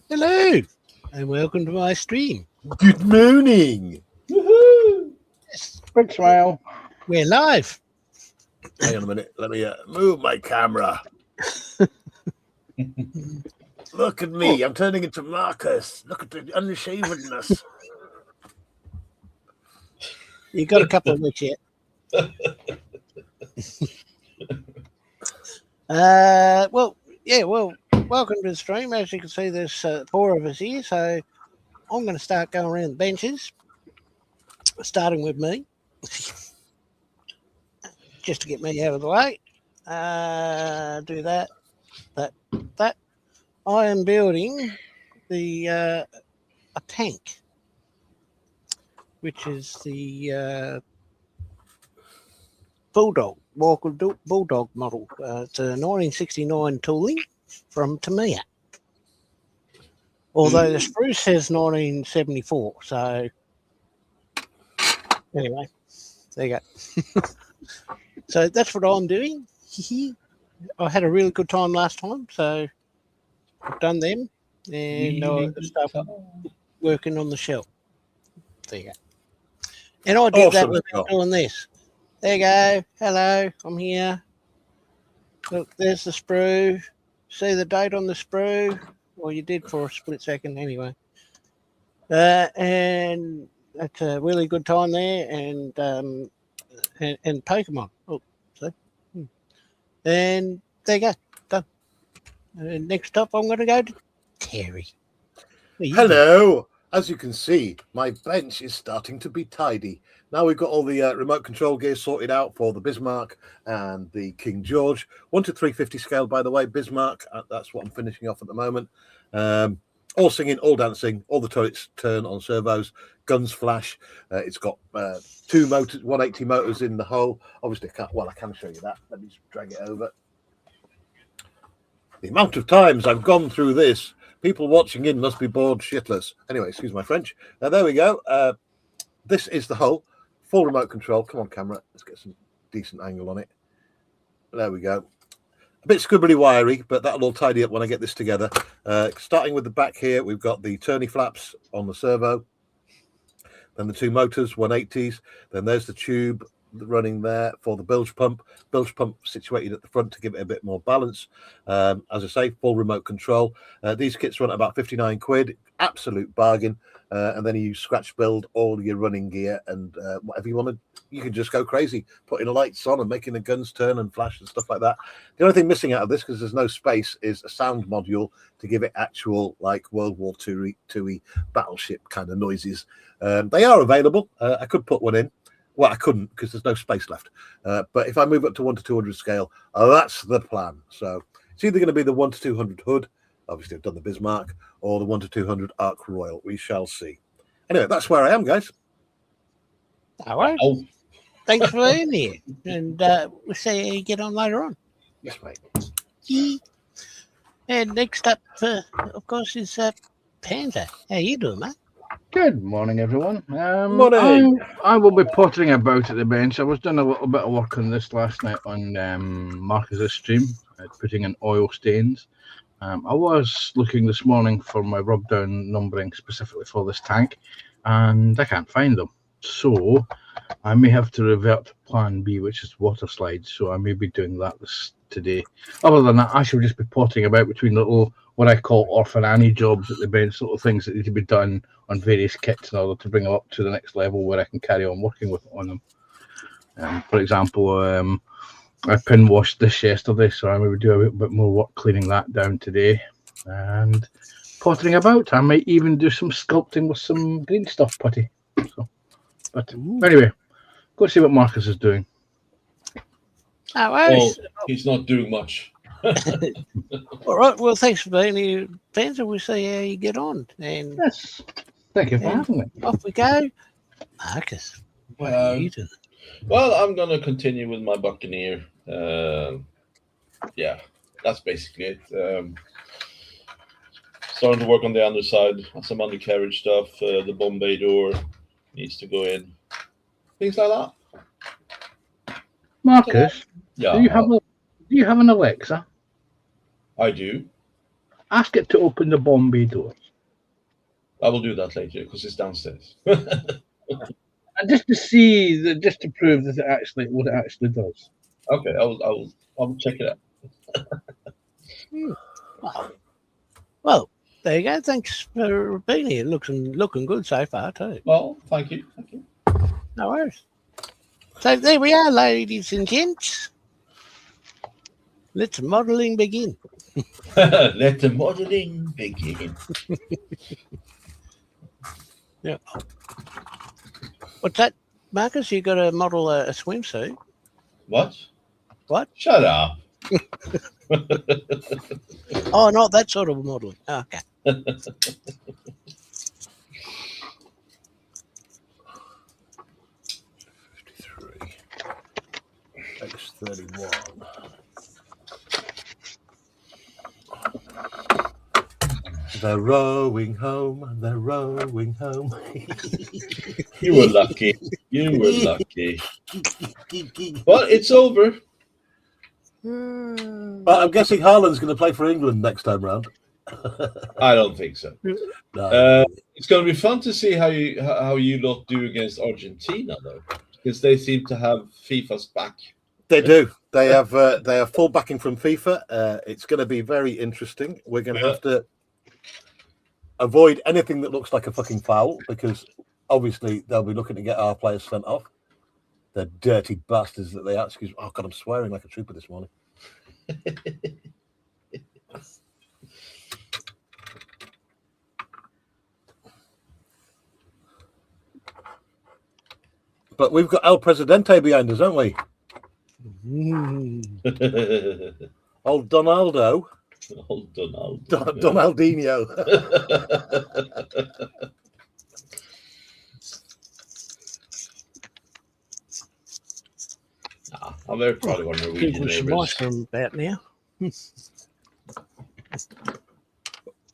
Hello, and welcome to my stream. Good morning. Woohoo! Yes, Big smile. we're live. Hang on a minute. Let me move my camera. Look at me. I'm turning into Marcus. Look at the unshavenness. You got a couple of weeks yet. Well, welcome to the stream. As you can see, there's 4 of us here, so I'm going to start going around the benches, starting with me, just to get me out of the way. Do that. I am building the a tank, which is the Walker Bulldog model. It's a 1969 tooling from Tamiya. Although the spruce says 1974. So anyway, there you go. So that's what I'm doing. I had a really good time last time, so I've done them, and I start working on the shell. There you go. And I did that without doing this. There you go. Hello, I'm here. Look, there's the sprue. See the date on the sprue? Well, you did for a split second anyway. And that's a really good time there. And Pokemon. Oh, so. And there you go. Done. And next up, I'm going to go to Terry. Hello. As you can see, my bench is starting to be tidy. Now we've got all the remote control gear sorted out for the Bismarck and the King George. 1 to 350 scale, by the way, Bismarck. That's what I'm finishing off at the moment. All singing, all dancing, all the turrets turn on servos, guns flash. It's got 2 motors, 180 motors in the hull. Obviously, I can show you that. Let me just drag it over. The amount of times I've gone through this, people watching in must be bored shitless. Anyway, excuse my French. There we go. This is the hull, full remote control. Come on, camera. Let's get some decent angle on it. There we go. A bit squibbly wiry, but that'll all tidy up when I get this together. Starting with the back here, we've got the turny flaps on the servo. Then the 2 motors, 180s. Then there's the tube running there for the bilge pump situated at the front to give it a bit more balance. As I say, full remote control. These kits run at about 59 quid, absolute bargain. And then you scratch build all your running gear and whatever you want to, you can just go crazy, putting the lights on and making the guns turn and flash and stuff like that. The only thing missing out of this, because there's no space, is a sound module to give it actual like World War II battleship kind of noises. They are available. I could put one in. Well, I couldn't because there's no space left. But if I move up to 1 to 200 scale, that's the plan. So it's either going to be the 1 to 200 hood. Obviously, I've done the Bismarck, or the 1 to 200 Ark Royal. We shall see. Anyway, that's where I am, guys. All right. Thanks for being here. And we'll see how you get on later on. Yes, mate. And next up, of course, is Panzer. How you doing, mate? Good morning, everyone. Morning. I will be pottering about at the bench. I was doing a little bit of work on this last night on Marcus's stream, putting in oil stains. I was looking this morning for my rub down numbering specifically for this tank, and I can't find them. So I may have to revert to plan B, which is water slides. So I may be doing that today. Other than that, I shall just be potting about between little, what I call orphan Annie jobs at the bench, little things that need to be done on various kits in order to bring them up to the next level where I can carry on working on them. For example, I pin washed this yesterday, so I may do a little bit more work cleaning that down today and pottering about. I might even do some sculpting with some green stuff putty. But anyway, go see what Marcus is doing. Oh, he's not doing much. All right. Well, thanks for being here, Panzer. We'll see how you get on. And yes, thank you for having me. Off we go, Marcus. What are you doing? Well, I'm gonna continue with my Buccaneer. Yeah, that's basically it. Starting to work on the underside, some undercarriage stuff. The Bombay door needs to go in. Things like that. Marcus, yeah. Do you have an Alexa? I do. Ask it to open the Bombay door. I will do that later because it's downstairs. And just to see, just to prove that what it actually does. Okay, I'll check it out. Well, there you go. Thanks for being here. Looking good so far too. Well, thank you. No worries. So there we are, ladies and gents. Let the modelling begin. Let the modelling begin. Yeah. What's that, Marcus? You got to model a swimsuit? What? What? Shut up. Oh, not that sort of modelling. Okay. 31. They're rowing home. They're rowing home. You were lucky. You were lucky. Well, it's over. Well, I'm guessing Haaland's going to play for England next time round. I don't think so. No. It's going to be fun to see how you lot do against Argentina, though, because they seem to have FIFA's back. They do. They have full backing from FIFA. It's going to be very interesting. We're going to have to avoid anything that looks like a fucking foul because obviously they'll be looking to get our players sent off. The dirty bastards that they are. Excuse me. Oh God, I'm swearing like a trooper this morning. But we've got El Presidente behind us, haven't we? Old Donaldo. Old Donaldo. Donaldinho. I'm very proud of our Norwegian People should neighbours. watch them about now.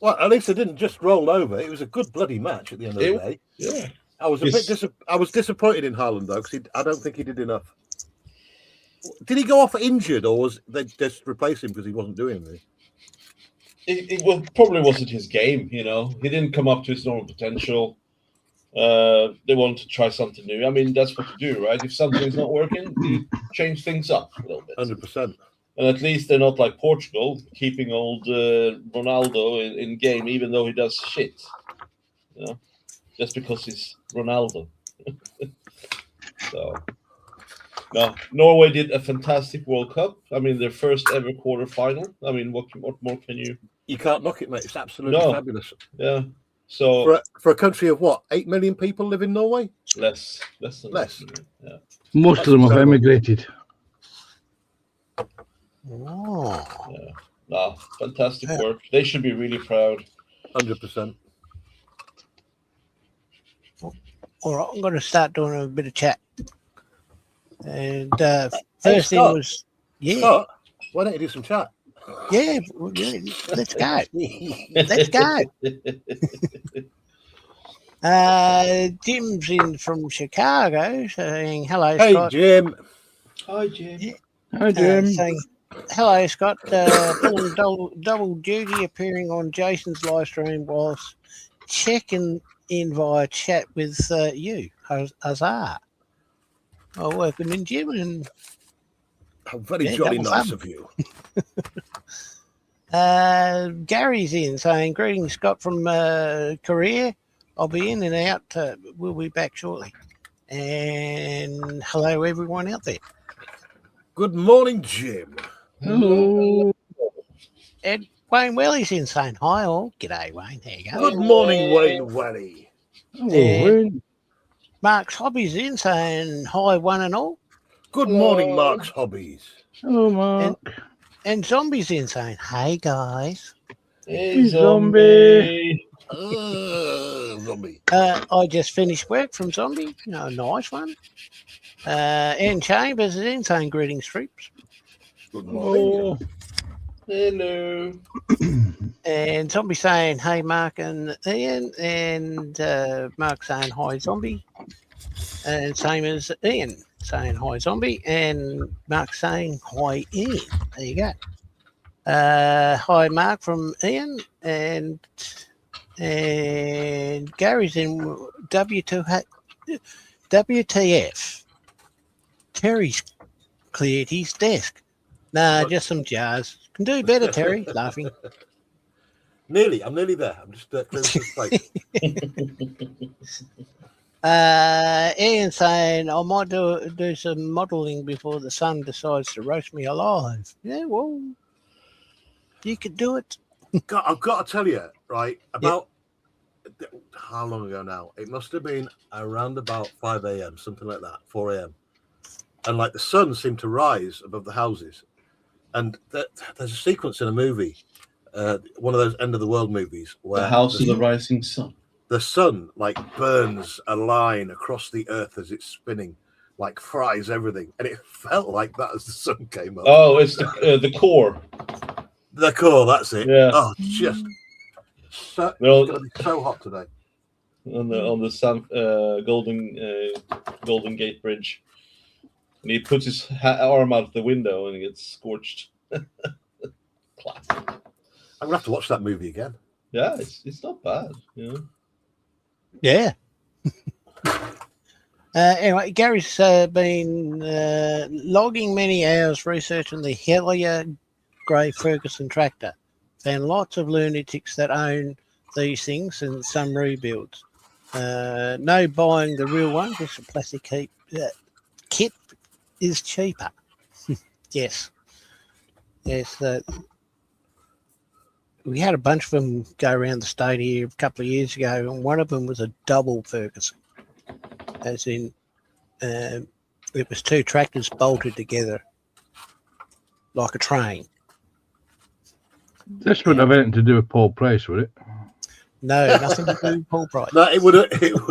Well, at least they didn't just roll over. It was a good bloody match at the end of the day. Yeah. I was I was disappointed in Haaland though because I don't think he did enough. Did he go off injured, or was they just replace him because he wasn't doing anything? It probably wasn't his game, you know. He didn't come up to his normal potential. They wanted to try something new. I mean, that's what you do, right? If something's not working, you change things up a little bit. 100%. And at least they're not like Portugal, keeping old Ronaldo in game, even though he does shit. You know, just because he's Ronaldo. So, no, Norway did a fantastic World Cup. I mean, their first ever quarterfinal. I mean, what more can you? You can't knock it, mate. It's absolutely fabulous. Yeah. So for a country of what, 8 million people live in Norway? less than Less. Yeah. Most of them have emigrated. Oh. Yeah. Nah, fantastic work. They should be really proud. 100%. All right, I'm going to start doing a bit of chat. And Scott. first thing was, Scott, why don't you do some chat? yeah, let's go. Let's go. Jim's in from Chicago saying hello, Hey, Scott. Jim. Hi, Jim. Hi, Jim. Saying hello, Scott. Pulling double duty, appearing on Jason's live stream whilst checking in via chat with you. Huzzah. I work with him, Jim, and How very Yeah, jolly that was nice fun. of you. Gary's in saying, greetings, Scott from Korea. I'll be in and out. We'll be back shortly. And hello, everyone out there. Good morning, Jim. Hello. And Wayne Welly's in saying, hi all. G'day, Wayne. There you go. Good morning, Wayne Welly. Hello, Yeah. Wayne. Mark's Hobbies in saying, hi, one and all. Good morning, Mark's Hobbies. Hello, Mark. And Zombie's in saying, hey, guys. Hey, Zombie. Zombie. I just finished work from Zombie. Nice one. Ian Chambers is in saying, greetings, troops. Good morning. Oh, Hello. And Zombie saying, hey, Mark and Ian. And Mark saying, hi, Zombie. And same as Ian saying, hi, Zombie. And Mark saying, hi, Ian. There you go. Hi, Mark from Ian, and Gary's in WTF. Terry's cleared his desk. Nah, What? just some jars. Can do better, Terry. Laughing. I'm nearly there. I'm just clearing some space. Ian saying I might do some modelling before the sun decides to roast me alive. Yeah, well, you could do it. I've got to tell you, right, about how long ago now? It must have been around about 5 a.m., something like that, 4 a.m. And like the sun seemed to rise above the houses. And there's a sequence in a movie, one of those end of the world movies, where The House of the Rising Sun. the sun like burns a line across the earth as it's spinning, like fries everything. And it felt like that as the sun came up. Oh, it's the core. The core, that's it. Yeah. Oh, just so, Well, it's going to be so hot today. on the San, Golden Gate Bridge, and he puts his arm out the window and he gets scorched. Classic. I'm gonna have to watch that movie again. Yeah, it's not bad. You know? Yeah. Anyway, Gary's been logging many hours researching the Hellier Grey Ferguson tractor. Found lots of lunatics that own these things and some rebuilds. No buying the real one, just a plastic kit is cheaper. Yes. Yes. We had a bunch of them go around the state here a couple of years ago, and one of them was a double Ferguson, as in it was two tractors bolted together like a train. This wouldn't have anything to do with Paul Price, would it? No, nothing to do with Paul Price. No, it would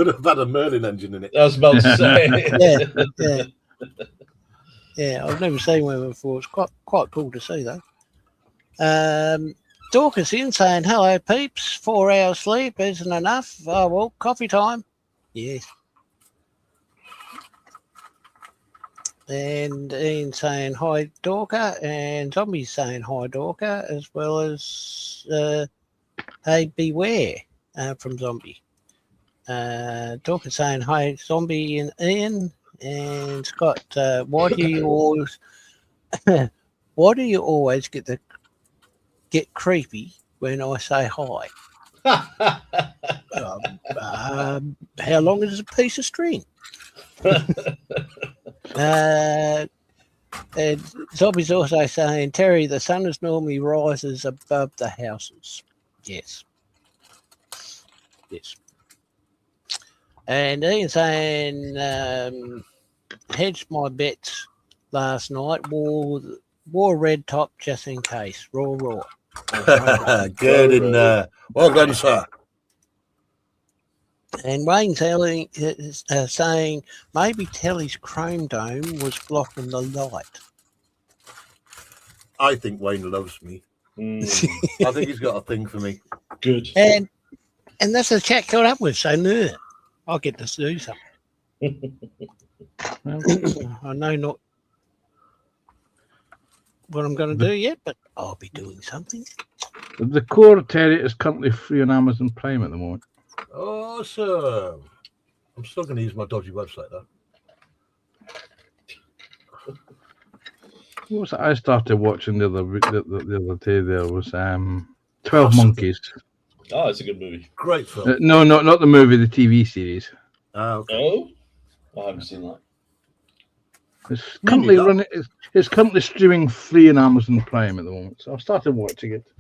have had a Merlin engine in it. I was about to say. Yeah. I've never seen one before. It's quite cool to see though. Dorcas in saying, hello peeps, 4 hours sleep isn't enough. Oh well, coffee time. Yes. And Ian saying hi Dorca, and Zombie saying hi Dorca, as well as hey beware from Zombie. Dorca saying hi Zombie and Ian, and Scott, why do you always get creepy when I say hi? How long is a piece of string? And Zombie's also saying, Terry, the sun is normally rises above the houses. Yes. And Ian saying, hedged my bets last night, wore a red top just in case. Raw. Good in there. Well done, sir. And Wayne's saying maybe Telly's chrome dome was blocking the light. I think Wayne loves me. I think he's got a thing for me. Good. And that's the chat caught up with, so no, I'll get to do something. I know not what I'm going to do yet, but I'll be doing something. The core Terry is currently free on Amazon Prime at the moment. Awesome. I'm still going to use my dodgy website though. What was it I started watching the other day? There was 12 Monkeys. Oh, it's a good movie. Great film. No, not the movie, the TV series. Okay. Oh, I haven't seen that. It's currently running. It's currently streaming free on Amazon Prime at the moment. So I've started watching it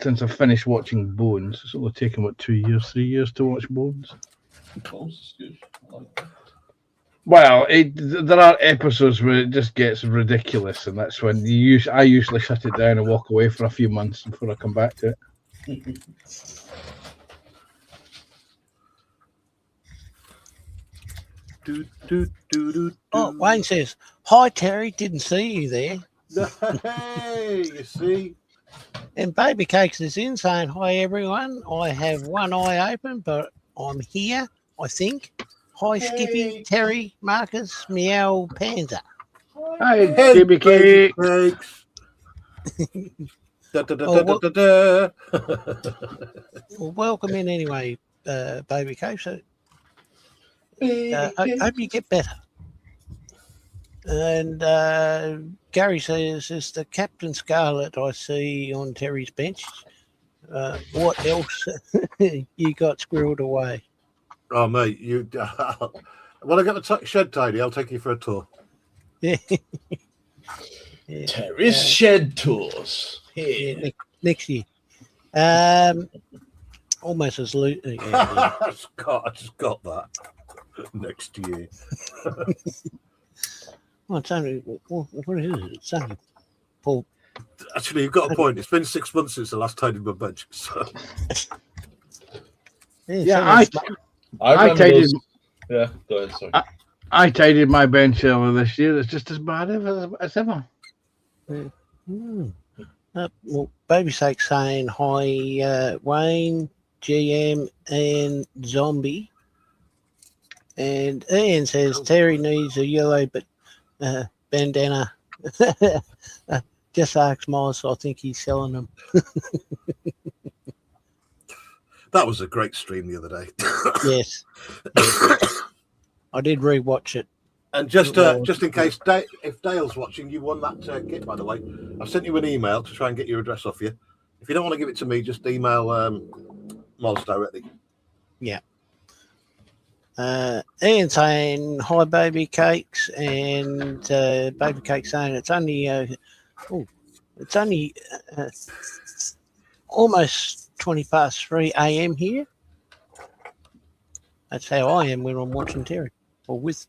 since I finished watching Bones. It's only taken 3 years to watch Bones. Bones is good. I like that. Well, there are episodes where it just gets ridiculous, and that's when I usually shut it down and walk away for a few months before I come back to it. Oh, Wayne says, hi, Terry. Didn't see you there. Hey, you see? And Baby Cakes is in saying, hi, everyone. I have one eye open, but I'm here, I think. Hi, Skippy, Terry, Marcus, Meow, Panza. Hi, Baby Cake. Da, da, da, Oh, da, da, da, da. Well, welcome in anyway, Baby Cave. So I hope you get better. And Gary says, "Is the Captain Scarlet I see on Terry's bench? What else you got squirreled away?" Oh, mate, you. When I get the shed tidy, I'll take you for a tour. Yeah. Terry's shed tours. Here. Next year. Almost as loot. I just got that next year. Well, it's only, what is it? It's only Paul. Actually, you've got a point. It's been 6 months since the last tidied my bench. So. Yeah, I remember tidied. those- Yeah, go ahead. Sorry. I tidied my bench earlier this year. It's just as bad as ever. Well, Baby Sake saying hi, Wayne, GM, and Zombie. And Ian says Terry needs a yellow bandana. Just ask Miles. I think he's selling them. That was a great stream the other day. Yes. I did rewatch it. And just in case, if Dale's watching, you won that kit, by the way. I've sent you an email to try and get your address off you. If you don't want to give it to me, just email Miles directly. Yeah. Ian saying hi, Baby Cakes, and Baby Cake saying it's only almost 20 past 3 a.m. here. That's how I am when I'm watching Terry or with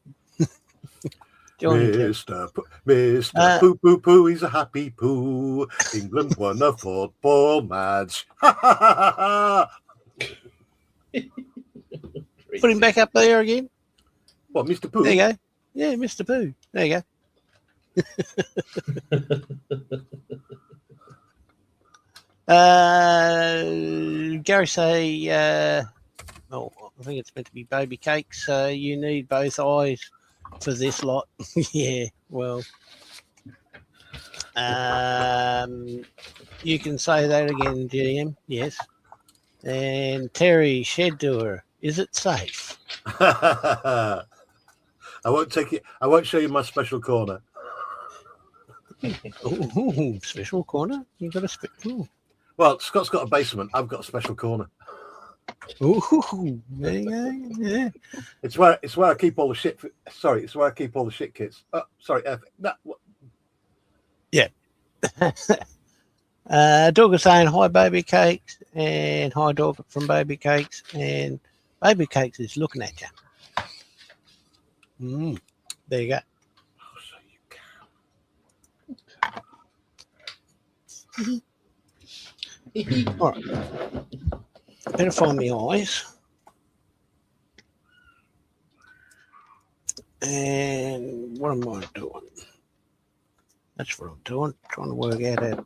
joining Terry. Mr. Poo Poo Poo, he's a happy poo. England won a football match. Put him back up there again. What, Mr. Pooh? There you go. Yeah, Mr. Pooh. There you go. Gary say, I think it's meant to be Baby Cakes. You need both eyes for this lot. Yeah, well, you can say that again, GM. Yes. And Terry Shed Doer, is it safe? I won't take it. I won't show you my special corner. Ooh, special corner? You got a special? Well, Scott's got a basement. I've got a special corner. Ooh, there you go. Yeah. It's where I keep all the shit. Sorry, it's where I keep all the shit kits. Oh, sorry. Yeah. Dog is saying hi, Baby Cakes, and hi, Dog from Baby Cakes, and Baby Cakes is looking at you. There you go. Oh, so you can. All right. Better find my eyes. And what am I doing? That's what I'm doing. Trying to work out how.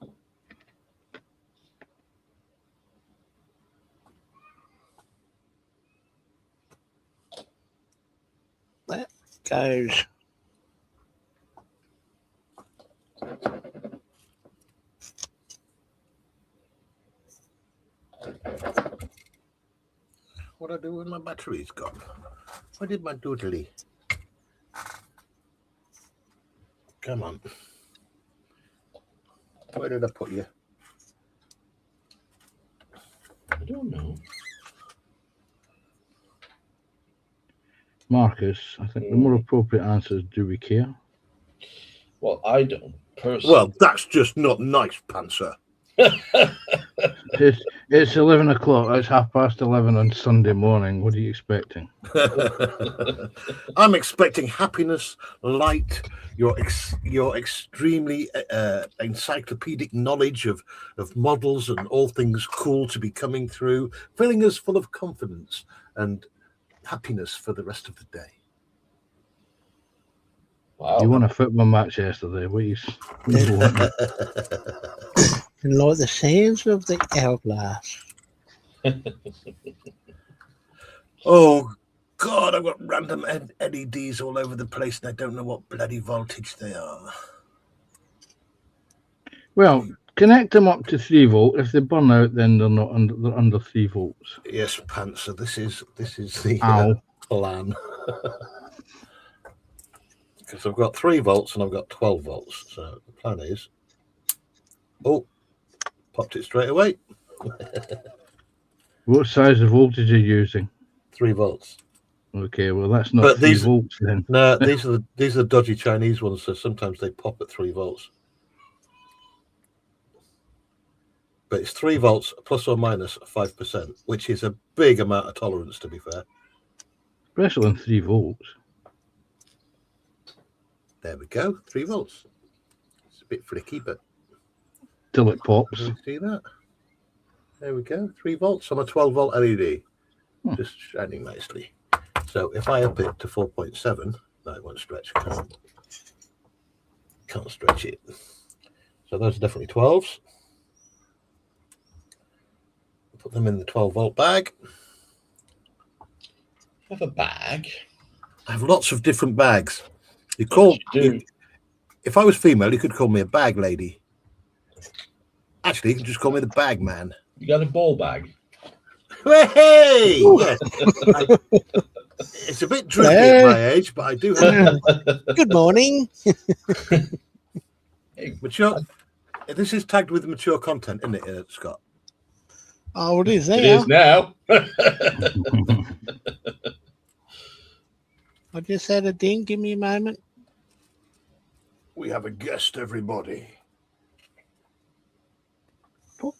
That goes. What I do with my batteries gone? Where did my doodly? Come on. Where did I put you? I don't know. Marcus, I think the more appropriate answer is, do we care? Well, I don't personally. Well, that's just not nice, Panzer. It's 11 o'clock. It's 11:30 on Sunday morning. What are you expecting? I'm expecting happiness, light, your extremely encyclopedic knowledge of models and all things cool to be coming through, filling us full of confidence and happiness for the rest of the day. Wow. You won a football match yesterday. What you And like the sands of the hourglass. Oh, God, I've got random LEDs all over the place and I don't know what bloody voltage they are. Well, connect them up to 3 volt. If they burn out, then they're not under. They're under 3 volts. Yes, Panther. This is the Ow. plan. Because I've got 3 volts and I've got 12 volts. So the plan is, popped it straight away. What size of voltage are you using? 3 volts. Okay, well that's not But 3 these- volts then. No, these are the dodgy Chinese ones. So sometimes they pop at 3 volts. But it's 3 volts plus or minus 5%, which is a big amount of tolerance, to be fair. Especially on 3 volts. There we go, 3 volts. It's a bit flicky, but Till it pops. can we see that? There we go, 3 volts on a 12 volt LED, just shining nicely. So if I up it to 4.7, no, it won't stretch. Can't stretch it. So those are definitely 12s. Put them in the 12 volt bag. Have a bag. I have lots of different bags. You call do. if I was female, you could call me a bag lady. Actually, you can just call me the bag man. You got a ball bag. Hey! Yes. It's a bit droopy at my age, but I do have Good morning. mature. This is tagged with mature content, isn't it, Scott? Oh, it is It there. is now. I just had a ding. Give me a moment. We have a guest, everybody. Pop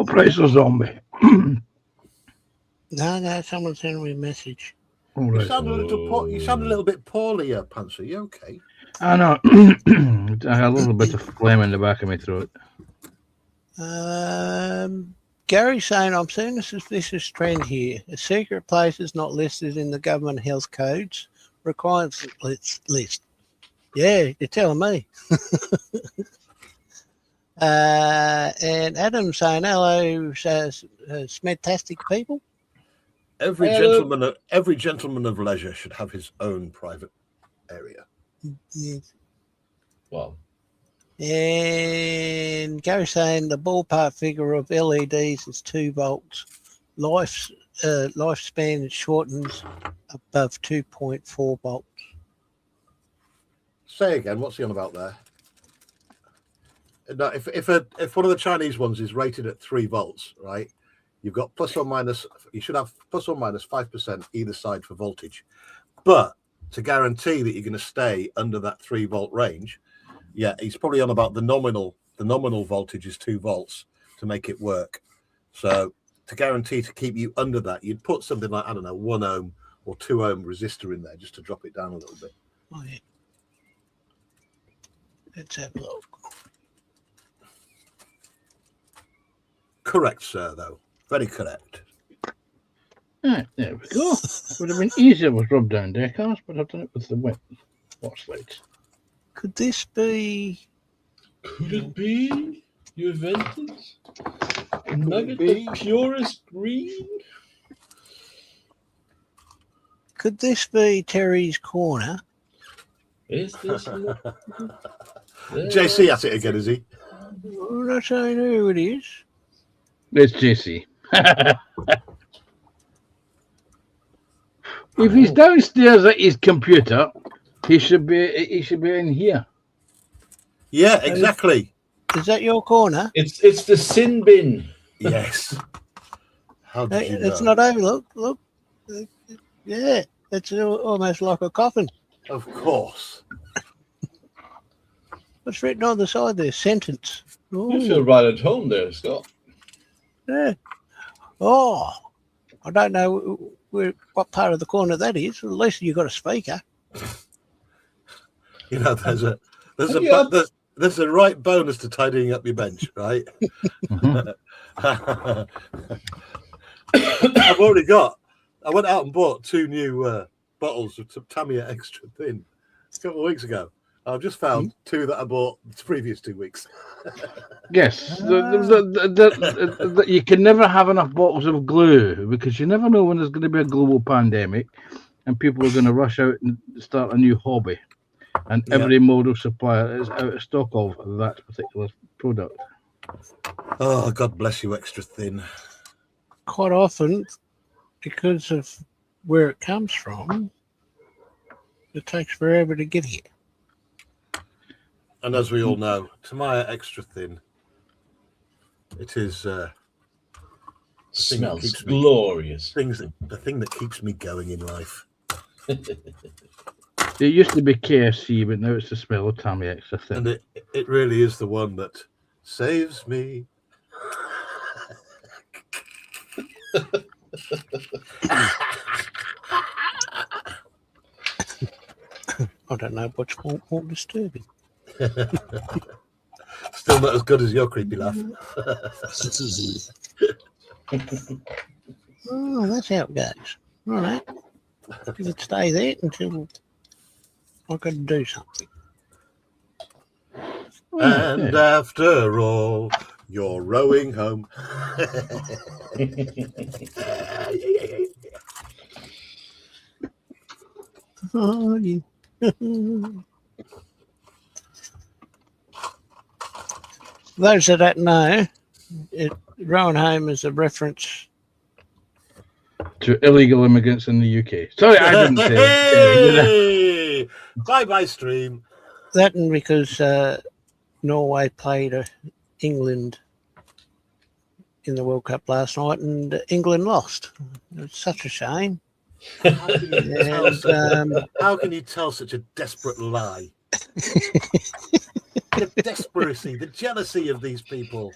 price or zombie. No, someone sent me a message. All You right. sound a little bit poorly, Panther. You okay? I know. I had a little bit of phlegm in the back of my throat. Gary's saying, I'm seeing a suspicious trend here. A secret place is not listed in the government health codes requirements list. Yeah, you're telling me. And Adam saying, hello, Smedtastic people. Every Hello. gentleman of leisure should have his own private area. Yes. Well, And Gary saying the ballpark figure of LEDs is 2 volts. Lifespan shortens above 2.4 volts. Say again, what's he on about there? No, if one of the Chinese ones is rated at 3 volts, right? You've got plus or minus. You should have plus or minus 5% either side for voltage, but to guarantee that you're going to stay under that 3 volt range, yeah, he's probably on about the nominal. The nominal voltage is 2 volts to make it work. So to guarantee to keep you under that, you'd put something like, I don't know, 1 ohm or 2 ohm resistor in there just to drop it down a little bit. Oh, yeah. Let's have a look. Correct, sir. Though very correct. Right, there we go. Would have been easier with rub down decals, but I've done it with the wet watch lights. Could this be? could it be Juventus? Nugget be. the purest green? Could this be Terry's Corner? Is this? JC at it again, is he? I'm not saying who it is. It's JC. If he's downstairs at his computer, he should be in here. Yeah, exactly. Is that your corner? It's the sin bin. Yes. How did you know? It's not over. Look. Yeah, it's almost like a coffin. Of course. What's written on the side there? Sentence. You feel Oh, right at home there, Scott. yeah. Oh, I don't know what part of the corner that is. At least you got a speaker. You know, there's a Yeah. there's a right bonus to tidying up your bench, right? Mhm. I've already got. I went out and bought 2 new bottles of Tamiya Extra Thin a couple of weeks ago. I've just found 2 that I bought the previous 2 weeks. Yes, you can never have enough bottles of glue because you never know when there's going to be a global pandemic and people are going to rush out and start a new hobby. and Yeah. every model supplier is out of stock of that particular product. Oh, God bless you, extra thin. Quite often, because of where it comes from, it takes forever to get here. And as we all know, Tamiya extra thin. It is Smells keeps me- glorious. the thing that keeps me going in life. It used to be KFC, but now it's the smell of Tamiya extra thin. And it really is the one that saves me. I don't know what's more disturbing. Still not as good as your creepy laugh. Oh, that's how it goes. All right. It'll stay there until I got to do something. And after all, you're rowing home. Oh, you. Those that don't know, rowing home is a reference. To illegal immigrants in the UK. Sorry, I didn't say it. Hey! Bye-bye, stream. That and because Norway played England in the World Cup last night and England lost. It's such a shame. And, How can you tell such a desperate lie? The desperacy, the jealousy of these people.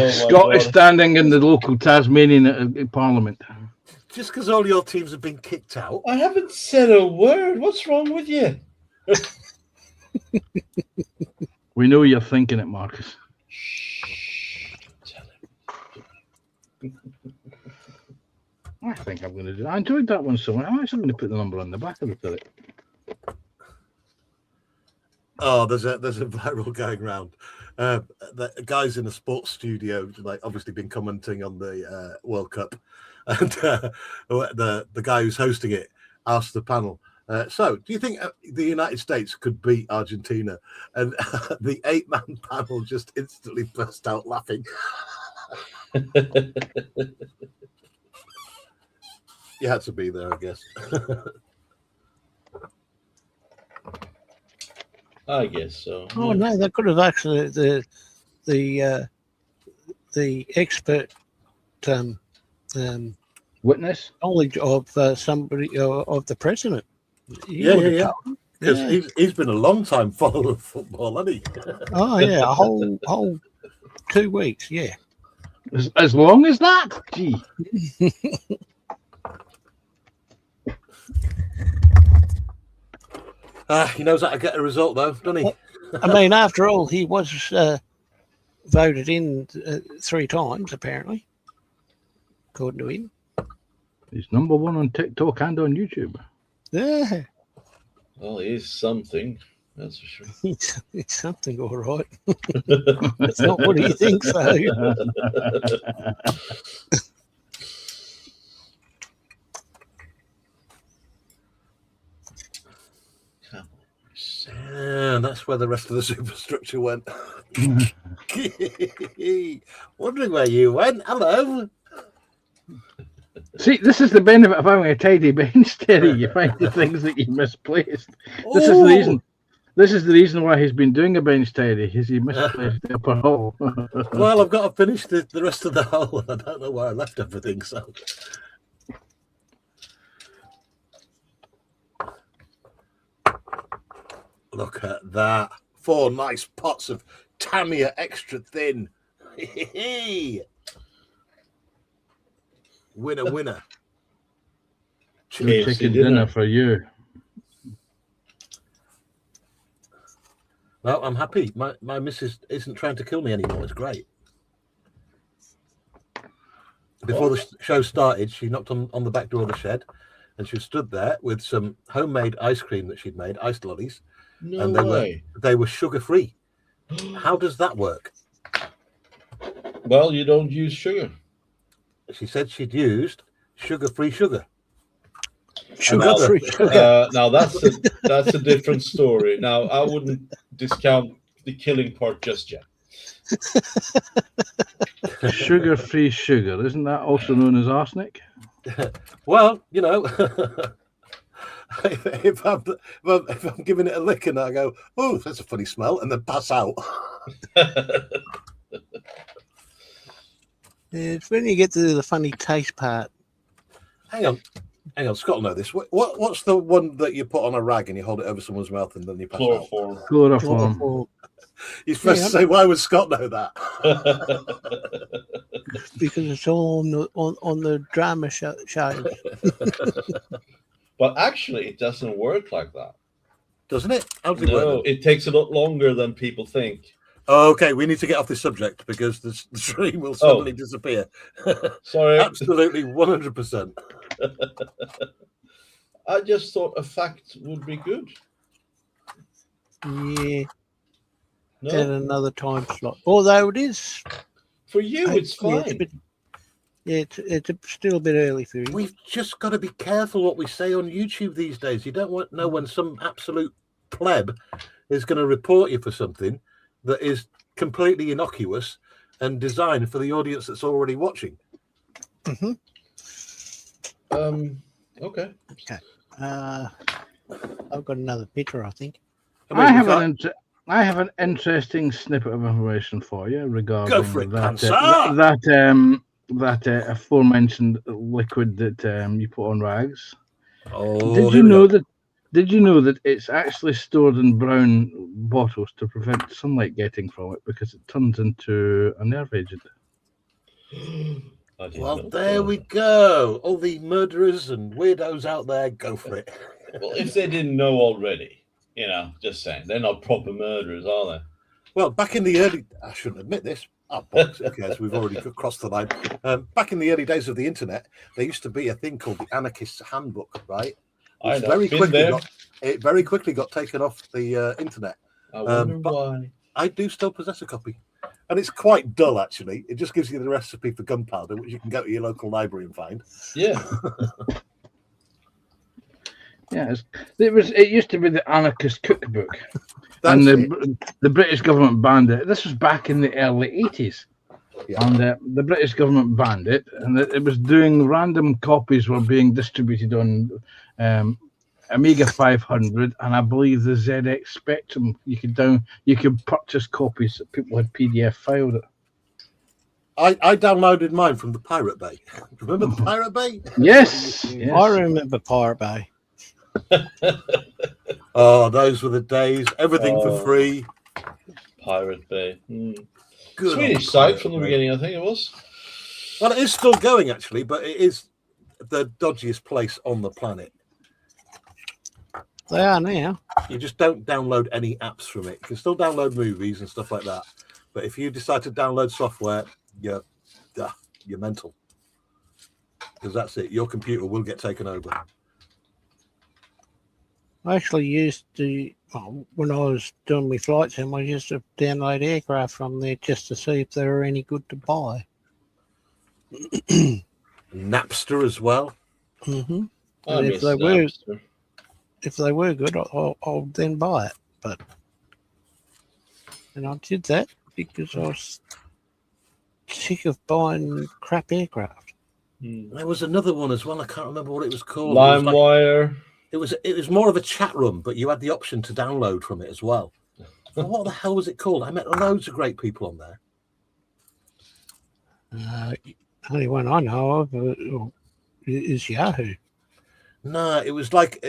Scottish standing in the local Tasmanian Parliament. Just because all your teams have been kicked out. I haven't said a word. What's wrong with you? We know you're thinking it, Marcus. Tell him. I think I'm going to do that. I enjoyed that one so much. I'm actually going to put the number on the back of the turret. Oh, there's a viral going around. The guys in a sports studio, like obviously been commenting on the World Cup, and the guy who's hosting it asked the panel, so do you think the United States could beat Argentina? And the 8-man panel just instantly burst out laughing. You had to be there, I guess. I guess so. oh no, they could have actually the expert Witness? knowledge of somebody of the president. He Yeah, would have yeah. told them. Because Yeah. he's been a long time follower of football, hasn't he? Oh yeah, a whole 2 weeks. Yeah. As long as that? Gee. He knows how to get a result, though, doesn't he? I mean, after all, he was voted in 3 times, apparently, according to him. He's number 1 on TikTok and on YouTube. Yeah, Well, he is something. That's for sure. it's something all right. It's not what he thinks, though. Yeah, that's where the rest of the superstructure went. Wondering where you went. Hello. See, this is the benefit of having a tidy bench, Terry. You find the things that you misplaced. This is the reason. This is the reason why he's been doing a bench tidy. Is he misplaced the upper hole? Well, I've got to finish the rest of the hole. I don't know where I left everything. So. Look at that. 4 nice pots of Tamiya extra thin. Winner, winner. KFC Chicken dinner. dinner for you. Well, I'm happy. My missus isn't trying to kill me anymore. It's great. Before the show started, she knocked on the back door of the shed, and she stood there with some homemade ice cream that she'd made, ice lollies, No and way. they were sugar-free. How does that work? Well, you don't use sugar. She said she'd used sugar-free sugar. Sugar-free sugar. Now that's a different story. Now I wouldn't discount the killing part just yet. Sugar-free sugar, isn't that also known as arsenic? Well, you know, if I'm giving it a lick and I go, oh, that's a funny smell, and then pass out. It's when you get to the funny taste part. Hang on, Scott will know this. What's the one that you put on a rag and you hold it over someone's mouth and then you pass out? Chloroform. Chloroform. You're supposed to say, why would Scott know that? Because it's all on the drama shows. But actually, it doesn't work like that. Doesn't it? How does it No, work? it takes a lot longer than people think. Okay, we need to get off this subject because the stream will suddenly disappear. Sorry. Absolutely, 100%. I just thought a fact would be good. Yeah, No, at another time slot. Although it is. for you, it's Yeah, fine. it's still a bit early for you. We've just got to be careful what we say on YouTube these days. You don't know when some absolute pleb is going to report you for something that is completely innocuous and designed for the audience that's already watching. Mm-hmm. Okay. I've got another picture, I think. I have an interesting snippet of information for you regarding Go for it, Panzer! that aforementioned liquid that you put on rags. Oh, Did you know that? Did you know that it's actually stored in brown bottles to prevent sunlight getting from it because it turns into a nerve agent? Well, there we go. All the murderers and weirdos out there, go for it. Well, if they didn't know already, just saying, they're not proper murderers, are they? Well, back in the early... I shouldn't admit this. Oh, box, who cares? We've already crossed the line. Back in the early days of the internet, there used to be a thing called the Anarchist's Handbook, right? I know. It very quickly got taken off the internet. I wonder why. I do still possess a copy. And it's quite dull, actually. It just gives you the recipe for gunpowder, which you can go to your local library and find. Yeah. Yes, it used to be the Anarchist Cookbook, and the British government banned it. This was back in the early 80s, Yeah. and the British government banned it, and it was doing random copies were being distributed on Amiga 500, and I believe the ZX Spectrum. You could purchase copies that people had PDF filed it. I downloaded mine from the Pirate Bay. Remember the Pirate Bay? Yes. I remember Pirate Bay. Oh, those were the days. Everything for free. Pirate Bay. Good Swedish old site Pirate from the Bay. beginning, I think it was. Well, it is still going, actually, but it is the dodgiest place on the planet. They are now. You just don't download any apps from it. You can still download movies and stuff like that. But if you decide to download software, you're mental. Because that's it. Your computer will get taken over. I actually used to, when I was doing my flight sim, I used to download aircraft from there just to see if they were any good to buy. Napster as well. Mm-hmm. I And miss Napster. if they were good, I'll then buy it. And I did that because I was sick of buying crap aircraft. There was another one as well. I can't remember what it was called. LimeWire. It was more of a chat room, but you had the option to download from it as well. Well, what the hell was it called? I met loads of great people on there. Only one I know of is Yahoo. No, it was like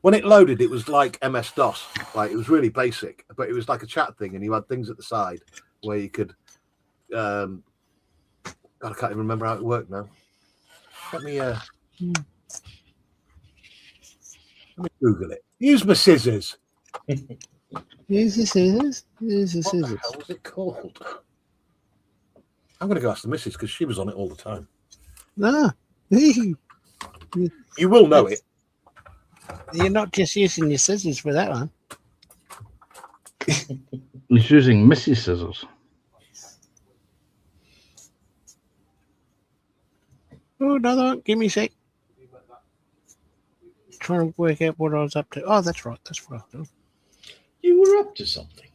when it loaded, it was like MS DOS. Like it was really basic, but it was like a chat thing, and you had things at the side where you could. God, I can't even remember how it worked now. Let me Google it. Use my scissors. Use the scissors. Use the What the scissors. hell was it called? I'm going to go ask the missus because she was on it all the time. No. You will know it. You're not just using your scissors for that one. He's using Missy scissors. Oh, no, give me a sec. trying to work out what I was up to. Oh, that's right. That's what I was doing. You were up to something.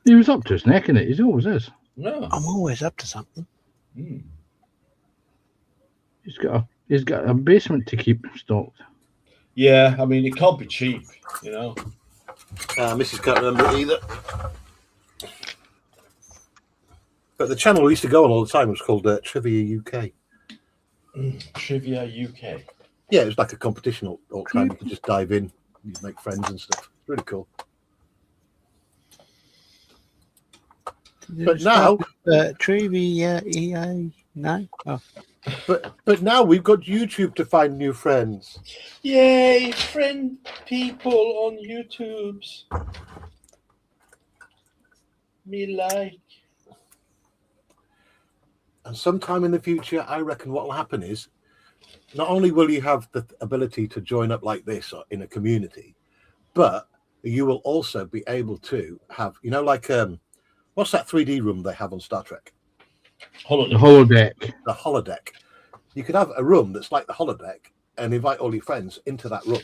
He was up to his neck in it. He always is. No. I'm always up to something. Hmm. He's got a basement to keep stocked. Yeah, I mean, it can't be cheap, you know. Mrs. can't remember it either. But the channel we used to go on all the time was called Trivia UK. Trivia UK. Yeah, it was like a competition all the time. You could just dive in, you make friends and stuff. It's really cool. But now, Trivia EA, no. Oh, but now we've got YouTube to find new friends. Yay, friend people on YouTube's. Me like. And sometime in the future, I reckon what will happen is, not only will you have the ability to join up like this in a community, but you will also be able to have, you know, like what's that 3D room they have on Star Trek? Holiday. The holodeck. The holodeck. You could have a room that's like the holodeck and invite all your friends into that room.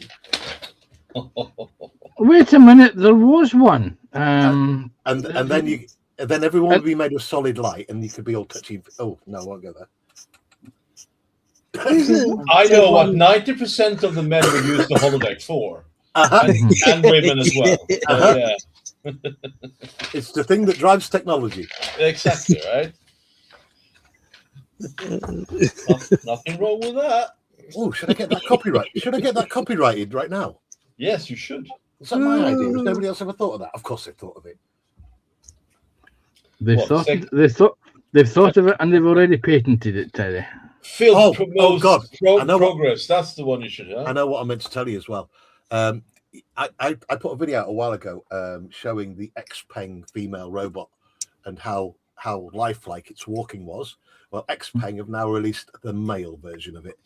Wait a minute, there was one. And then everyone would be made of solid light, and you could be all touchy. Oh no, I won't go there. I know what 90% of the men would use the holodeck for, and women as well. Uh-huh. Yeah, It's the thing that drives technology. exactly right. Nothing wrong with that. Oh, should I get that copyright? Should I get that copyrighted right now? Yes, you should. Is that my idea? Has nobody else ever thought of that? Of course, they thought of it. They've thought of it, and they've already patented it, Terry. Field oh God! I know progress. That's the one you should have. I know what I meant to tell you as well. I put a video out a while ago showing the Xpeng female robot and how lifelike its walking was. Well, Xpeng have now released the male version of it.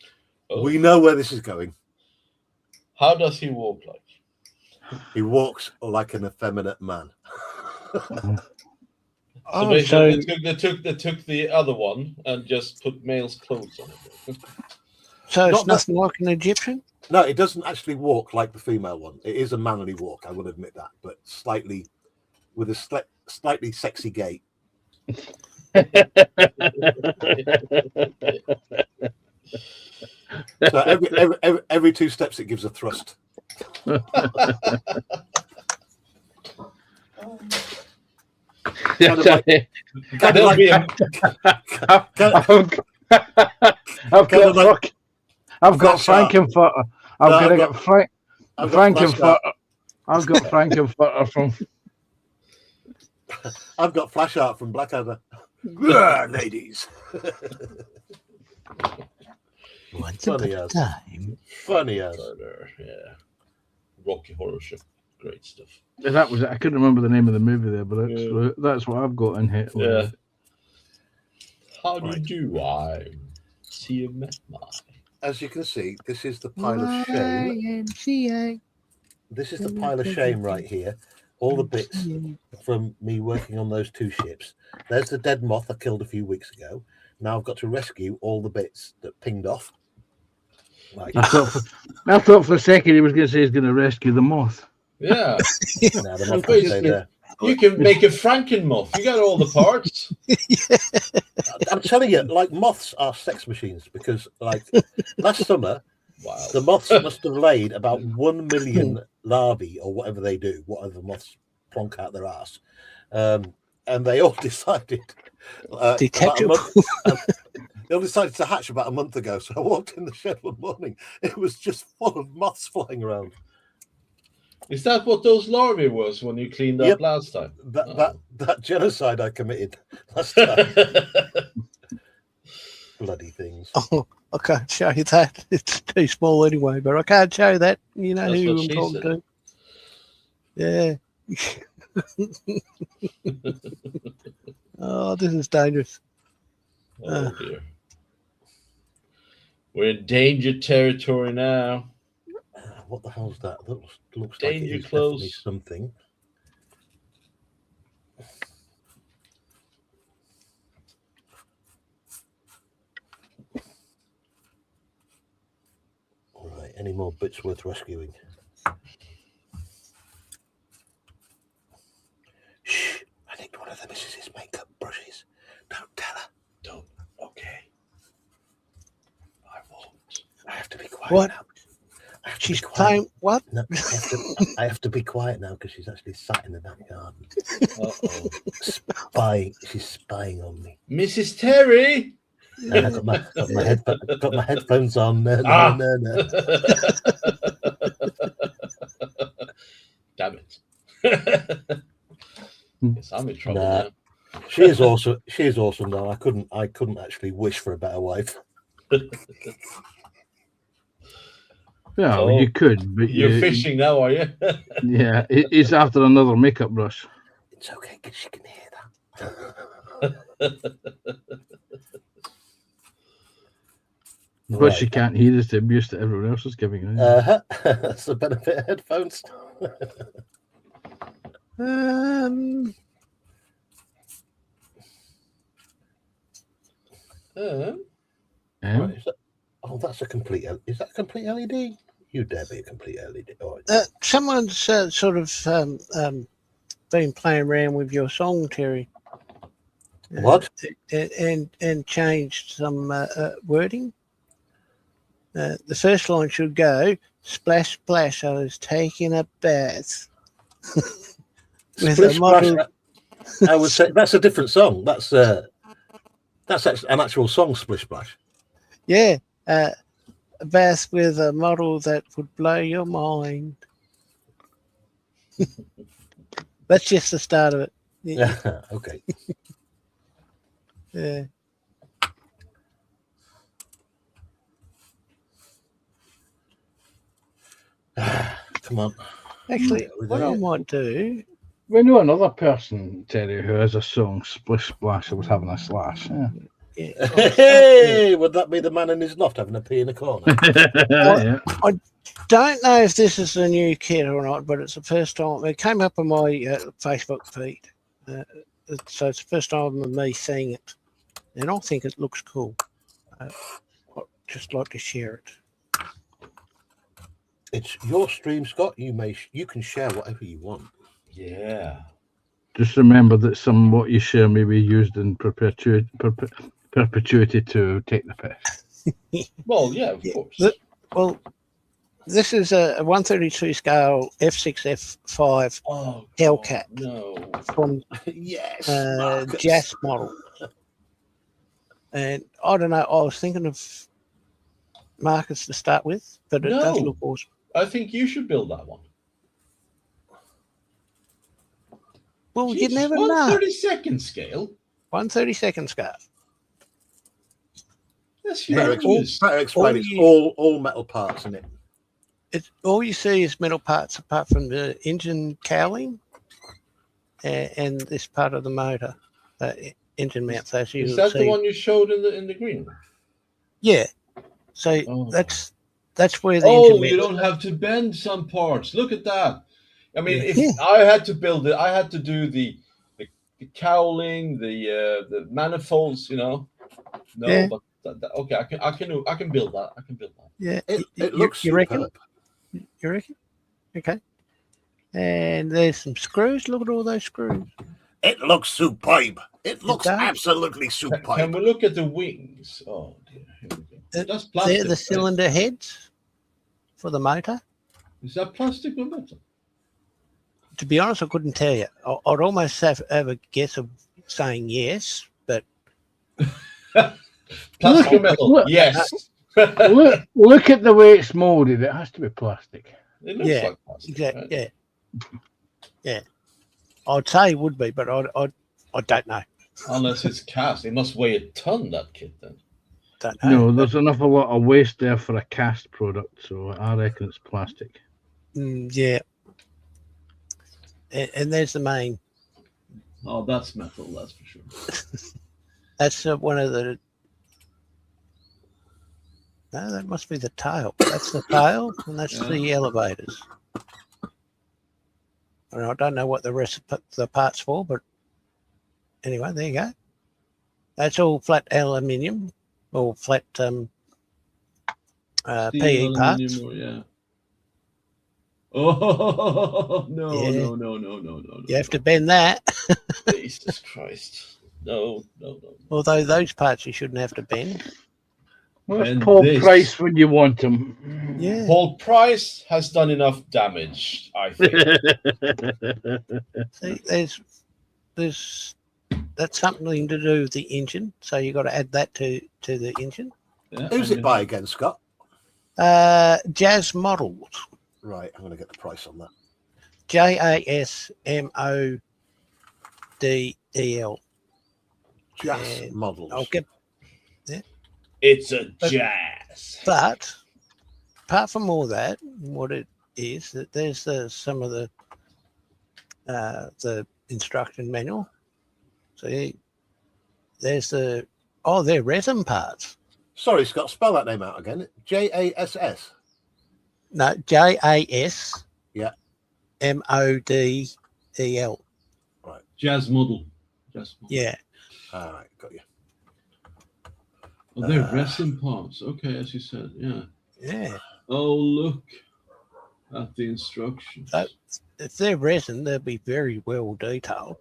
Oh. We know where this is going. How does he walk like? He walks like an effeminate man. So basically, they took the other one and just put male's clothes on it. So it's Not nothing like an Egyptian? No, it doesn't actually walk like the female one. It is a manly walk, I will admit that, but slightly with a slightly sexy gait. So every 2 steps it gives a thrust. Kind of like, I've got Frankenfurter. I've got Frankenfurter. I've got Frankenfurter from. I've got flash art from Blackadder. Ladies. Once Funny upon a as. time. Funny as. Yeah, Rocky Horror Show, great stuff. That was it. I couldn't remember the name of the movie there, but that's what I've got in here. Yeah. How do you do? I'm CMFI. As you can see, this is the pile of shame. YMCA. This is the pile of shame right here. All the bits from me working on those 2 ships. There's the dead moth I killed a few weeks ago. Now I've got to rescue all the bits that pinged off. Like, I thought for a second he was going to say he's going to rescue the moth. Yeah. now the moth can stay there. You can make a Frankenmoth. You got all the parts. I'm telling you, like, moths are sex machines because, like, last summer, Wow. the moths must have laid about 1 million larvae or whatever they do, whatever moths plonk out their ass. And they all decided they all decided to hatch about a month ago. So I walked in the shed one morning. It was just full of moths flying around. Is that what those larvae was when you cleaned up last time? That genocide I committed last time. Bloody things. Oh, I can't show you that. It's too small anyway, but I can't show that. You know That's who what I'm she talking said. to. Yeah. Oh, this is dangerous. Oh dear. We're in danger territory now. What the hell's that? That looks Danger like it is close. definitely something. Right. Right, any more bits worth rescuing? Shh, I nicked one of the missus's makeup brushes. Don't tell her. Don't. Okay. I won't. I have to be quiet What? now. I have to She's be quiet. playing what? No, I have to be quiet now because she's actually sat in the back garden. Uh-oh. Spying. She's spying on me. Mrs. Terry. And I got my headphones on. No. Damn it. Yes, I'm in trouble Nah. now. She is awesome though. I couldn't actually wish for a better wife. Yeah, Oh, well, you could, but You're fishing now, are you? Yeah, it's after another makeup brush. It's okay because she can hear that. But she can't hear the abuse that everyone else is giving her. That's the benefit of headphones. Right, that's a complete. Is that a complete LED? You dare be a complete LED? Oh, Someone's sort of been playing around with your song, Terry. What? And changed some wording. The first line should go, splash, splash, I was taking a bath. With Splish a model. Splash, I would say that's a different song. That's actually an actual song, Splish Splash. Yeah, a bath with a model that would blow your mind. That's just the start of it. Yeah. Okay. Yeah. Come on. Actually, We're what there I yet? might do, We know another person, Terry, who has a song, Splish Splash, who was having a slash. Yeah. Hey, would that be the man in his loft having a pee in the corner? Yeah. don't know if this is a new kit or not, but it's the first time it came up on my Facebook feed. So it's the first time of me seeing it, and I think it looks cool. I'd just like to share it. It's your stream, Scott. You can share whatever you want. Yeah. Just remember that some what you share may be used in perpetuity to take the piss. Well, yeah, of Yeah, course. Well, this is a 132 scale F6F5 Oh, Hellcat no. from Yes. Jazz model. And I don't know, I was thinking of Marcus to start with, but it does No. look awesome. I think you should build that one. Well, you Jesus, never know. 1/32 scale? 1/32 scale. That's Better huge. explain. It's you- all metal parts in it. It's all you see is metal parts apart from the engine cowling and this part of the motor, engine mount. So as you Is will that see, the one you showed in the green room? yeah. So Oh. that's where the Oh, engine you mount. don't have to bend some parts. Look at that. I mean, if Yeah. I had to build it, I had to do the cowling, the manifolds. No, Yeah. but okay, I can build that. I can build that. Yeah, It looks you reckon? superb. You reckon? Okay. And there's some screws. Look at all those screws. It looks superb. It looks does. absolutely Can superb. we look at the wings? Oh dear. Here we go. That's plastic. They're the right? cylinder heads for the motor. Is that plastic or metal? To be honest, I couldn't tell you. I'd almost have a guess of saying yes, but Plastic or metal? Look. Yes. look at the way it's molded. It has to be plastic. It looks Yeah, like plastic. exactly. Right? Yeah. I'd say it would be, but I don't know. Unless it's cast, it must weigh a ton. That kit then. Don't know. No, there's an awful lot of waste there for a cast product, so I reckon it's plastic. Yeah. And there's the main. Oh, that's metal. That's for sure. That's one of the. No, that must be the tail. That's the tail, and that's the elevators. And I don't know what the rest of the parts for, but anyway, there you go. That's all flat aluminium or flat Steel, PE parts. aluminium, or- yeah. Oh no, Yeah. no! You have to bend that. Jesus Christ! No. Although those parts you shouldn't have to bend. What's And Paul this- Price when you want him? Yeah. Paul Price has done enough damage, I think. See, there's that's something to do with the engine. So you got to add that to the engine. Yeah, Who's and it by again, Scott? Jazz Models. Right, I'm going to get the price on that. JASMODEL. Jazz And models. I'll get. It's a jazz. But apart from all that, what it is that there's some of the instruction manual. See, there's they're resin parts. Sorry, Scott, spell that name out again. JASS. No, JAS. Yeah. MODEL. Jazz model. Yeah. All right, got you. Oh, they're resin parts. Okay, as you said, yeah. Yeah. Oh, look at the instructions. So if they're resin, they'll be very well detailed.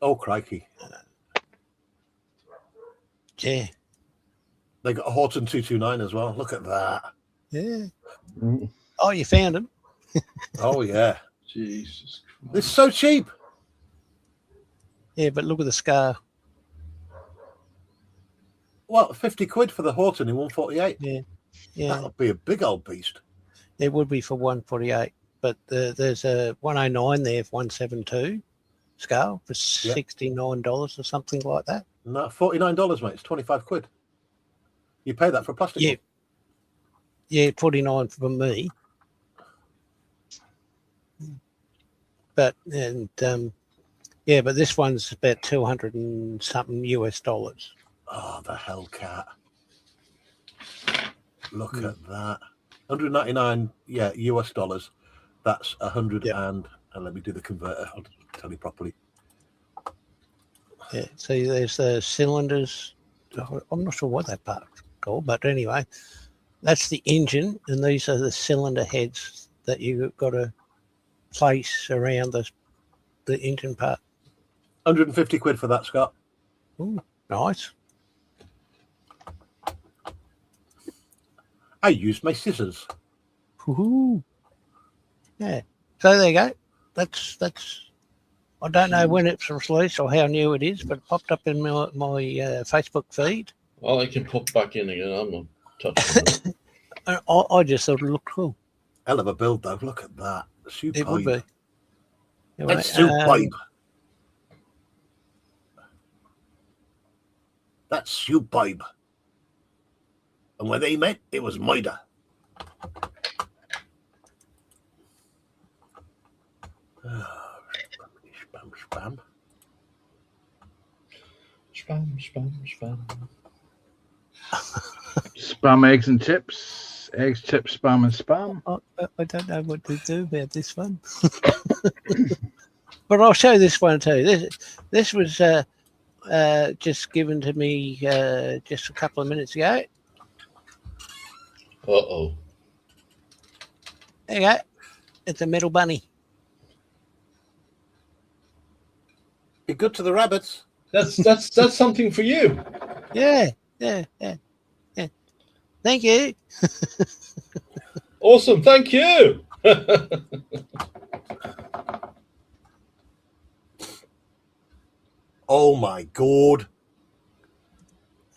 Oh, crikey. Yeah. They got a Horton 229 as well. Look at that. Yeah. Oh, you found them? Oh, yeah. Jesus Christ. It's so cheap. Yeah, but look at the scar. What, 50 quid for the Horton in 148? Yeah. That'll be a big old beast. It would be for 148, but there's a 109 there for 172 scale for $69 or something like that. No, $49, mate. It's 25 quid. You pay that for a plastic Yeah. one. Yeah, 49 for me. But but this one's about 200 and something US dollars. Oh, the Hellcat. Look at that. 199, yeah, US dollars. That's 100 and let me do the converter. I'll tell you properly. Yeah, see, there's the cylinders. I'm not sure what that part's called, but anyway, that's the engine, and these are the cylinder heads that you've got to place around the engine part. 150 quid for that, Scott. Ooh, nice. I used my scissors. Woohoo. Yeah. So there you go. That's. I don't know when it's released or how new it is, but it popped up in my Facebook feed. Well, I can pop back in again. I'm not touching it. I just thought it looked cool. Hell of a build, though. Look at that. Superb. It would be. Anyway, It's superb. That's superb. And when they met, it was murder. Spam. Spam. Spam eggs and chips. Eggs, chips, spam, and spam. I don't know what to do about this one. But I'll show this one too. This was just given to me just a couple of minutes ago. Uh-oh. There you go. It's a metal bunny. Be good to the rabbits. That's something for you. Yeah. Thank you. Awesome. Thank you. Oh my God.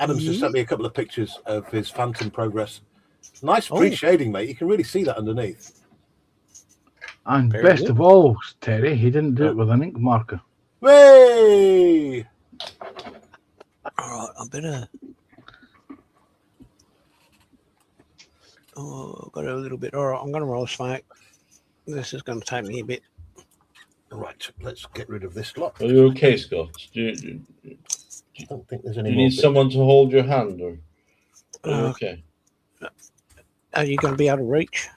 Adam's just sent me a couple of pictures of his Phantom Progress. Nice pre-shading, mate. You can really see that underneath. And Very best good. of all, Terry, he didn't do it with an ink marker. Way! All right, I better. Oh, I've got a little bit. All right, I'm going to roll smoke. This is going to take me a bit. Right, let's get rid of this lot. Are you okay, Scott? Do you I don't think there's any need more bits. someone to hold your hand, or are you okay? Are you going to be able to reach?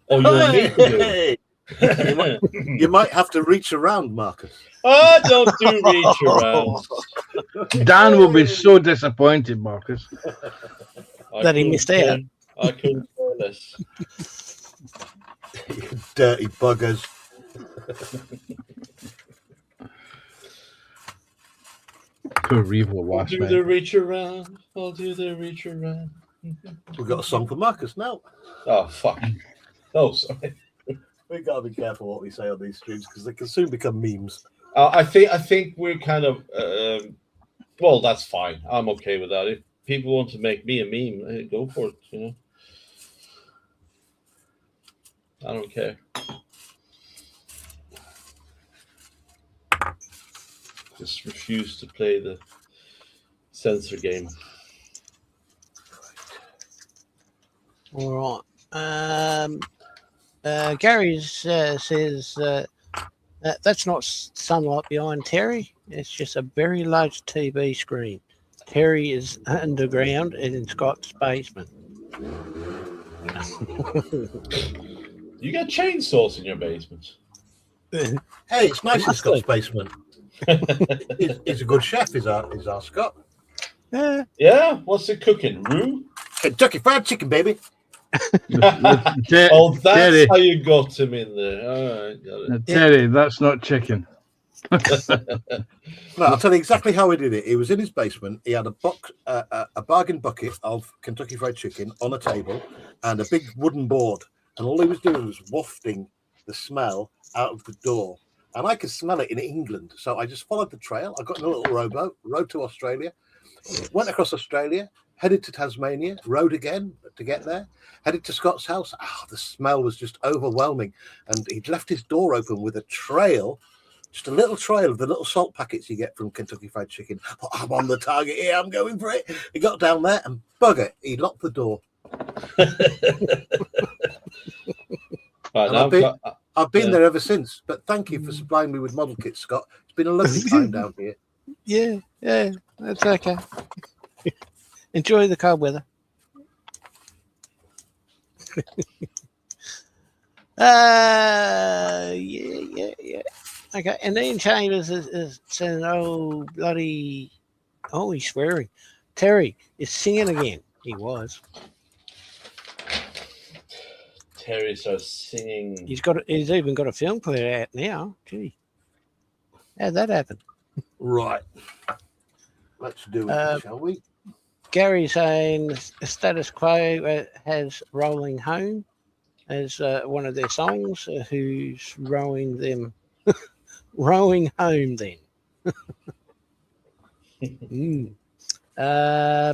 Oh, you want me to do it? Hey! You might have to reach around, Marcus. Oh, don't do reach around. Dan will be so disappointed, Marcus. That he missed out. I couldn't care less. You dirty buggers. Poor Revo I'll last do night. the reach around. I'll do the reach around. We've got a song for Marcus now. Oh, fuck. Oh, sorry. We've got to be careful what we say on these streams because they can soon become memes. I think we're kind of well, that's fine. I'm okay with that. If people want to make me a meme, hey, go for it. You know, I don't care. Just refuse to play the censor game. All right. Gary says that's not sunlight behind Terry. It's just a very large TV screen. Terry is underground and in Scott's basement. You got chainsaws in your basement. Hey, it's nice in Scott's basement. He's a good chef, is our Scott. Yeah. Yeah, what's it cooking? Roux? Kentucky Fried Chicken, baby. Oh, that's Terry, how you got him in there. All right, got it. Terry, that's not chicken. No, I'll tell you exactly how he did it. He was in his basement. He had a bargain bucket of Kentucky Fried Chicken on a table and a big wooden board. And all he was doing was wafting the smell out of the door. And I could smell it in England. So I just followed the trail. I got in a little rowboat, rowed to Australia, went across Australia, headed to Tasmania, rowed again to get there, headed to Scott's house. The smell was just overwhelming. And he'd left his door open with a trail, just a little trail of the little salt packets you get from Kentucky Fried Chicken. Oh, I'm on the target here. I'm going for it. He got down there and bugger, he locked the door. Right, And now I've been Yeah. there ever since. But thank you for supplying me with model kits, Scott. It's been a lovely time down here. Yeah, that's okay. Enjoy the cold weather. Yeah. Okay, and Ian Chambers is saying, "Oh bloody, oh he's swearing." Terry is singing again. He was. Terry starts singing. He's even got a film clear out now. Gee, how'd that happen? Right. Let's do it, shall we? Gary saying the Status Quo has "Rolling Home" as one of their songs. Who's rowing them? Rowing home then.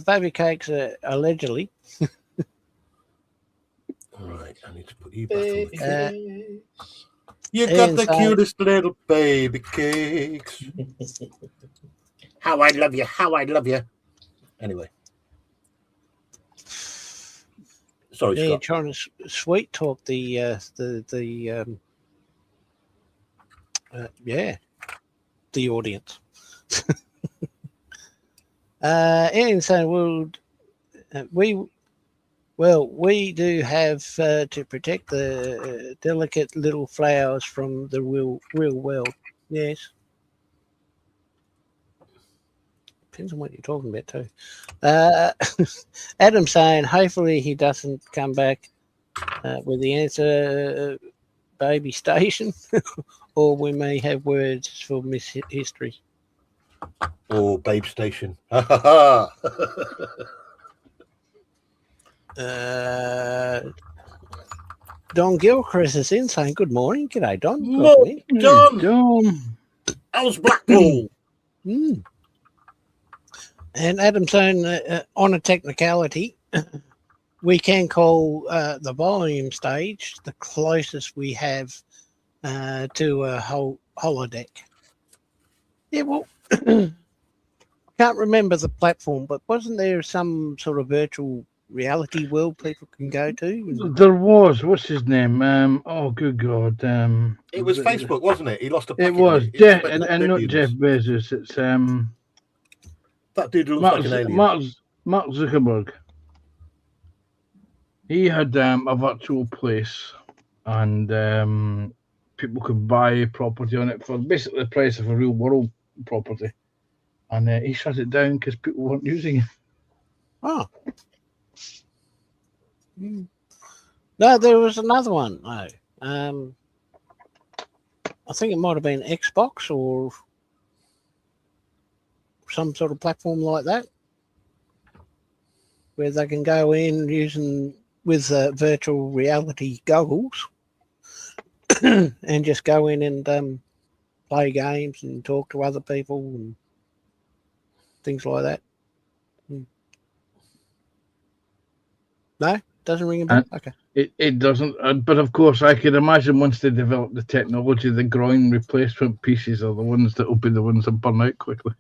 Baby cakes allegedly. Right, I need to put you back on the cake. Baby You got the inside- cutest little baby cakes. How I love you, how I love you. Anyway. Sorry, Yeah, Scott. trying to sweet talk the audience. Ian saying, we do have to protect the delicate little flowers from the real world. Yes. Depends on what you're talking about too. Adam saying, hopefully he doesn't come back with the answer, baby station, or we may have words for Miss History. Or Babe Station. Don Gilchrist is in saying, good morning. G'day, Don. Look, Welcome in. John, how's Blackpool? Mm. And Adam saying, on a technicality, we can call the volume stage the closest we have to a holodeck. Yeah, well, can't remember the platform, but wasn't there some sort of virtual reality world people can go to? There was, what's his name? Oh, good God. It was Facebook, wasn't it? He lost a It packet. was, He spent and not millions. Jeff Bezos. It's That dude looks Mark, like an alien. Mark Zuckerberg. He had a virtual place, and people could buy property on it for basically the price of a real world property. And he shut it down because people weren't using it. Oh, No, there was another one. No, I think it might have been Xbox or some sort of platform like that, where they can go in using with virtual reality goggles and just go in and play games and talk to other people and things like that. No, doesn't ring a bell. Okay. It doesn't, but of course I could imagine once they develop the technology, the groin replacement pieces are the ones that will be the ones that burn out quickly.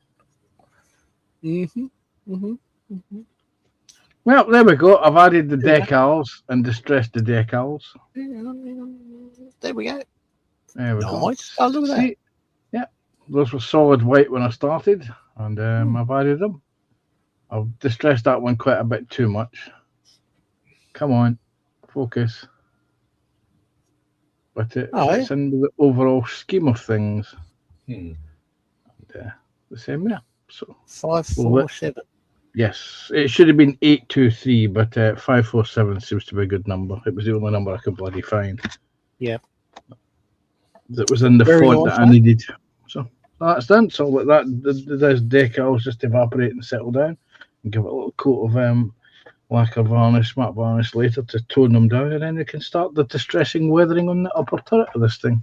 Well, there we go. I've added the decals and distressed the decals. There we go. There we go. Nice. Oh, look at that. See? Yeah, those were solid white when I started, and I've added them. I've distressed that one quite a bit too much. Come on, focus. But it's in the overall scheme of things. And, the same there. So 547. Yes, it should have been 823, but 547 seems to be a good number. It was the only number I could bloody find. Yeah. That was in the Very font nice, that I needed. So that's done. So with that, those decals just evaporate and settle down, and give it a little coat of lacquer varnish, matte varnish later to tone them down, and then we can start the distressing weathering on the upper turret of this thing.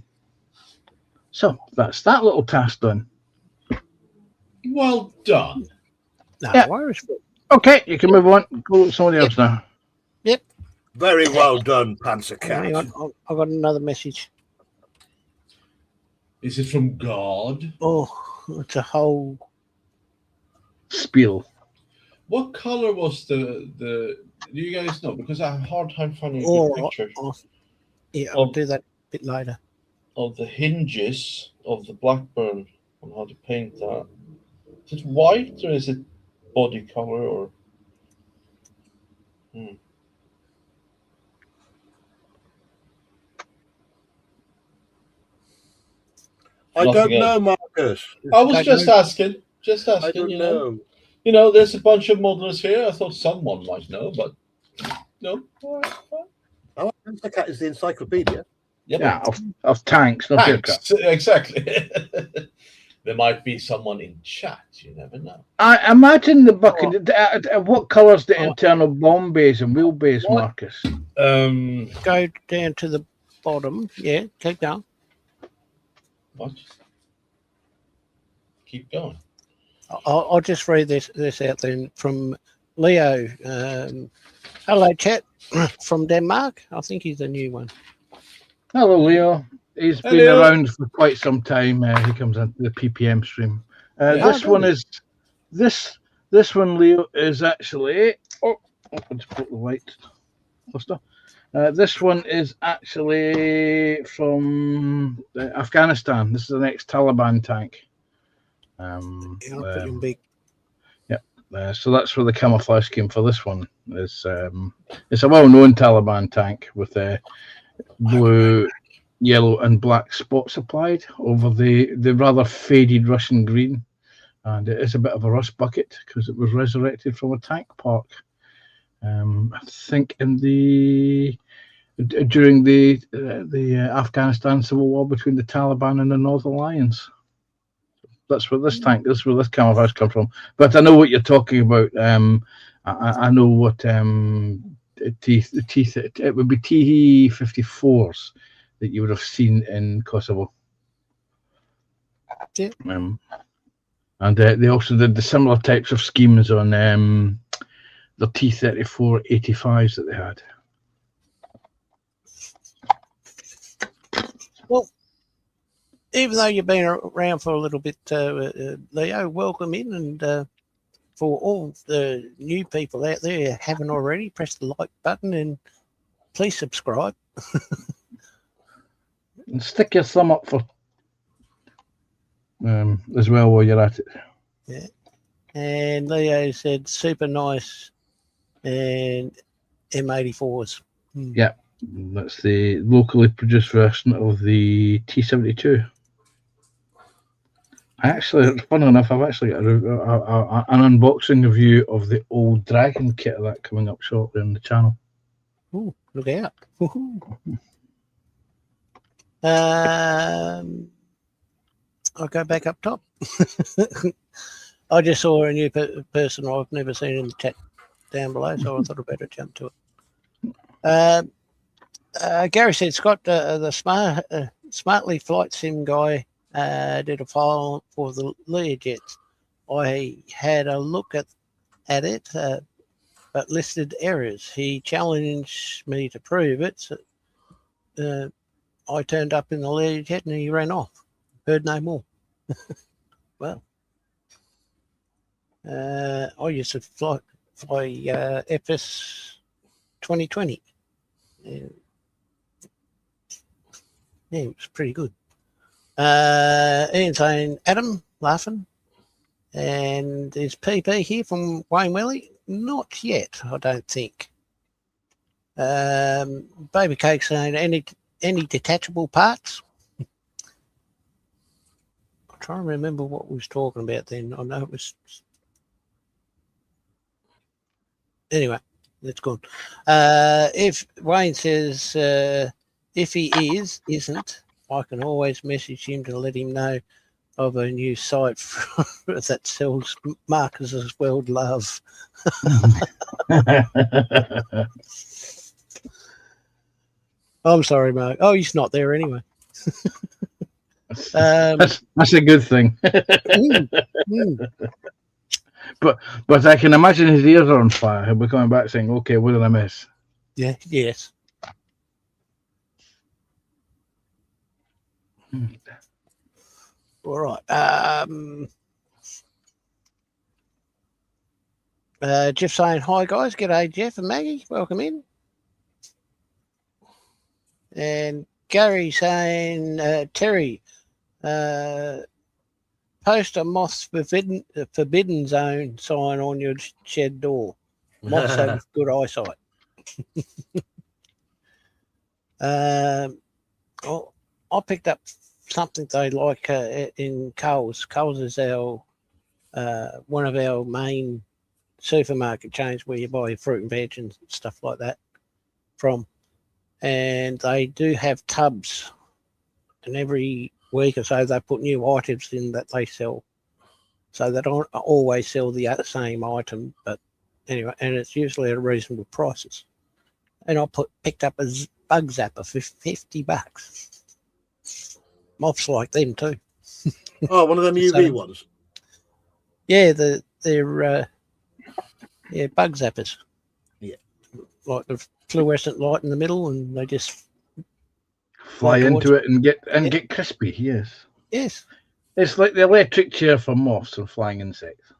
So that's that little task done. Well done. No Yeah. worries. Okay, you can move on. Go look at somebody else now. Very well done, Panzer Hang Cat. on, I've got another message. Is it from God? Oh, it's a whole. Spiel. What color was the? Do you guys know? Because I have a hard time finding a Oh, good picture Yeah, I'll do that a bit later. of the hinges of the Blackburn on how to paint that. Is it white or is it body color or? I Nothing don't know, else. Marcus. I was Don't just know. asking. Just I asking. don't You know, there's a bunch of modelers here. I thought someone might know, but no. All right, fine. Oh, Panzer Cat is the encyclopedia. Yeah, of tanks, not aircraft. Thanks. Exactly. There might be someone in chat. You never know. I imagine the bucket. What colour's the internal bomb bays and wheel bays, What? Marcus? Go down to the bottom. Yeah, keep going. What? Keep going. I'll just read this out then from Leo. Hello, chat from Denmark. I think he's a new one. Hello, Leo. He's been Hello. around for quite some time. He comes into the PPM stream. This one is this one, Leo, is actually. Oh, I just put the white cluster. This one is actually from Afghanistan. This is an ex-Taliban tank. Yeah, I'll put him big. So that's where the camouflage scheme for this one is. It's a well-known Taliban tank with blue, yellow, and black spots applied over the rather faded Russian green, and it is a bit of a rust bucket because it was resurrected from a tank park. I think during the Afghanistan civil war between the Taliban and the Northern Alliance. That's where this tank. That's where this camouflage comes from. But I know what you're talking about. I know what it would be T-54s that you would have seen in Kosovo. Yeah. And they also did the similar types of schemes on the T-34 85s that they had. Well, even though you've been around for a little bit, Leo, welcome in. And for all the new people out there who haven't already, press the like button and please subscribe. And stick your thumb up for as well while you're at it. Yeah. And Leo said super nice and M84s. Yeah, that's the locally produced version of the T-72. Actually, funny enough, I've actually got an unboxing review of the old Dragon kit of that coming up shortly on the channel. Ooh, look out. Woohoo. I'll go back up top. I just saw a new person I've never seen in the chat down below, so I thought I'd better jump to it. Gary said, Scott, the Smartly Flight Sim guy did a file for the Learjets. I had a look at it, but listed errors. He challenged me to prove it. So, I turned up in the Learjet and he ran off. Heard no more. Well, I used to fly FS 2020. Yeah, it was pretty good. Ian saying, Adam, laughing. And is PP here from Wayne Welly? Not yet, I don't think. Baby Cake saying, any detachable parts? I'm trying to remember what we was talking about then. I know it was... Anyway, that's gone. If Wayne says if he isn't, I can always message him to let him know of a new site that sells Marcus's World Love. I'm sorry, Mark. Oh, he's not there anyway. That's a good thing. But I can imagine his ears are on fire. He'll be coming back saying, "Okay, what did I miss?" Yeah. Yes. All right. Jeff saying, hi, guys. G'day, Jeff and Maggie. Welcome in. And Gary saying, Terry, post a Moths Forbidden Zone sign on your shed door. Moths have good eyesight. I picked up something they like in Coles. Coles is our one of our main supermarket chains where you buy your fruit and veg and stuff like that from. And they do have tubs, and every week or so they put new items in that they sell. So they don't always sell the same item, but anyway, and it's usually at reasonable prices. And I picked up a bug zapper for $50. Moths like them too. Oh, one of them UV ones. Yeah, they're bug zappers. Yeah, like the fluorescent light in the middle, and they just fly into it and get crispy. Yes. It's like the electric chair for moths and flying insects.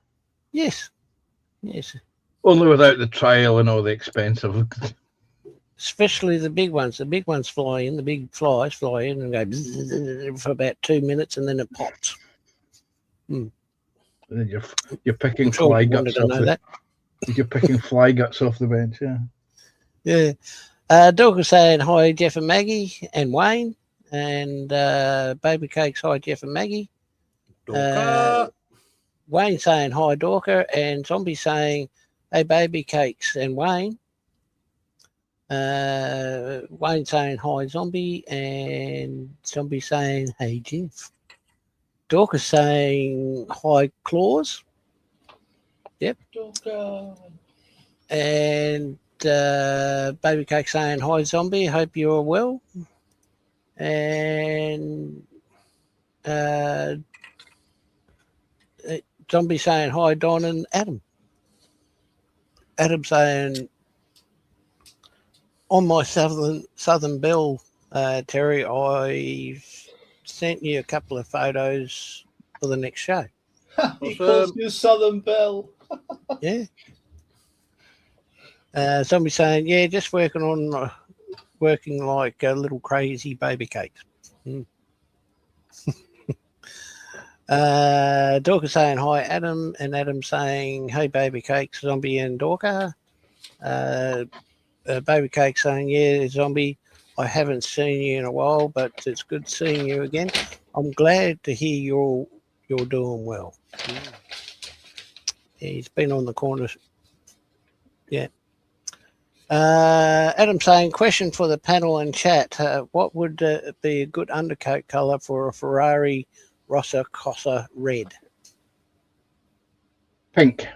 Yes. Only without the trial and all the expense of. Especially the big ones. The big ones fly in. The big flies fly in and go for about 2 minutes, and then it pops. And then you're picking fly guts off the. You're picking fly guts off the bench. Yeah. Doug was saying hi, Jeff and Maggie and Wayne, and Baby Cakes hi, Jeff and Maggie. Wayne saying hi, Dorker, and Zombie saying hey, Baby Cakes and Wayne. Wayne saying hi, Zombie, and Zombie saying hey, Jeff. Dorcas saying hi, Claus. Yep. Dorcas. And Baby Cake saying hi, Zombie. Hope you're well. And Zombie saying hi, Don and Adam. Adam saying on my Southern Belle, Terry, I sent you a couple of photos for the next show. He calls you Southern Belle. Yeah. Somebody saying, yeah, just working like a little crazy Baby Cakes. Dorcas saying hi, Adam, and Adam saying hey, Baby Cakes, Zombie and Dorca. Baby Cake saying, yeah, Zombie, I haven't seen you in a while, but it's good seeing you again. I'm glad to hear you're you're doing well. He's been on the corners. Yeah. Adam saying, question for the panel and chat. What would be a good undercoat colour for a Ferrari Rossa Corsa red? Pink.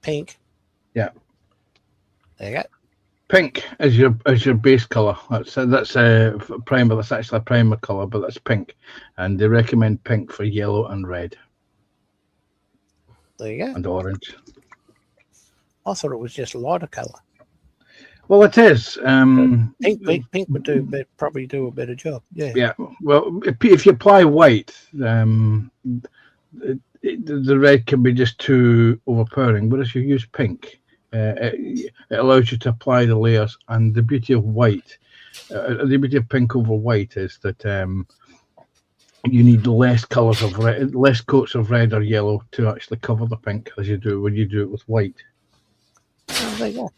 Pink. Yeah. There you go. Pink is your base colour. That's a primer. That's actually a primer colour, but that's pink, and they recommend pink for yellow and red. There you go. And orange. I thought it was just a lighter colour. Well, it is. Pink would probably do a better job. Yeah. Yeah. Well, if you apply white, the red can be just too overpowering. But if you use pink, it allows you to apply the layers. And the beauty of white, the beauty of pink over white is that you need less colours of red, less coats of red or yellow to actually cover the pink as you do when you do it with white. Oh, there you go.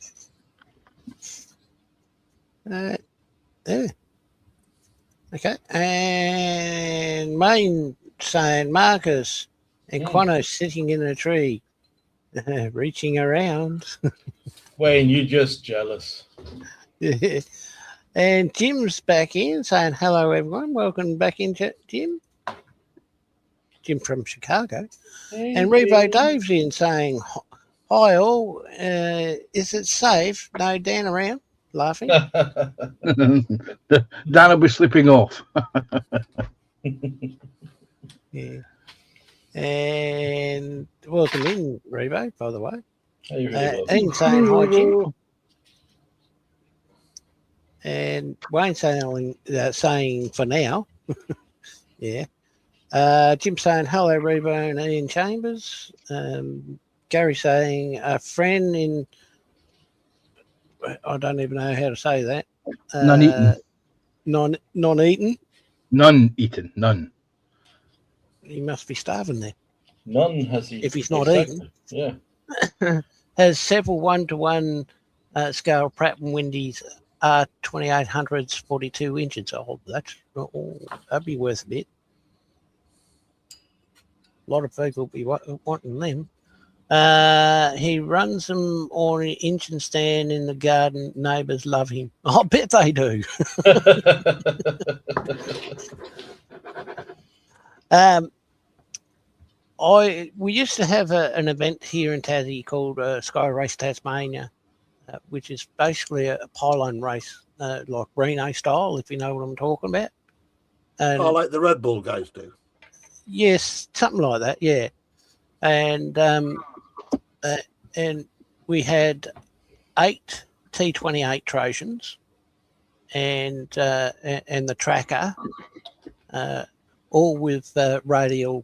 There. Okay. And Main saying Marcus and Quano sitting in a tree, reaching around. Wayne, you're just jealous. And Jim's back in saying hello, everyone. Welcome back in, Jim. Jim from Chicago. Hey, And Revo Dave's in saying, hi all. Is it safe? No Dan around? Laughing. Dan will be slipping off. Yeah. And welcome in, Revo, by the way. Hey, Revo. Ian saying hi, Jim. And Wayne saying for now. Yeah. Jim saying hello, Revo and Ian Chambers. Gary saying a friend in, I don't even know how to say that. None-eaten. Non-eaten. None eaten. None. He must be starving there. None has eaten. If he's not Exactly. eaten. Yeah. Has several 1-to-1 scale Pratt & Whitney's R2800s 42 inches old. That'd be worth a bit. A lot of people be wanting them. He runs them on an engine stand in the garden. Neighbours love him. I bet they do. We used to have an event here in Tassie called Sky Race Tasmania, which is basically a pylon race, like Reno style, if you know what I'm talking about. And like the Red Bull guys do. yes, something like that, yeah. And we had 8 T28 Trojans and the tracker, all with radial.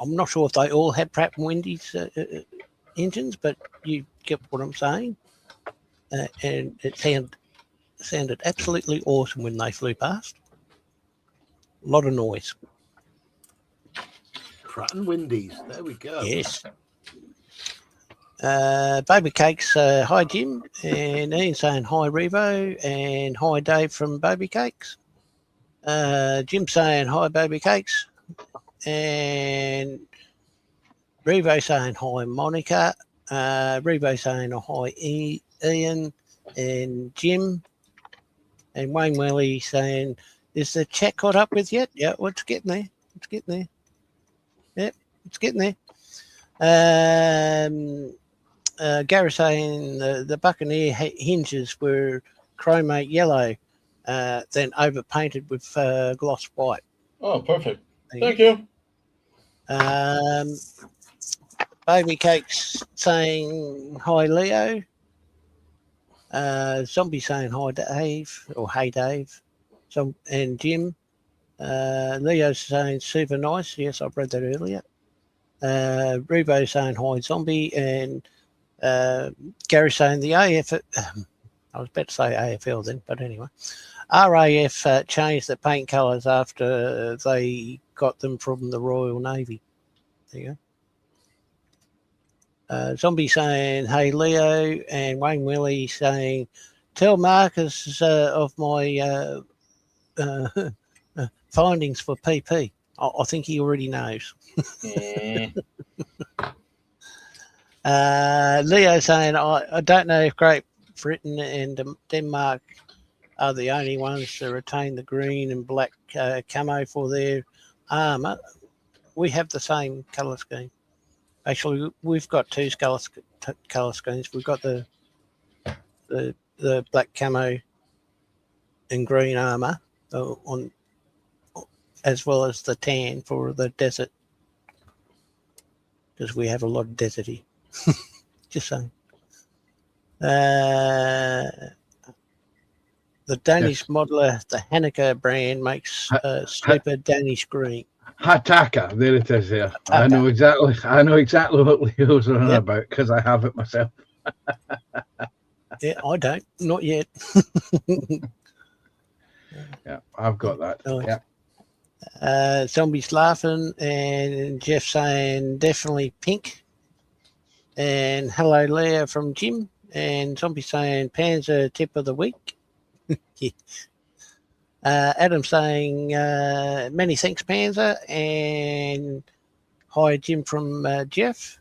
I'm not sure if they all had Pratt & Whitney's engines, but you get what I'm saying. And it sounded absolutely awesome when they flew past. A lot of noise. Pratt & Whitney's. There we go. Yes. Baby Cakes, hi Jim, and Ian saying hi Revo, and hi Dave from Baby Cakes. Jim saying hi Baby Cakes, and Revo saying hi Monica. Revo saying hi Ian and Jim, and Wayne Welly saying, is the chat caught up with yet? Yeah, well, it's getting there. It's getting there. Yep, it's getting there. Gary saying the Buccaneer hinges were chromate yellow, then overpainted with gloss white. Oh, perfect. Thank you. Baby Cakes saying hi Leo. Zombie saying hi Dave, or hey Dave. And Jim. Leo's saying super nice. Yes, I've read that earlier. Revo saying hi Zombie, and Gary saying the AF. I was about to say AFL then, but anyway. RAF changed the paint colours after they got them from the Royal Navy. There you go. Zombie saying, hey, Leo, and Wayne Willie saying, tell Marcus of my findings for PP. I think he already knows. Mm. Leo saying, I don't know if Great Britain and Denmark are the only ones to retain the green and black camo for their armour. We have the same colour scheme. Actually, we've got two colour schemes. We've got the black camo and green armour on, as well as the tan for the desert, because we have a lot of deserty. Just saying. The Danish modeler, the Hanukkah brand, makes super Danish green. Hataka, there it is. There, I know exactly what Leo's on about because I have it myself. Yeah, I don't, not yet. Yeah, I've got that. Oh, yeah. Zombies laughing, and Jeff saying definitely pink. And hello, Leah from Jim. And Zombie saying Panzer tip of the week. Yeah. Adam saying many thanks, Panzer. And hi, Jim from Jeff.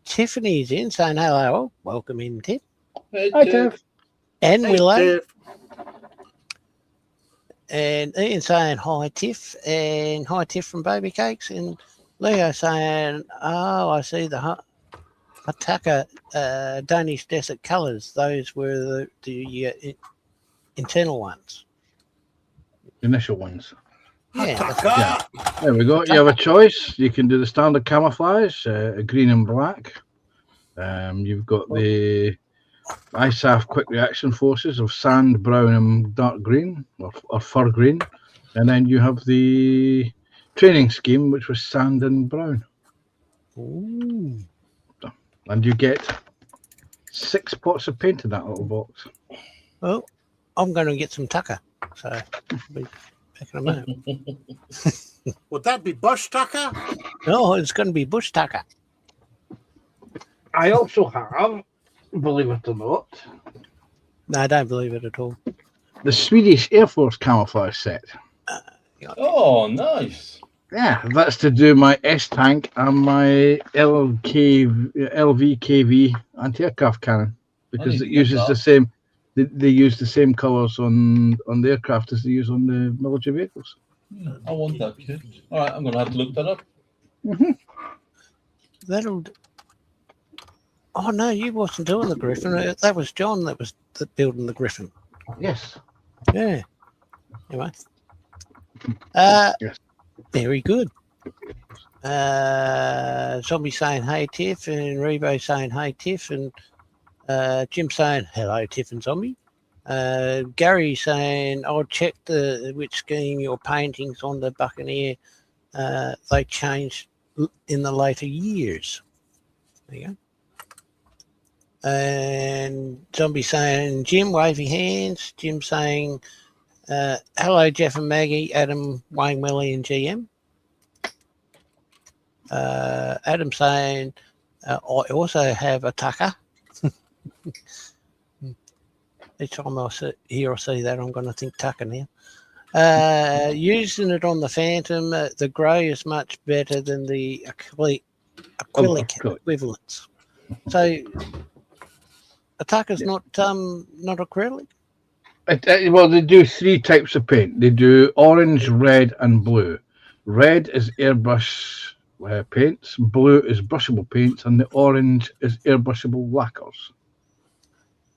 Tiffany's in saying hello. Welcome in, Tiff. Hey, Hi, Tiff. Tiff. And Hey, Willow. Tiff. And Ian saying hi, Tiff. And hi, Tiff from Baby Cakes. And Leo saying, oh, I see the Hataka Danish desert colours. Those were the internal ones. Initial ones. Yeah, Hataka. There we go. You have a choice. You can do the standard camouflage, green and black. You've got the ISAF quick reaction forces of sand, brown, and dark green, or fur green. And then you have the training scheme, which was sand and brown. Ooh. And you get 6 pots of paint in that little box. Well, I'm going to get some tucker. So I'll be back in a minute. Would that be bush tucker? No, it's going to be bush tucker. I also have, believe it or not, No, I don't believe it at all. the Swedish Air Force camouflage set. Oh, nice. Yeah, that's to do my S-tank and my LVKV anti-aircraft cannon, because need it to get uses that. the same. They use the same colours on the aircraft as they use on the military vehicles. I want that kit. All right, I'm going to have to look that up. That'll. Oh no, you wasn't doing the Griffin. That was John that was building the Griffin. Yes. Yeah. Anyway. Yes. Very good. Zombie saying hey Tiff, and Rebo saying hey Tiff, and Jim saying hello Tiff and Zombie. Gary saying I'll check which scheme your paintings on the Buccaneer. They changed in the later years. There you go. And Zombie saying Jim, wavy hands. Jim saying hello Jeff and Maggie, Adam, Wayne, Willie and GM. Adam saying I also have a tucker. Each time I hear or see that, I'm going to think tucker now. Using it on the Phantom, the grey is much better than the acrylic equivalents. So a tucker's not acrylic? Well, they do 3 types of paint. They do orange, red, and blue. Red is airbrush paints, blue is brushable paints, and the orange is airbrushable lacquers.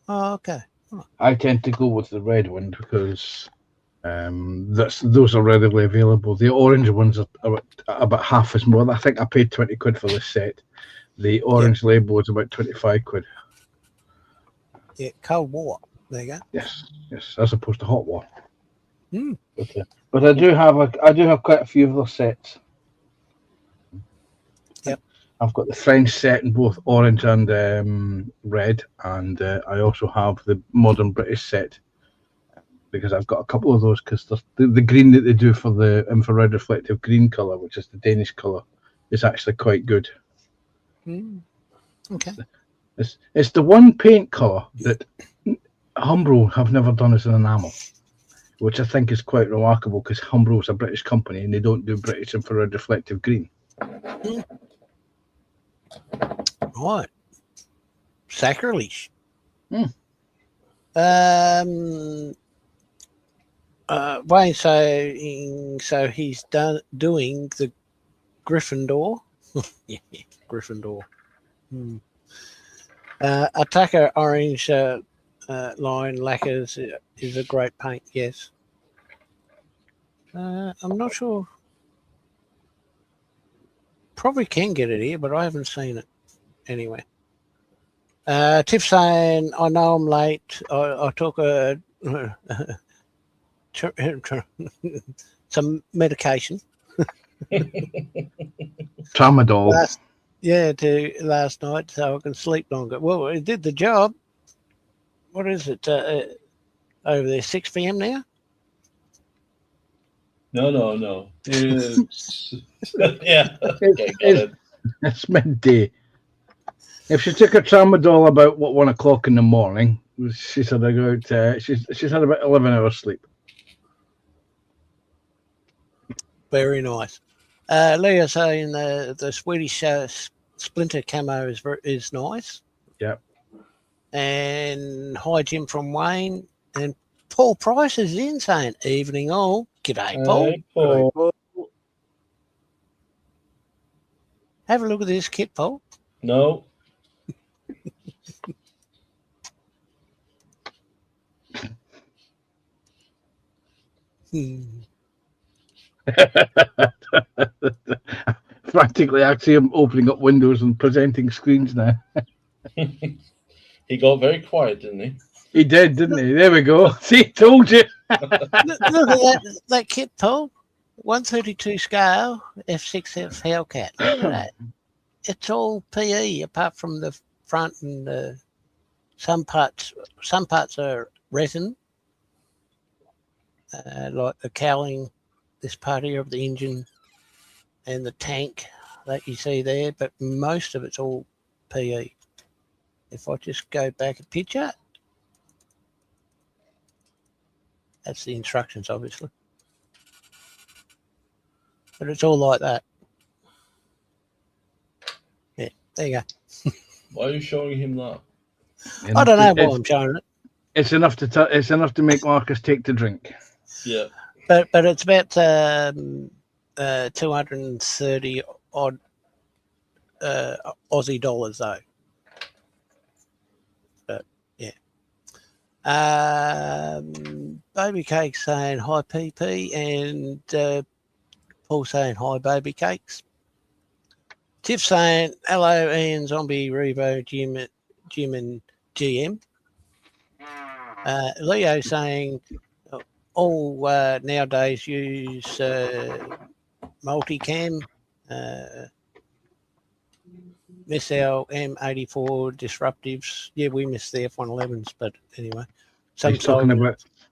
Oh, okay. I tend to go with the red one because those are readily available. The orange ones are about half as more. I think I paid 20 quid for this set. The orange label is about 25 quid. Yeah, Cold War. There you go. Yes, as opposed to hot war. Mm. But I do have quite a few of those sets. Yep. I've got the French set in both orange and red, and I also have the modern British set because I've got a couple of those because the green that they do for the infrared reflective green colour, which is the Danish colour, is actually quite good. Mm. Okay. It's the one paint colour that Umbro have never done as an enamel. which I think is quite remarkable because Humbrol's a British company and they don't do British infrared reflective green. Right. Sacrilege. Wayne saying so he's doing the Gryffindor. Yeah, Gryffindor. Attacker orange line lacquers is a great paint. Yes. I'm not sure. Probably can get it here, but I haven't seen it anyway. Tiff saying, I know I'm late. I took a some medication. Tramadol. Last night, so I can sleep longer. Well, it did the job. What is it over there? 6 p.m. now? No. It's, yeah. Okay, got it. It's midday. If she took a tramadol about 1 o'clock in the morning, she's had about she's had about 11 hours sleep. Very nice. Leah saying the Swedish Splinter camo is nice. Yep. And hi Jim from Wayne, and Paul Price is in saying evening all. G'day Paul. Hey, Paul. Have a look at this kit, Paul. No. Practically, actually, I'm opening up windows and presenting screens now. He got very quiet, didn't he? He did, didn't he? There we go. See, told you. Look at that kit, Paul. 132 scale F6F Hellcat. Look at that. It's all PE apart from the front and some parts. Some parts are resin, like the cowling, this part here of the engine, and the tank that you see there. But most of it's all PE. If I just go back a picture, that's the instructions, obviously. But it's all like that. Yeah, there you go. Why are you showing him that? I don't know why I'm showing it. It's enough to it's enough to make Marcus take to drink. Yeah. But it's about 230 odd Aussie dollars though. But yeah. Baby Cake saying hi PP, and Paul saying hi Baby Cakes. Tiff saying hello Ian, Zombie, Revo, Jim and GM. Leo saying all nowadays use multicam. Miss our M84 disruptives. Yeah, we miss the F111s, but anyway.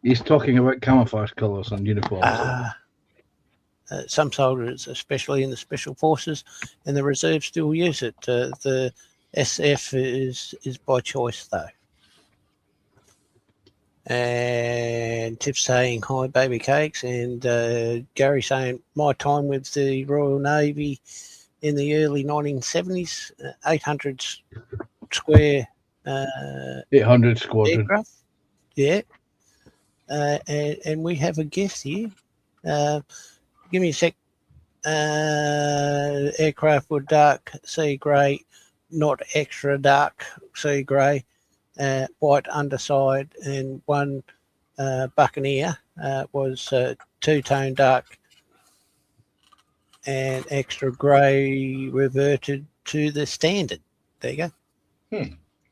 He's talking about camouflage colours on uniforms. Some soldiers, especially in the special forces and the reserve, still use it. The SF is by choice though. And Tiff saying hi Baby Cakes, and Gary saying my time with the Royal Navy in the early 1970s, 800 square 800 squadron aircraft. Yeah. And we have a guest here. Give me a sec. Aircraft were dark sea grey, not extra dark sea grey, white underside, and one Buccaneer was two-tone dark and extra grey reverted to the standard. There you go.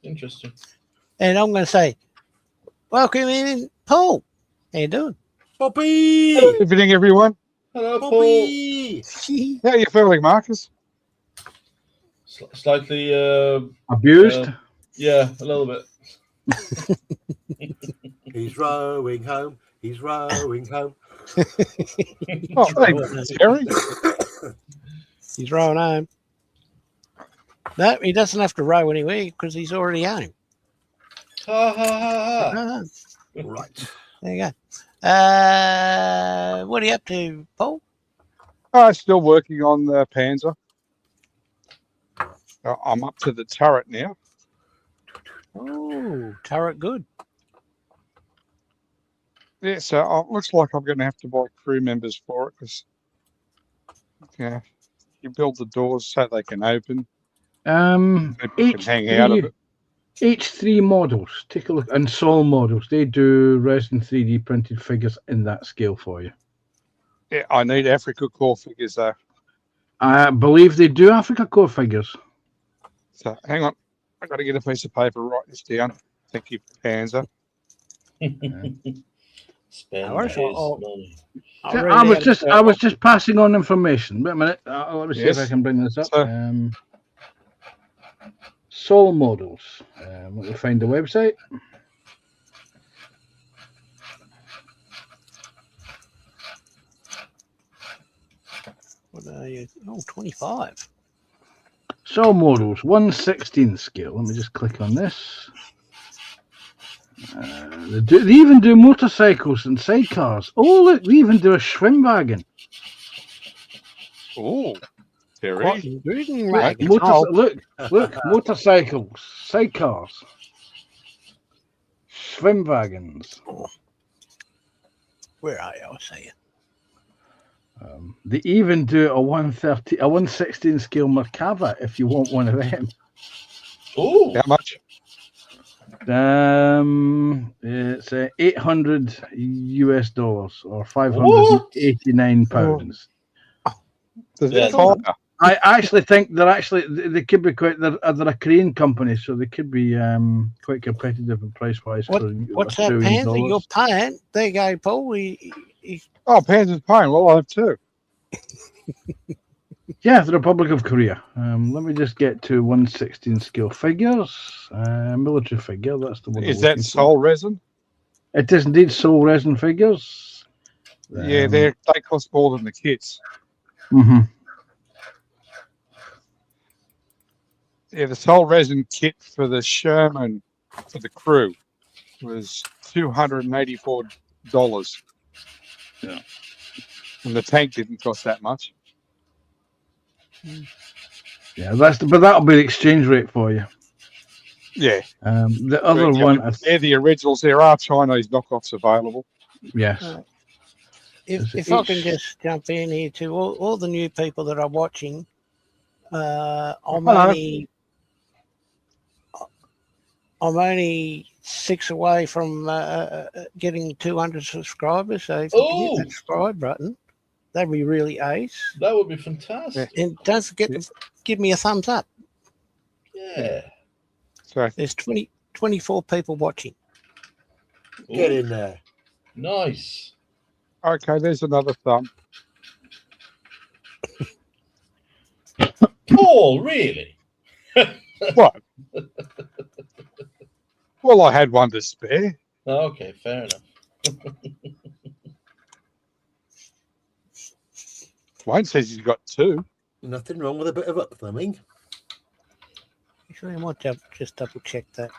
Interesting. And I'm going to say, welcome in, Paul. How you doing? Bobby! Good evening, everyone. Hello, Paul. Bobby! How are you feeling, Marcus? Slightly abused. Yeah, a little bit. He's rowing home. He's rowing home. Oh, thanks, Gary. He's rowing home. No, he doesn't have to row anywhere because he's already home. Ha ha ha ha. Ah, Right. there you go. What are you up to, Paul? Still working on the Panzer. I'm up to the turret now. Oh, turret good. Yeah, so it looks like I'm going to have to buy crew members for it because you build the doors so they can open. People can hang out of it. H3 models. Take a look. And Sol models. They do resin 3D printed figures in that scale for you. Yeah, I need Africa core figures though. I believe they do Africa core figures. So hang on, I got to get a piece of paper. Write this down. Thank you, Panzer. Spend Hours, his or- money. I was just passing on information. Wait a minute. Let me see if I Yes. can bring this up. So- Sol models. Let me find the website. What are you? Oh, 25. Sol models, 1/16 scale. Let me just click on this. They even do motorcycles and sidecars. Oh, look, they even do a Schwimmwagen. Oh, Terry. Cotton Gruden Right. wagon. Look, motorcycles, sidecars, Schwimmwagens. Where are you? I'll see you. They even do a 1/16 scale Merkava if you want one of them. Oh, How much? It's $800 US or £589. Yeah. Fire. I actually think they could be they're a Korean company, so they could be quite competitive in price wise. What's that, Panther? You're paying. There you go, Paul. Oh, Panzer's paying. Well, I have two. Yeah, the Republic of Korea. Let me just get to 1/16 scale figures. Military figure. That's the one. Is that Sol resin? It is indeed Sol resin figures. Yeah, they cost more than the kits. Mm-hmm. Yeah, the Sol resin kit for the Sherman for the crew was $284. Yeah. And the tank didn't cost that much. Yeah, but that'll be the exchange rate for you. Yeah. The other Yeah, one, they're the originals. There are Chinese knockoffs available. yes. If I can just jump in here to all the new people that are watching, I'm only 6 away from getting 200 subscribers. So if you can hit that subscribe button, that'd be really ace. that would be fantastic. And don't forget to give me a thumbs up. Yeah. So There's 24 people watching. Get in there. Nice. okay, there's another thumb. Paul, really? What? Well, I had one to spare. Okay, fair enough. Wayne says he's got two. Nothing wrong with a bit of up thumbing. Actually, I might just double check that.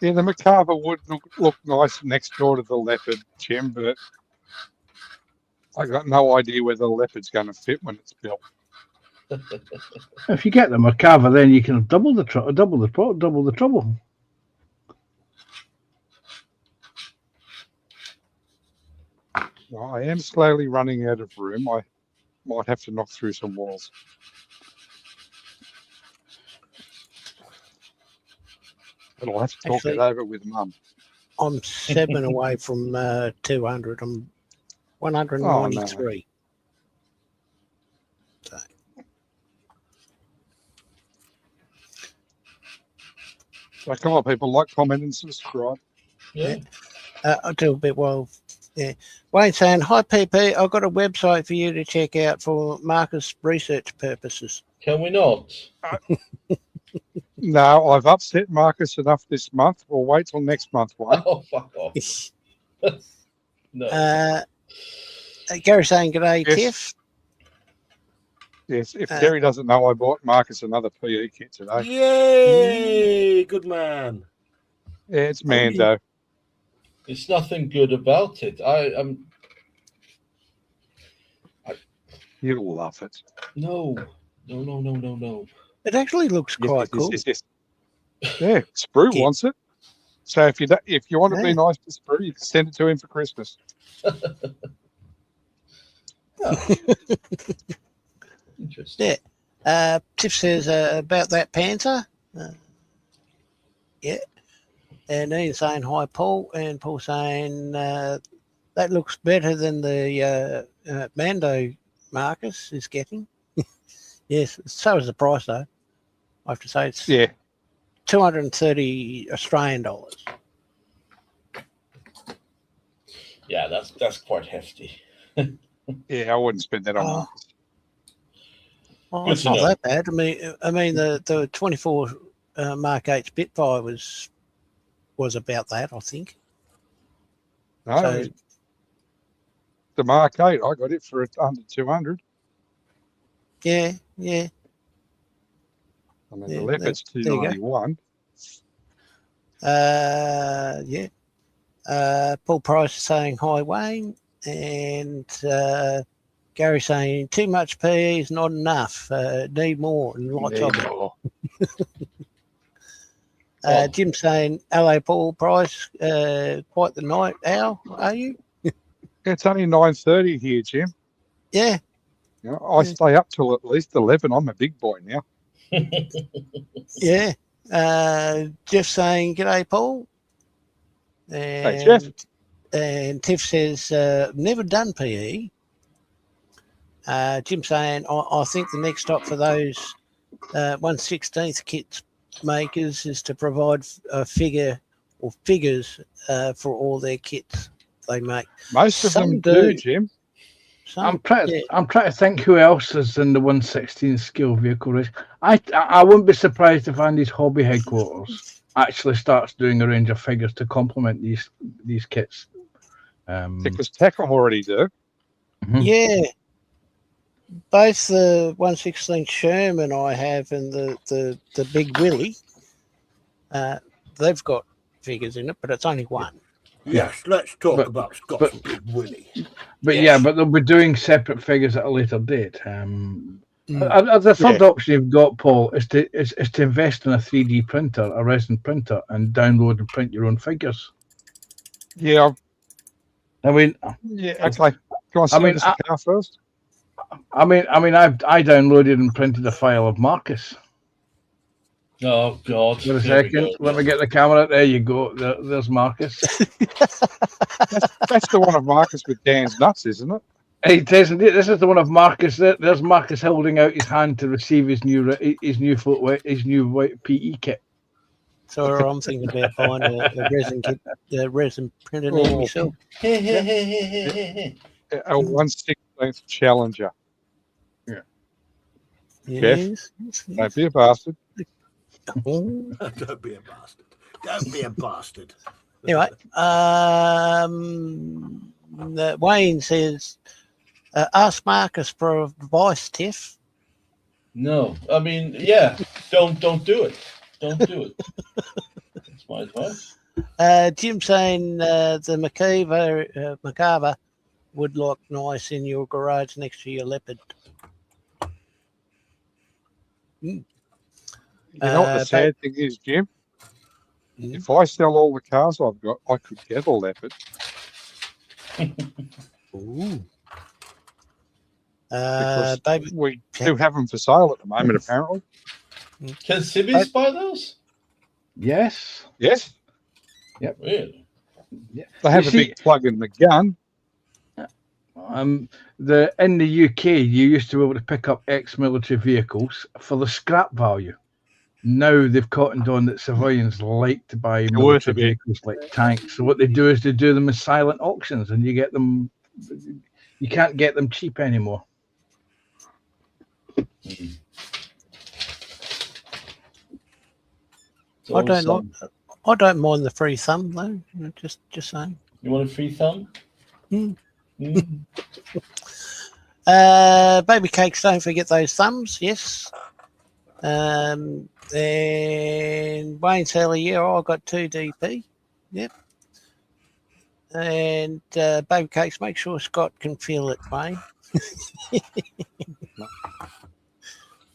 Yeah, the Macabre would look nice next door to the Leopard, Jim, but I got no idea where the Leopard's going to fit when it's built. If you get the Merkava, then you can double the trouble. Well, I am slowly running out of room. I might have to knock through some walls. But I'll have to talk Actually- it over with Mum. I'm 7 away from 200. I'm 193. So come on, people, like, comment, and subscribe. Yeah. I'll do a bit well. Yeah. Wayne saying, hi, PP. I've got a website for you to check out for Marcus research purposes. Can we not? No, I've upset Marcus enough this month. We'll wait till next month, Wayne. Oh, fuck off. No. Gary saying, g'day, Yes. Tiff. Yes, if Terry doesn't know, I bought Marcus another PE kit today. Yay! Good man. Yeah, it's Mando. It's nothing good about it. I'm You'll love it. no. It actually looks quite cool. Yes. Yeah, Sprue Yeah. wants it. So if you want to be Yeah. nice to Sprue, you can send it to him for Christmas. Interesting. Yeah. Tiff says about that Panther. Yeah. And Ian saying hi, Paul, and Paul saying that looks better than the Mando Marcus is getting. Yes, so is the price though. I have to say it's Yeah. 230 Australian dollars. Yeah, that's quite hefty. Yeah, I wouldn't spend that on Oh. Marcus. Well, Good it's to not know. that bad. I mean the 24 Mark 8 Spitfire was about that, I think. No, So the Mark 8, I got it for under 200. yeah. I mean, Yeah, the Leopard's there you go. 291. Yeah. Paul Price is saying hi, Wayne, and Gary saying too much PE is not enough. Need more and lots of it. Oh, Oh. Jim saying, hello, Paul Price. Quite the night owl, are you? it's only 9:30 here, Jim. Yeah. You know, I stay up till at least 11. I'm a big boy now. Yeah. Jeff saying, g'day, Paul. And, Hey, Jeff. And Tiff says, never done PE. Jim saying, I think the next stop for those 1/16th kits makers is to provide a figure or figures for all their kits they make. Most of Some them do. do, Jim. Some, I'm trying yeah. to think who else is in the 1/16 scale vehicle race. I wouldn't be surprised if Andy's hobby headquarters actually starts doing a range of figures to complement these kits. Because Tacom already do. Yeah. Both the 1/16 Sherman I have and the Big Willie, they've got figures in it, but it's only one. Yes, let's talk But- about Scott's Big Willie. But Yes. yeah, but they'll be doing separate figures at a later date. Mm. The third option you've got, Paul, is to invest in a 3D printer, a resin printer, and download and print your own figures. Yeah, I mean, yeah. Okay. Go on, I mean, service the car first. I downloaded and printed a file of Marcus. Oh God! Wait a Here we second. go. Let me get the camera. There you go. There's Marcus. That's the one of Marcus with Dan's nuts, isn't it? It is indeed. This is the one of Marcus. There's Marcus holding out his hand to receive his new white PE kit. So I'm thinking about buying a resin kit, resin printed Oh. myself. A 1/16th Challenger. Yes. Don't be a bastard. Oh. Don't be a bastard. Don't be a bastard. Anyway, Wayne says, ask Marcus for advice, Tiff. No, I mean, yeah, don't do it. Don't do it. That's my advice. Jim saying the Macava would look nice in your garage next to your Leopard. You know what the sad thing is, Jim? Mm. If I sell all the cars I've got, I could get a Leopard. Ooh. Because Baby, we do have them for sale at the moment, apparently. Can Sibbies buy those? Yes. Yes, Really? they have You a see- big plug in the gun. In the UK, you used to be able to pick up ex-military vehicles for the scrap value. Now they've cottoned on that civilians like to buy They're worth a military bit. vehicles like tanks. So what they do is they do them as silent auctions, and you get them. You can't get them cheap anymore. So I don't mind the free thumb though. Just saying. You want a free thumb? Mm. Mm. Baby cakes, don't forget those thumbs. Yes. And Wayne Sally, yeah, I got 2 DP. Yep. And Baby Cakes, make sure Scott can feel it, Wayne.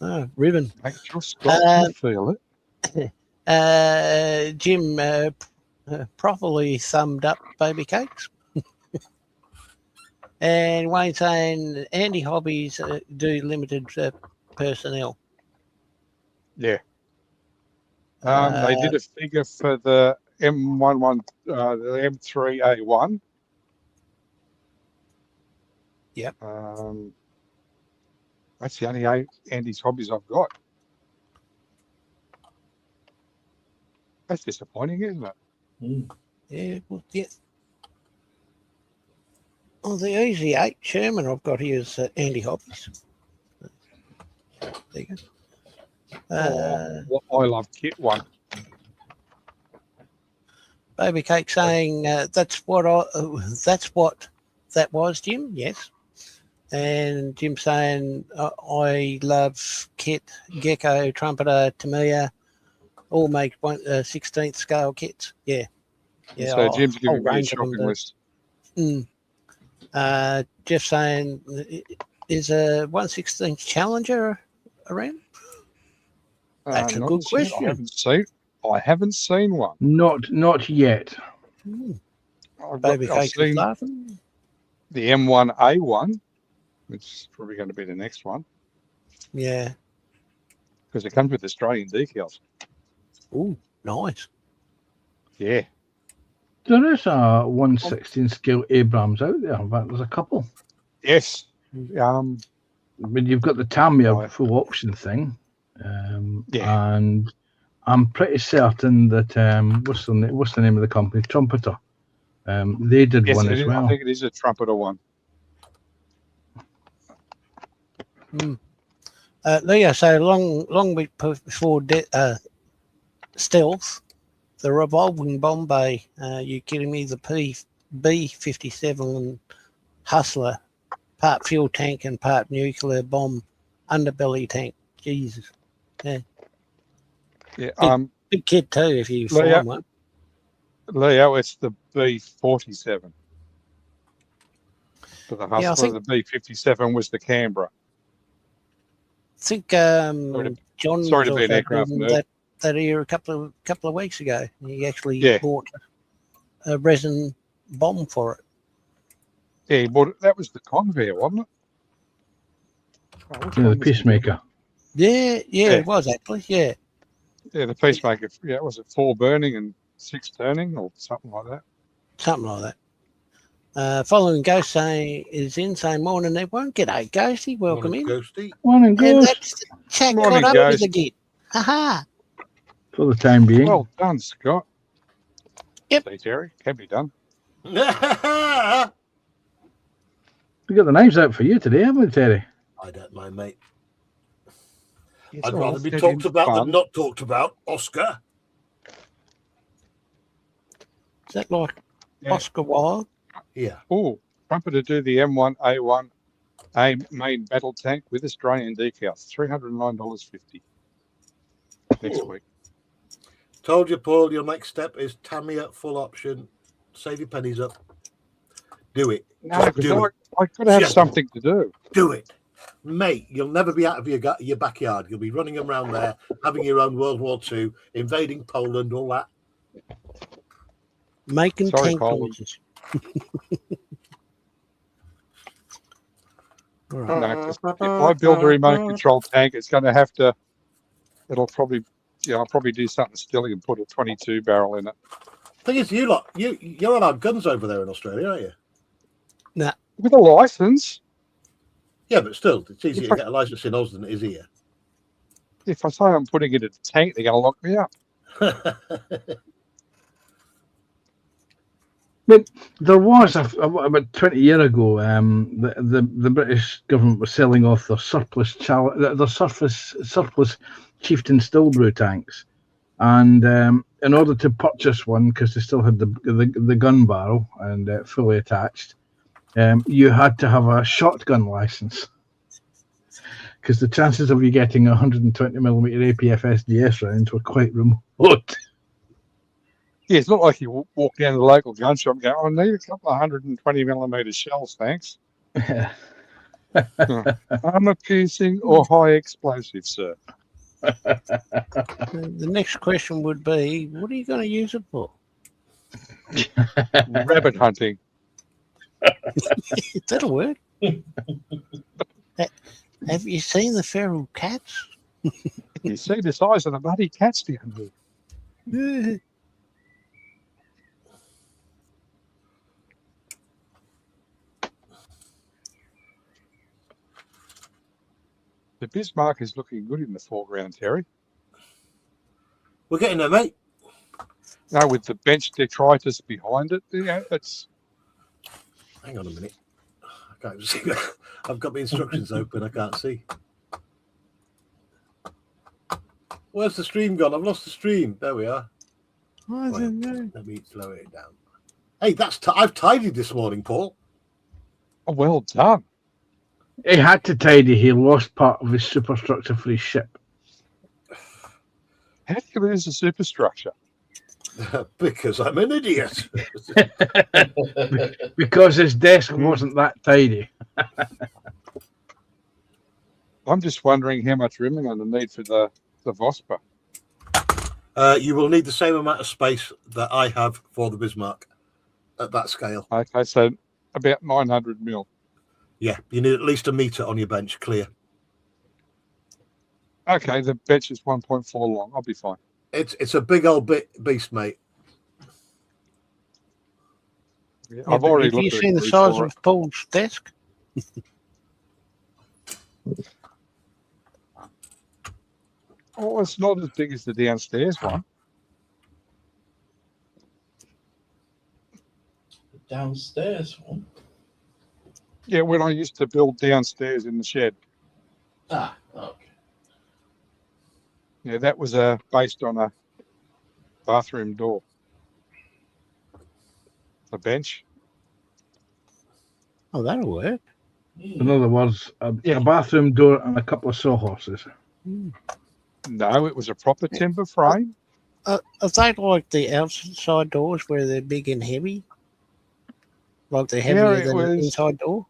Oh, ribbon. Make sure Scott can feel it. Jim properly summed up Baby Cakes. And Wayne saying Andy Hobbies do limited personnel. Yeah. They did a figure for the M11, the M3A1. Yep. That's the only Andy's Hobbies I've got. That's disappointing, isn't it? Yeah, well, yeah. Well, the Easy 8 Sherman I've got here is Andy Hobbies. There you go. I love Kit one. Baby Cake saying that's what that was, Jim. Yes. And Jim saying I love Kit, Gecko, Trumpeter, Tamiya, all make 16th scale kits. Yeah. Yeah. So Jim's giving me a range of them shopping list. Jeff saying is a 1/16 Challenger around? That's a not good yet. question. I haven't seen one. Not yet. Baby I've Cake is seen laughing. the M1A1, which is probably going to be the next one Yeah. because it comes with Australian decals. Oh, nice. Yeah. There is a 1/16 scale Abrams out there. In fact, there's a couple. Yes. But you've got the Tamiya Right. full option thing. Yeah. And I'm pretty certain that what's the name of the company? Trumpeter. They did Yes, one it as is. well. I think it is a Trumpeter one. Leo, so long before Stealth, the revolving bomb bay, you kidding me? The B-57 Hustler, part fuel tank and part nuclear bomb underbelly tank. Jesus. Yeah. Big kid too, if you Leo, find one. Leo, it's the B47. For the Hustler, Yeah, I think- the B57 was the Canberra. I think John was to be an also aircraft building nerd. that here a couple of weeks ago. He actually Yeah. bought a resin bomb for it. Yeah, he bought it. That was the Convair, wasn't it? Oh, which Yeah, one the was it? Peacemaker. Yeah, Yeah. it was actually. Yeah. Yeah, the Peacemaker. Yeah, was it 4 burning and 6 turning or something like that? Something like that. Following Ghost saying morning everyone. G'day, Ghosty. Welcome Morning, in. Ghosty. One and And goes that's the chat Morning, got up with Ghost. again. Haha. for the time being. Well done, Scott. Yep. See, Terry, can be done. We got the knives out for you today, haven't we, Terry? I don't mind, mate. It's I'd all rather be fit talked in about fun. than not talked about, Oscar. Is that like Yeah. Oscar Wilde? Yeah. Oh, Trumpeter do the M1A1 main battle tank with Australian decals, $309.50 next week. Told you, Paul, your next step is Tamiya full option. Save your pennies up. Do it. No, Just because do it. I could have Yeah. something to do. Do it. Mate, you'll never be out of your backyard. You'll be running around there, having your own World War II, invading Poland, all that. Making Sorry, tank Colin. noises. All right. No, 'cause if I build a remote control tank, it's going to have to. It'll probably, I'll probably do something silly and put a 22 barrel in it. Thing is, you're allowed guns over there in Australia, aren't you? With a license, Yeah, but still, it's easier to get a license in Oz than it is here. if I say I'm putting it in a tank, they're going to lock me up. There was about 20 years ago. The British government was selling off their surplus surplus Chieftain Stillbrew tanks, and in order to purchase one, because they still had the gun barrel and fully attached, you had to have a shotgun license, because the chances of you getting 120mm APF SDS rounds were quite remote. Yeah, it's not like you walk down to the local gun shop and go, I need a couple of 120mm shells, thanks. Armor piercing or high explosive, sir? The next question would be, what are you going to use it for? Rabbit hunting. That'll work. Have you seen the feral cats? You see the size of the bloody cats down here. The Bismarck is looking good in the foreground, Terry. We're getting there, mate. Now with the bench detritus behind it, it's Hang on a minute. I can't see. I've got the instructions open. I can't see. Where's the stream gone? I've lost the stream. There we are. I don't know. Let me slow it down. Hey, I've tidied this morning, Paul. oh, well done. He had to tidy. He lost part of his superstructure for his ship. How do you lose a superstructure? Because I'm an idiot. Because his desk wasn't that tidy. I'm just wondering how much room I'm going to need for the Vosper. You will need the same amount of space that I have for the Bismarck at that scale. Okay, so about 900mm. Yeah, you need at least a metre on your bench clear. Okay, the bench is 1.4 long. I'll be fine. It's a big old beast, mate. Yeah, Yeah, I've but already have you looked at seen the it size for of Paul's desk? Oh, it's not as big as the downstairs one. Downstairs one. Yeah, when I used to build downstairs in the shed. Ah, okay. Yeah, that was based on a bathroom door. A bench. Oh, that'll work. In other words, Yeah. a bathroom door and a couple of sawhorses. No, it was a proper timber frame. Are they like the outside doors where they're big and heavy? Like they're heavier it than the was- inside door?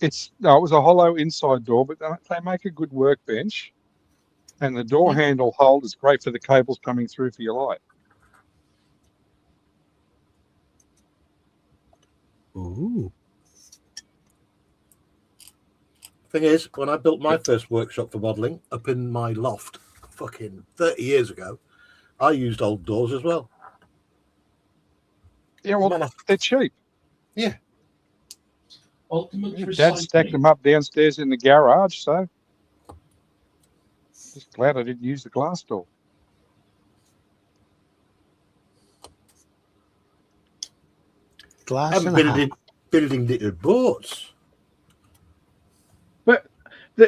It was a hollow inside door, but they make a good workbench. And the door handle hold is great for the cables coming through for your light. Ooh. Thing is, when I built my first workshop for modelling up in my loft, fucking 30 years ago, I used old doors as well. Yeah, well, Man, they're cheap. Ultimate Dad stacked them up downstairs in the garage, so just glad I didn't use the glass door. Glass I'm and a half. building little boats. But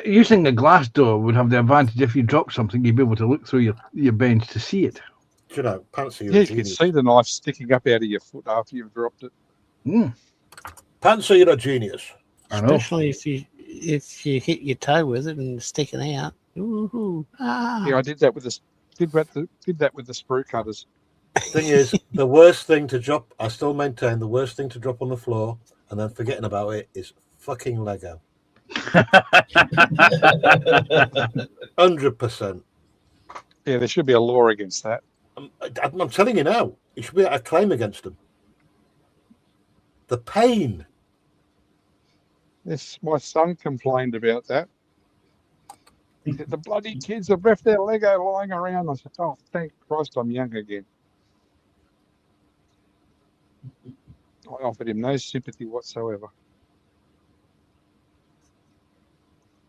using a glass door would have the advantage if you drop something, you'd be able to look through your bench to see it. You know, Pantsy, you're Yeah, a you can genius. see the knife sticking up out of your foot after you've dropped it. Mm, Pantsy, you're a genius. I know. Especially if you hit your toe with it and sticking out. Ooh, ah. Yeah, I did that with the sprue cutters. Thing is, the worst thing to drop, I still maintain the worst thing to drop on the floor and then forgetting about it is fucking Lego. 100%. Yeah, there should be a law against that. I'm telling you now, you should be a claim against them. The pain. Yes, my son complained about that. He said, the bloody kids have left their Lego lying around. I said, oh, thank Christ I'm young again. I offered him no sympathy whatsoever.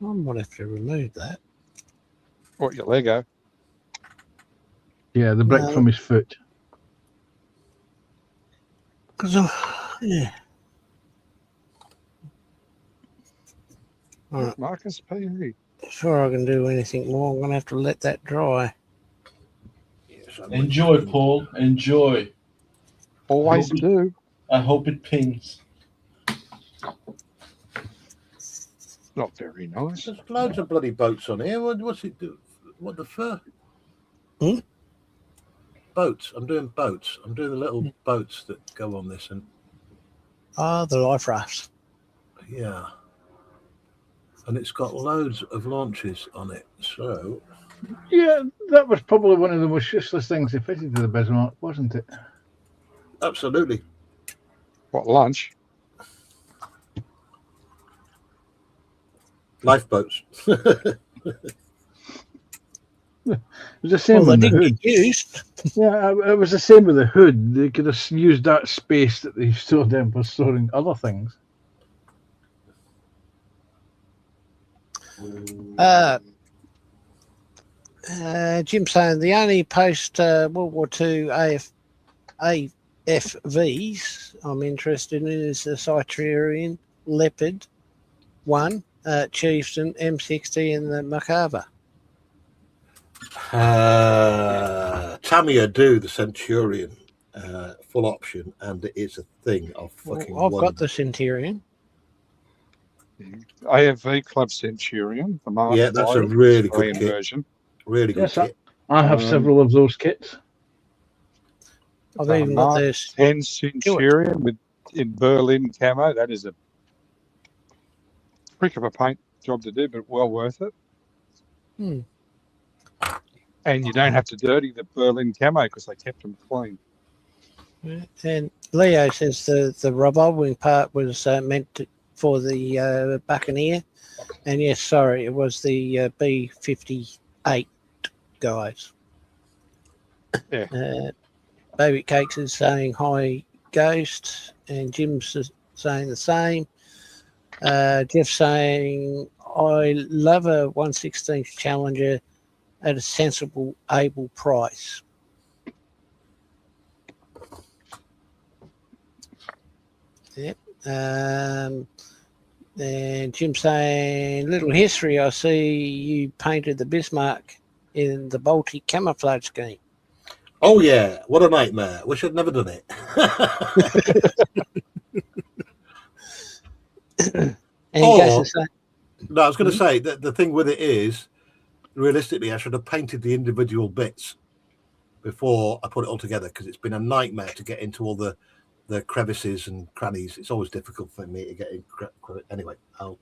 I might have to remove that. What, your Lego? Yeah, the brick No. from his foot. Because, yeah. All right, Marcus P.E. before I can do anything more, I'm going to have to let that dry. Yes, Enjoy, Paul. Enjoy. Always do. I hope it pings. Not very nice. There's loads of bloody boats on here. What's it do? What the fuck? boats. I'm doing boats. I'm doing the little boats that go on this, and the life rafts. yeah, and it's got loads of launches on it. So Yeah, that was probably one of the most useless things they fitted to the Bismarck, wasn't it? absolutely, What, lunch? lifeboats. It was the same Well, they with the didn't hood. get used. Yeah, it was the same with the hood. They could have used that space that they stored in for storing other things. Jim saying the only post World War II AFVs I'm interested in is the Citerian, Leopard 1, Chieftain, M60, and the Merkava. Tamiya do the Centurion full option, and it is a thing of fucking. I've got the Centurion. AFV Club Centurion. The Mark Yeah, that's a V really good Australian kit. version. Really good Yes, kit. I have several of those kits. I've The even got Mark this. 10 Centurion in Berlin camo. That is a prick of a paint job to do, but well worth it. Hmm. And you don't have to dirty the Berlin camo because they kept them clean. And Leo says the revolving part was meant for the Buccaneer. And yes, sorry, it was the B-58 guys. Yeah. Baby Cakes is saying hi, Ghost, and Jim's saying the same. Jeff saying, I love a 1/16th Challenger at a sensible, able price. Yep. And Jim saying, little history, I see you painted the Bismarck in the Baltic camouflage scheme. Oh yeah, what a nightmare! Wish I'd never done it. And he goes to say, No, I was going to say that the thing with it is, realistically, I should have painted the individual bits before I put it all together, because it's been a nightmare to get into all the crevices and crannies. It's always difficult for me to get in. Anyway, I'll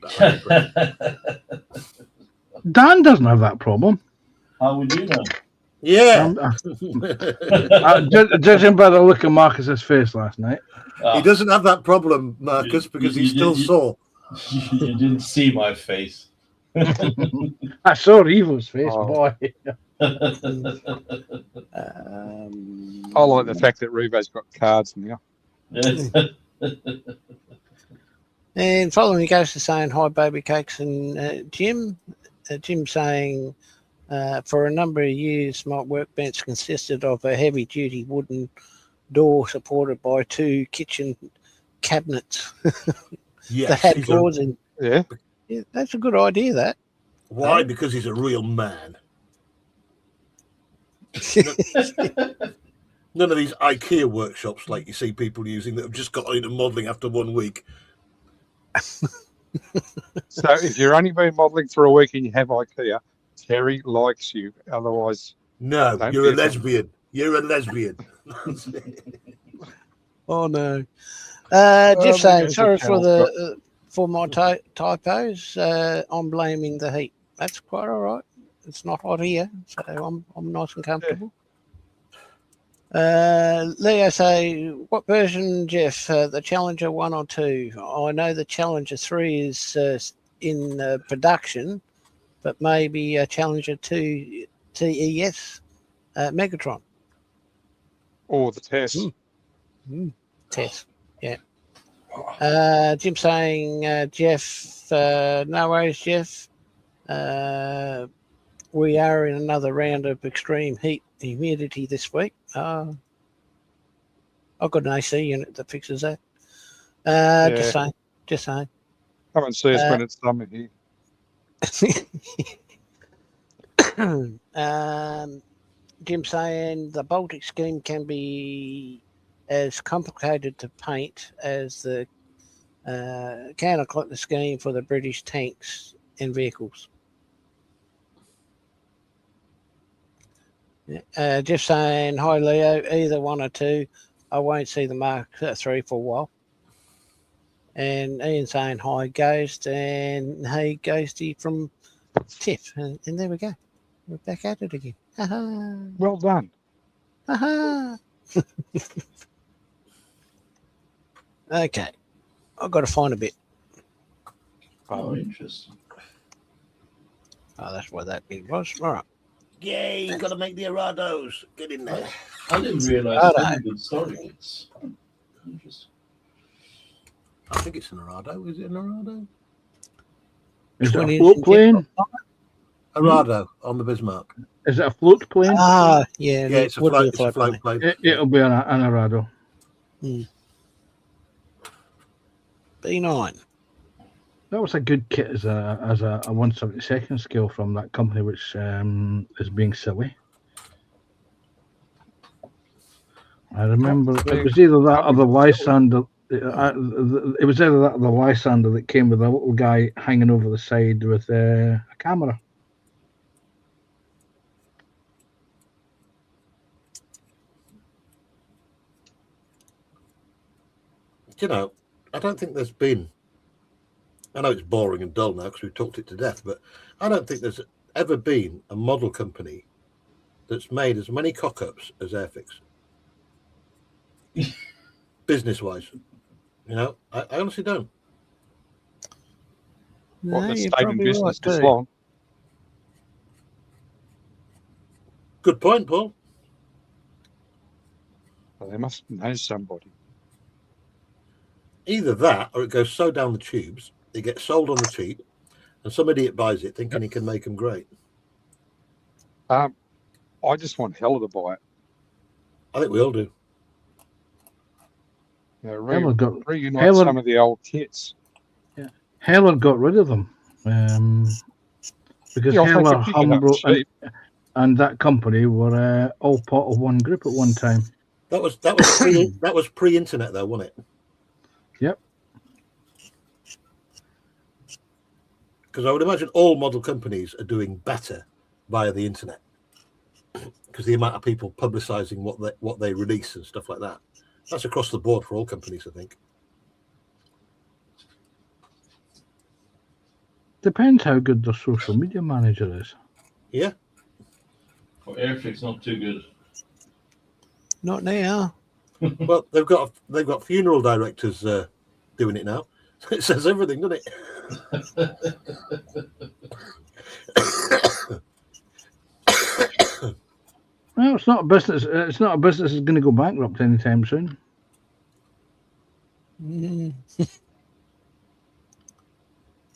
Dan doesn't have that problem. How would you know? yeah. Judging by the look of Marcus's face last night. He doesn't have that problem, Marcus, because he's still sore. You didn't see my face. I saw Evo's face, Oh. boy. I like the fact that Revo's got cards now. and following he goes to saying hi, Baby Cakes and Jim. Jim saying, for a number of years, my workbench consisted of a heavy-duty wooden door supported by 2 kitchen cabinets Yes, that had drawers in. Yeah. Yeah, that's a good idea, that. Why? Because he's a real man. None of these IKEA workshops like you see people using that have just got into modelling after 1 week. So if you're only been modelling for a week and you have IKEA, Terry likes you. Otherwise, No, Don't you're a be offended. lesbian. You're a lesbian. Oh, no. Well, Jeff saying, there's a sorry for channel the for my typos. I'm blaming the heat. That's quite all right. It's not hot here, so I'm nice and comfortable. Leo say, what version, Jeff? The Challenger 1 or 2? I know the Challenger 3 is in production, but maybe a Challenger 2 TES Megatron. or the test. Test, yeah. Jim saying, Jeff, no worries, Jeff. We are in another round of extreme heat humidity this week. I've got an AC unit that fixes that. Just saying. Come and see us when it's summer here. Jim saying the Baltic scheme can be as complicated to paint as the counterclockwise scheme for the British tanks and vehicles. Just saying hi, Leo. Either one or two. I won't see the Mark 3 for a while. And Ian saying hi, Ghost, and hey, Ghosty from Tiff. And there we go. We're back at it again. Ha-ha. Well done. Ha-ha. Okay. I've got to find a bit. Oh, interesting. Oh, that's what that bit was. All right. Yay, you got to make the Arados. Get in there. I didn't realize Righto. that good story. It's interesting. I think it's an Arado. Is it an Arado? Is it a 20 float plane? Arado on the Bismarck. Is it a float plane? Ah, yeah. Yeah, it's a would be float, it's a float plane. plane. It'll be an Arado. B9. That was a good kit as a 1/72 scale from that company, which is being silly. I remember it was either that or the Lysander. It was either that or the Lysander that came with a little guy hanging over the side with a camera. You know, I don't think there's been. I know it's boring and dull now because we've talked it to death, but I don't think there's ever been a model company that's made as many cock-ups as Airfix. Business-wise. You know, I honestly don't. What, No, the you're stayed in probably business right this too. long? Good point, Paul. Well, they must know somebody. Either that or it goes so down the tubes, it gets sold on the cheap, and some idiot buys it thinking he can make them great. I just want Hella to buy it. I think we all do. You know, Hella got reunite Hella- some of the old kits. Heller got rid of them because Yeah, I think Heller, they pick it up Humbro, cheap. and that company were all part of one group at one time. That was pre-internet though, wasn't it? Yep. Because I would imagine all model companies are doing better via the internet. Because the amount of people publicising what they release and stuff like that. That's across the board for all companies, I think. Depends how good their social media manager is. Yeah. For Airfix, not too good. Not now. Well, they've got funeral directors doing it now. It says everything, doesn't it? Well, it's not a business. It's not a business that's going to go bankrupt anytime soon. Mm.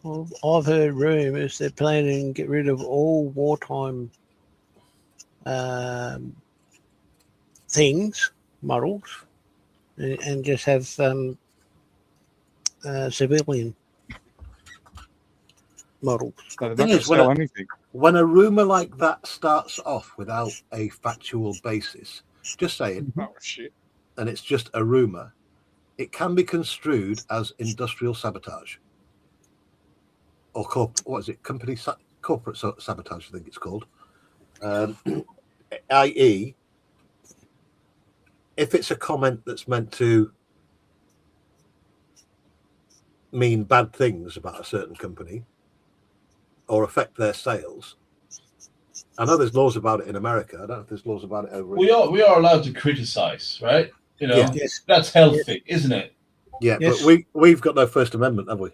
Well, I've heard rumours they're planning to get rid of all wartime things, models, and just have civilian models. So they're Thing not going to is, when sell I- anything. When a rumour like that starts off without a factual basis, just saying, Oh, shit. and it's just a rumour, it can be construed as industrial sabotage. Or corporate sabotage, I think it's called. I.e., if it's a comment that's meant to mean bad things about a certain company or affect their sales. I know there's laws about it in America. I don't know if there's laws about it over We are allowed to criticize, right? You know, Yeah. Yes. that's healthy, isn't it? Yeah, Yes. but we've got no First Amendment, have we?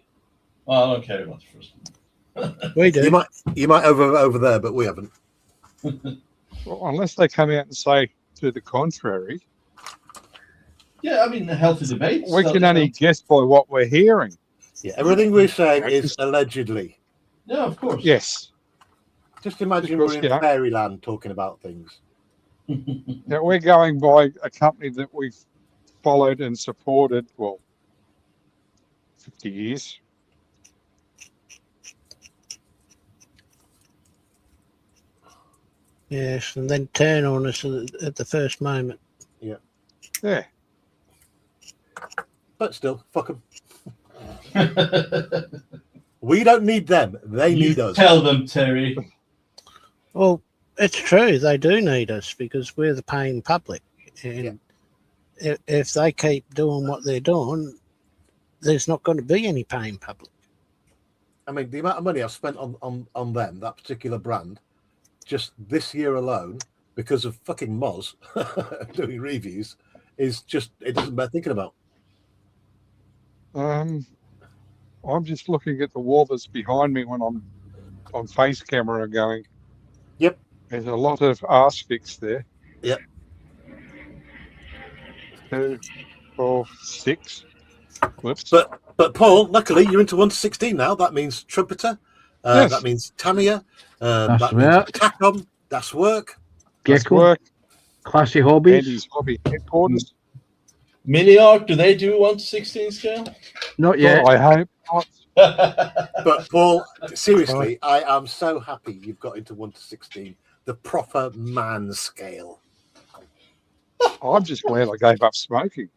Well, I don't care about the first. We do. You might over there, but we haven't. Well, unless they come out and say to the contrary, Yeah, I mean, a healthy debate. we can only guess by what we're hearing. Yeah, everything we're saying is allegedly. Yeah, of course. Yes. Just imagine Because, we're in yeah. fairyland talking about things. Now, we're going by a company that we've followed and supported, well, 50 years. Yes, and then turn on us at the first moment. Yeah. But still, fuck them. We don't need them. They You need us. tell them, Terry. Well, it's true. They do need us because we're the paying public, and if they keep doing what they're doing, there's not going to be any paying public. I mean, the amount of money I've spent on them, that particular brand, just this year alone, because of fucking Moz doing reviews, is just, it doesn't bear thinking about. I'm just looking at the wall that's behind me when I'm on face camera going. Yep. There's a lot of Asphyx there. Yep. 2, 4, 6 clips. But Paul, luckily you're into 1-16 now. That means trumpeter. Yes. That means Tamiya. That's that means work. Tacom. That's work. That's Gecko, work. Classy Hobbies. Andy's hobby headquarters. Mini Art, do they do 1/16 scale? Not yet. Well, I hope not. But Paul, seriously, I am so happy you've got into 1-16, the proper man scale. I'm just glad I gave up smoking.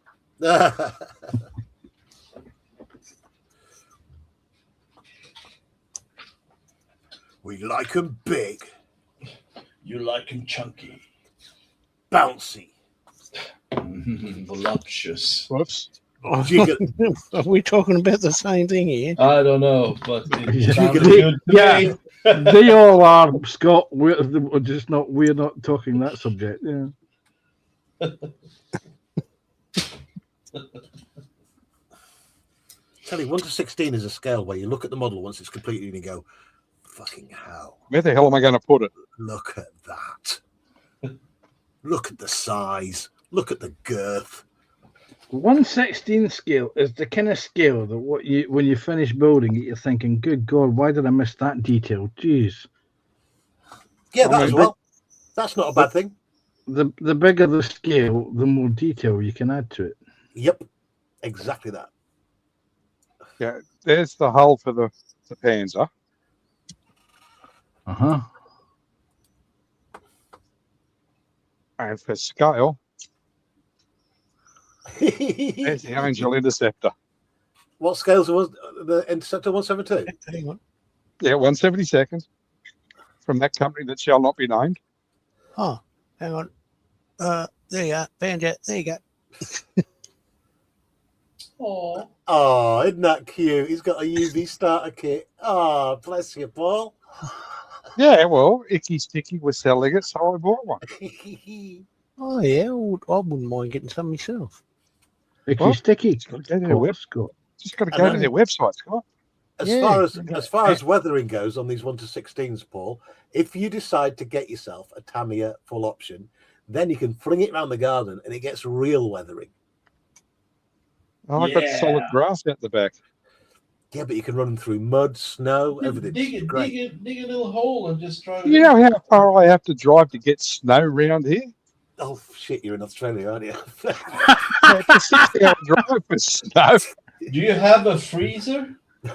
We like them big, You like him chunky, bouncy. voluptuous. Whoops. Jiggle. Are we talking about the same thing here? I don't know, but it Yeah. sounds good to Yeah. me. They all are, Scott. We're just not. We're not talking that subject. Yeah. Tell you, 1-16 is a scale where you look at the model once it's completed and you go, fucking hell, Where the hell am I going to put it? look at that. Look at the size. Look at the girth. 1/16 scale is the kind of scale that when you finish building it, you're thinking, "Good God, why did I miss that detail?" Jeez. Yeah, that I as mean, well. That's not a bad thing. The bigger the scale, the more detail you can add to it. Yep, exactly that. Yeah, there's the hull for the Panzer. Uh-huh. And for scale, there's the Angel Interceptor. What scales was the Interceptor 172? Hang on. Yeah, 172nd from that company that shall not be named. Oh, hang on. There you are. Found it. There you go. Oh, Oh, isn't that cute? He's got a UV starter kit. Oh, bless you, Paul. Yeah, well, Icky Sticky was selling it, so I bought one. Oh, yeah. I wouldn't mind getting some myself. Icky Well, sticky. Just got to go to their, Poor web, Scott. just got to I go to know. their website, Scott. As Yeah. far as weathering goes on these 1-16s, Paul, if you decide to get yourself a Tamiya full option, then you can fling it around the garden and it gets real weathering. Oh, I've got Yeah. solid grass out the back. Yeah, but you can run them through mud, snow, everything. dig a little hole and just try. You know how far I have to drive to get snow around here? Oh shit, you're in Australia, aren't you? Yeah, it's a 6-hour drive for snow. Do you have a freezer? We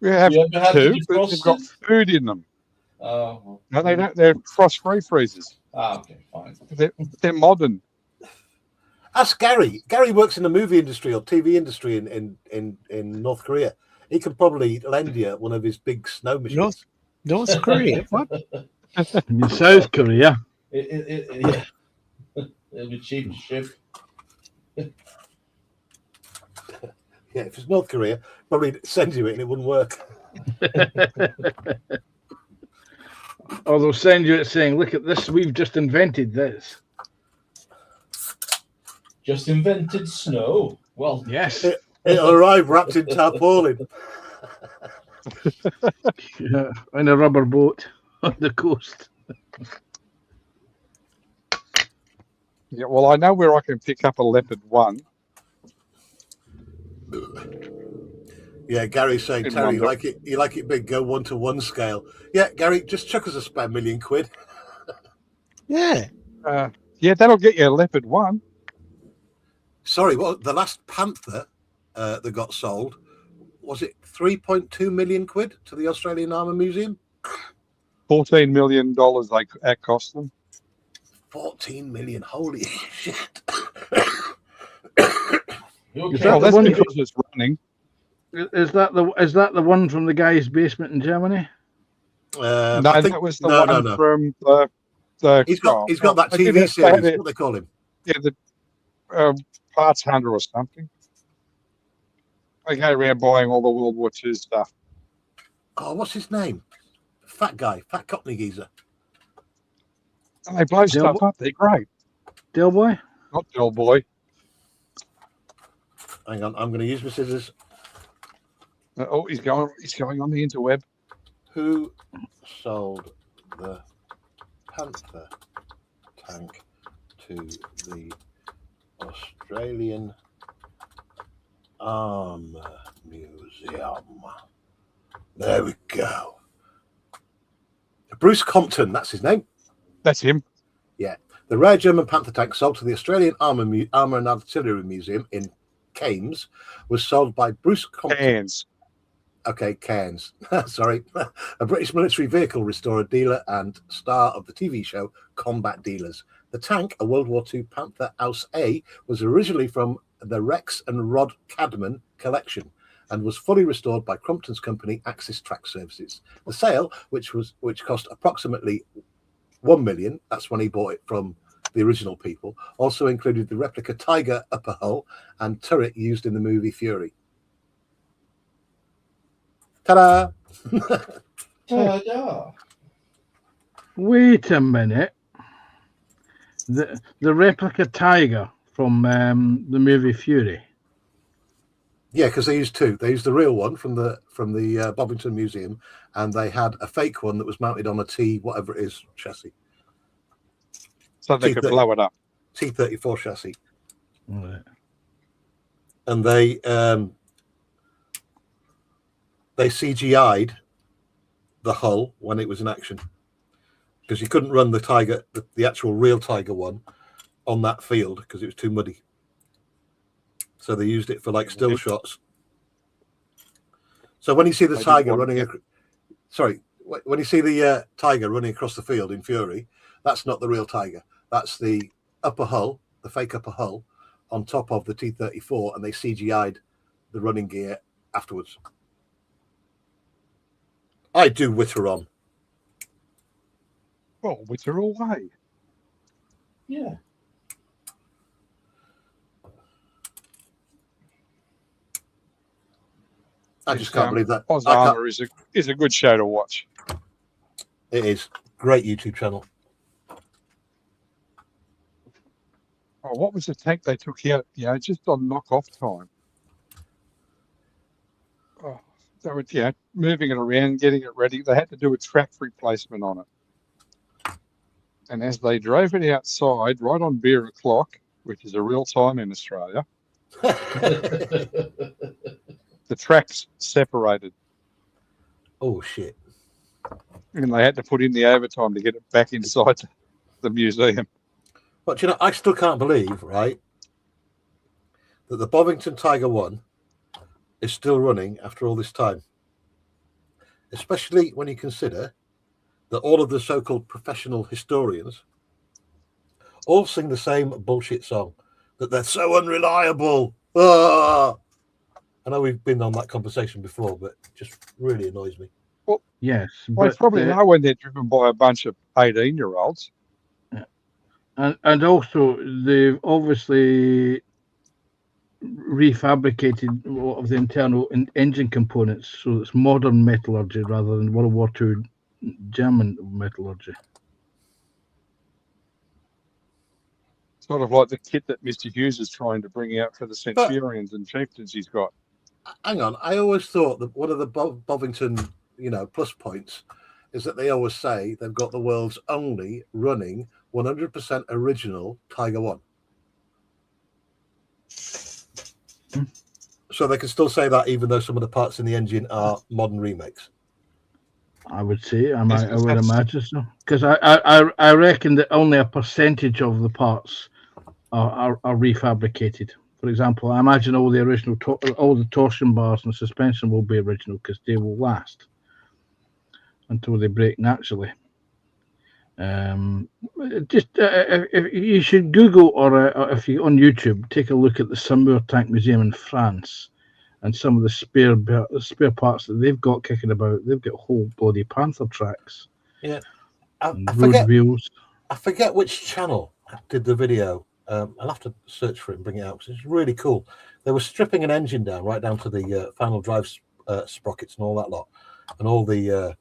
have Do you ever have two, to but they've got defrost it? food in them. Oh, No, they don't. They're frost-free freezers. okay, fine. They're modern. Ask Gary. Gary works in the movie industry or TV industry in North Korea. He can probably lend you one of his big snow machines. North Korea. What? In South Korea. Yeah. It'll be cheap to ship. Yeah, if it's North Korea, probably send you it and it wouldn't work. Or they'll send you it saying, "Look at this. We've just invented this." Just invented snow. Well, Yes. It'll arrive wrapped in tarpaulin. Yeah, in a rubber boat on the coast. Yeah, well, I know where I can pick up a Leopard 1. Yeah, Gary's saying, In Terry, London. you like it big, go 1-to-1 scale. Yeah, Gary, just chuck us a spare £1 million. Yeah. Yeah, that'll get you a Leopard 1. Sorry, what the last Panther that got sold, was it 3.2 million quid to the Australian Armour Museum? $14 million that cost them. 14 million, holy shit. you Is okay? that Well, the that's one- because it's running. Is that the one from the guy's basement in Germany? No, I think that was the no, one no. from the. He's got that they did TV it- they had series. it- What they call him? Yeah, the Parts Hunter or something. They go around buying all the World War II stuff. Oh, what's his name? Fat guy, fat Cockney geezer. And they blow stuff Del- up. They're great. Del Boy? Not Del Boy. Hang on, I'm going to use my scissors. Oh, he's going on the interweb. Who sold the Panther tank to the Australian Armour Museum? There we go. Bruce Compton, that's his name. That's him. The rare German Panther tank sold to the Australian Armour and Artillery Museum in Cairns was sold by Bruce Compton. Hands. Okay, Cairns. Sorry. A British military vehicle restorer dealer and star of the TV show Combat Dealers. The tank, a World War II Panther Aus A, was originally from the Rex and Rod Cadman collection and was fully restored by Crompton's company Axis Track Services. The sale, which cost approximately 1 million, that's when he bought it from the original people, also included the replica Tiger upper hull and turret used in the movie Fury. Ta-da! Ta-da. Wait a minute. The replica Tiger from the movie Fury. Yeah, because they used two. They used the real one from the Bovington Museum, and they had a fake one that was mounted on a T, whatever it is, chassis. So they could blow it up. T-34 chassis. Right. And they CGI'd the hull when it was in action, because you couldn't run the Tiger, the actual real Tiger one, on that field because it was too muddy. So they used it for like still shots. So when you see the Tiger running, when you see the Tiger running across the field in Fury, that's not the real Tiger. That's the upper hull, the fake upper hull, on top of the T-34, and they CGI'd the running gear afterwards. I do witter on. Oh, witter away. Yeah. I just can't believe that. Oz I can't- Armour is a good show to watch. It is. Great YouTube channel. Oh, what was the tank they took out? Just on knock-off time. Oh, they were, moving it around, getting it ready. They had to do a track replacement on it. And as they drove it outside, right on beer o'clock, which is a real time in Australia, the tracks separated. Oh, shit. And they had to put in the overtime to get it back inside the museum. But, I still can't believe, right, that the Bovington Tiger 1 is still running after all this time. Especially when you consider that all of the so-called professional historians all sing the same bullshit song, that they're so unreliable. Ah! I know we've been on that conversation before, but it just really annoys me. Yes. Well, But they probably know when they're driven by a bunch of 18-year-olds. And also, they've obviously refabricated a lot of the internal engine components, so it's modern metallurgy rather than World War II German metallurgy. Sort of like the kit that Mr. Hughes is trying to bring out for the Centurions and Chieftains he's got. Hang on. I always thought that one of the Bovington, plus points is that they always say they've got the world's only running 100% original Tiger 1. So they can still say that even though some of the parts in the engine are modern remakes. I would say, I would that's- imagine so, because I reckon that only a percentage of the parts are refabricated. For example, I imagine all the original, all the torsion bars and suspension will be original because they will last until they break naturally. If you should Google or if you on YouTube, take a look at the Saumur Tank Museum in France, and some of the spare parts that they've got kicking about, they've got whole bloody Panther tracks, I and road forget. wheels. I forget which channel did the video. I'll have to search for it and bring it out because it's really cool. They were stripping an engine down right down to the final drive sprockets and all that lot, and all the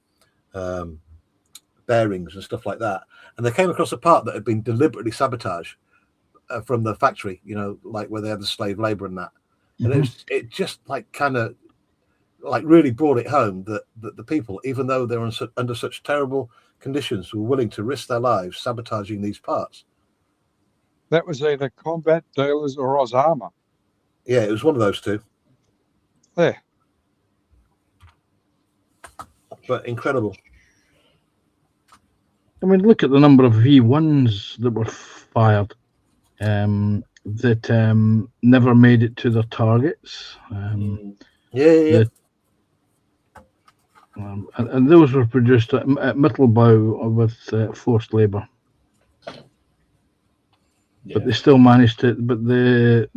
bearings and stuff like that. And they came across a part that had been deliberately sabotaged from the factory. You know, like where they had the slave labor and that. And it just like kind of like really brought it home that the people, even though they're under such terrible conditions, were willing to risk their lives sabotaging these parts. That was either Combat Dealers or Ozarma. Yeah, it was one of those two. There. But incredible. I mean, look at the number of V1s that were fired that never made it to their targets. Yeah. And those were produced at Mittelbau with forced labour. But they still managed to. But the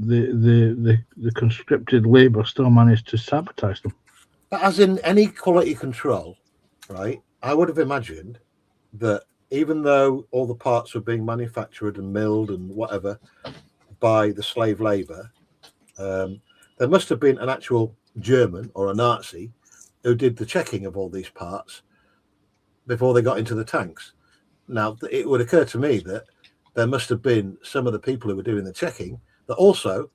conscripted labour still managed to sabotage them. But as in any quality control, right? I would have imagined that even though all the parts were being manufactured and milled and whatever by the slave labour, there must have been an actual German or a Nazi who did the checking of all these parts before they got into the tanks. Now, it would occur to me that there must have been some of the people who were doing the checking that also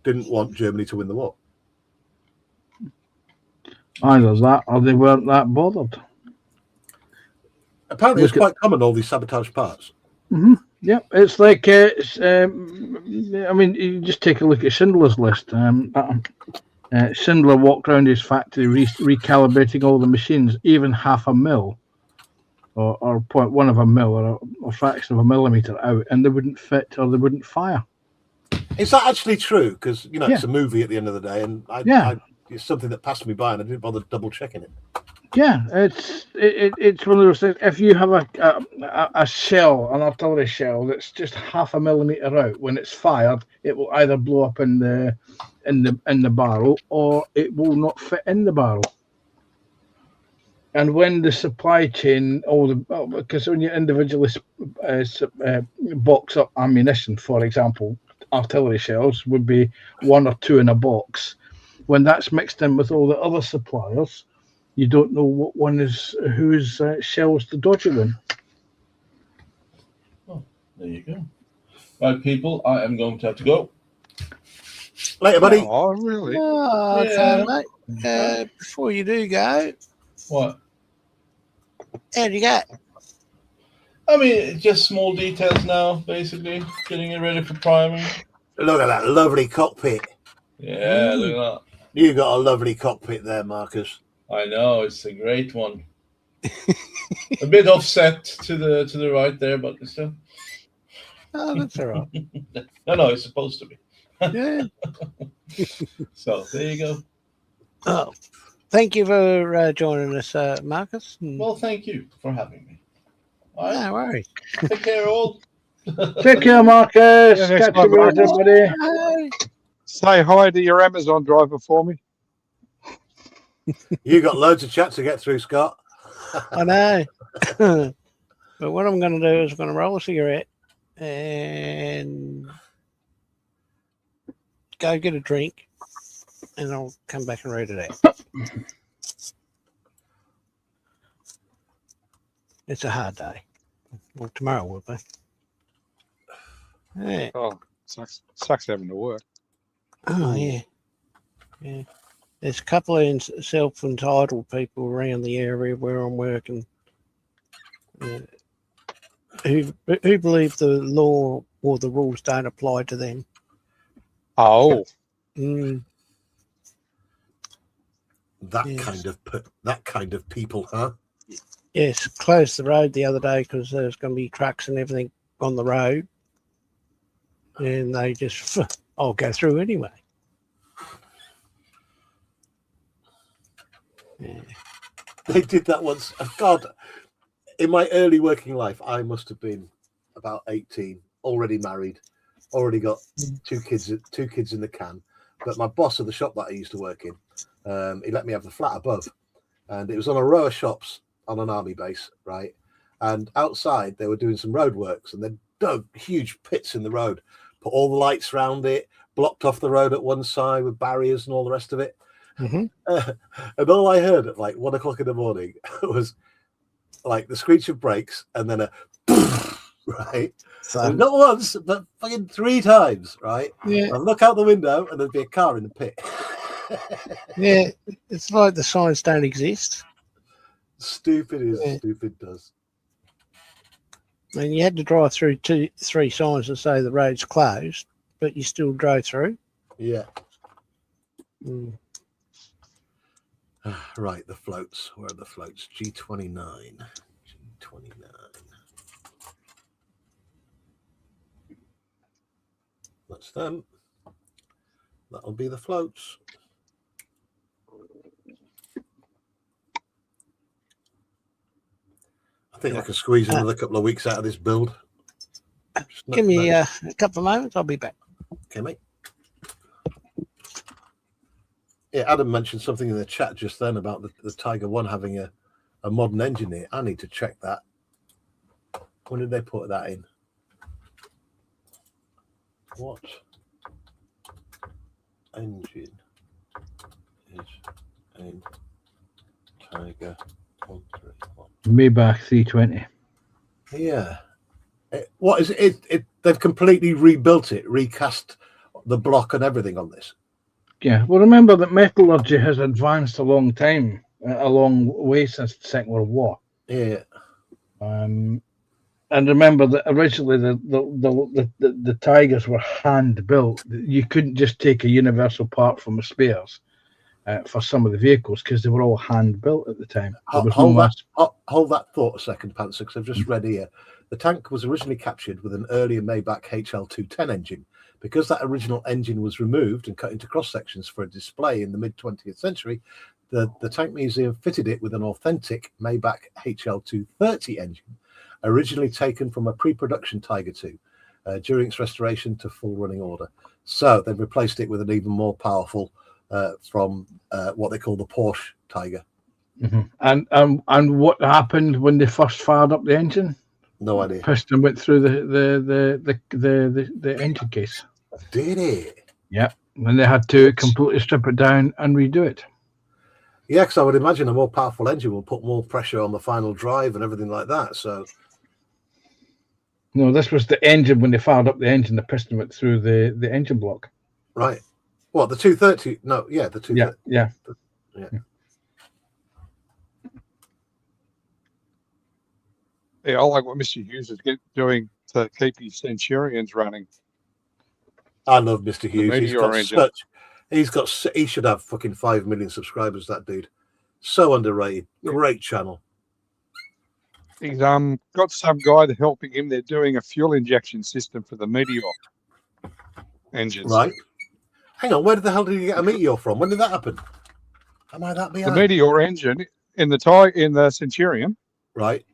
didn't want Germany to win the war. Either that or they weren't that bothered. Apparently, it's quite common, all these sabotage parts. Mm-hmm. Yeah, it's like, I mean, you just take a look at Schindler's List. Schindler walked around his factory recalibrating all the machines, even half a mil or 0.1 of a mil or a fraction of a millimeter out, and they wouldn't fit or they wouldn't fire. Is that actually true? Because, you know, it's a movie at the end of the day, and it's something that passed me by and I didn't bother double checking it. Yeah, it's one of those things. If you have a shell, an artillery shell that's just half a millimeter out, when it's fired, it will either blow up in the barrel or it will not fit in the barrel. And when the supply chain, because when you individually box up ammunition, for example, artillery shells would be 1 or 2 in a box. When that's mixed in with all the other suppliers, you don't know what one is, whose shells the dodgy one. Oh, there you go. Right, people, I am going to have to go. Later, buddy. Oh, really? Oh, Yeah. okay, mate. Before you do go, What? how'd you go? I mean, just small details now, basically. Getting it ready for priming. Look at that lovely cockpit. Yeah, look at You got a lovely cockpit there, Marcus. that. I know, it's a great one. A bit offset to the right there, but it's still. Oh, that's all right. No, it's supposed to be. Yeah. So there you go. Oh, thank you for joining us, Marcus. Well, thank you for having me. All right, No worries. take care, all. Take care, Marcus. Yeah, next Catch time, you later, Marcus. buddy. Bye. Say hi to your Amazon driver for me. You got loads of chat to get through, Scott. I know. But what I'm going to do is I'm going to roll a cigarette and go get a drink, and I'll come back and read it out. It's a hard day. Well, tomorrow will be. Yeah. Oh, sucks having to work. Oh, yeah. Yeah. There's a couple of self-entitled people around the area where I'm working who believe the law or the rules don't apply to them. Oh, Mm, That Yes. kind of people, huh? yes, closed the road the other day because there's going to be trucks and everything on the road. And they just, I'll go through anyway. Yeah. They did that once. God, in my early working life, I must have been about 18, already married, already got two kids in the can. but my boss at the shop that I used to work in, he let me have the flat above, and it was on a row of shops on an army base, right? And outside they were doing some road works, and they dug huge pits in the road, put all the lights around it, blocked off the road at one side with barriers and all the rest of it. Mhm. And all I heard at like 1 o'clock in the morning was like the screech of brakes and then a right. So And not once, but fucking 3 times, right? yeah, I look out the window and there'd be a car in the pit. yeah, it's like the signs don't exist. Stupid is Yeah. stupid does. And you had to drive through 2-3 signs and say the road's closed, but you still drove through. Yeah. Mm. Right, the floats. Where are the floats? G29. G29. That's them. That'll be the floats. I think I can squeeze another couple of weeks out of this build. Just Give me no- a couple of moments. I'll be back. Okay, mate. Yeah, Adam mentioned something in the chat just then about the Tiger 1 having a modern engine here. I need to check that. When did they put that in? What engine is in Tiger 131? Maybach 320. Yeah. What is it? They've completely rebuilt it, recast the block and everything on this. Yeah, well, remember that metallurgy has advanced a long way since the Second World War. Yeah. And remember that originally the Tigers were hand built. You couldn't just take a universal part from the spares for some of the vehicles because they were all hand built at the time. There was no Hold that thought a second, Panzer, because I've just read here. The tank was originally captured with an earlier Maybach HL210 engine. Because that original engine was removed and cut into cross sections for a display in the mid 20th century, the Tank Museum fitted it with an authentic Maybach HL230 engine, originally taken from a pre-production Tiger II during its restoration to full running order. So they've replaced it with an even more powerful from what they call the Porsche Tiger. Mm-hmm. And what happened when they first fired up the engine? No idea. Piston went through the engine case. Did it? Yeah, and they had to completely strip it down and redo it. Yeah, because I would imagine a more powerful engine will put more pressure on the final drive and everything like that. So, No, this was the engine. When they fired up the engine, the piston went through the engine block. right. What, the 230? No, yeah, the 230. Yeah. Yeah, I like what Mr. Hughes is doing to keep his Centurions running. I love Mr. Hughes. Meteor engine. He should have fucking 5 million subscribers, that dude. So underrated. Great channel. He's got some guy that's helping him. They're doing a fuel injection system for the Meteor engines. Right. Hang on, where the hell did you get a Meteor from? When did that happen? Am I that The behind? Meteor engine in the Centurion, Right.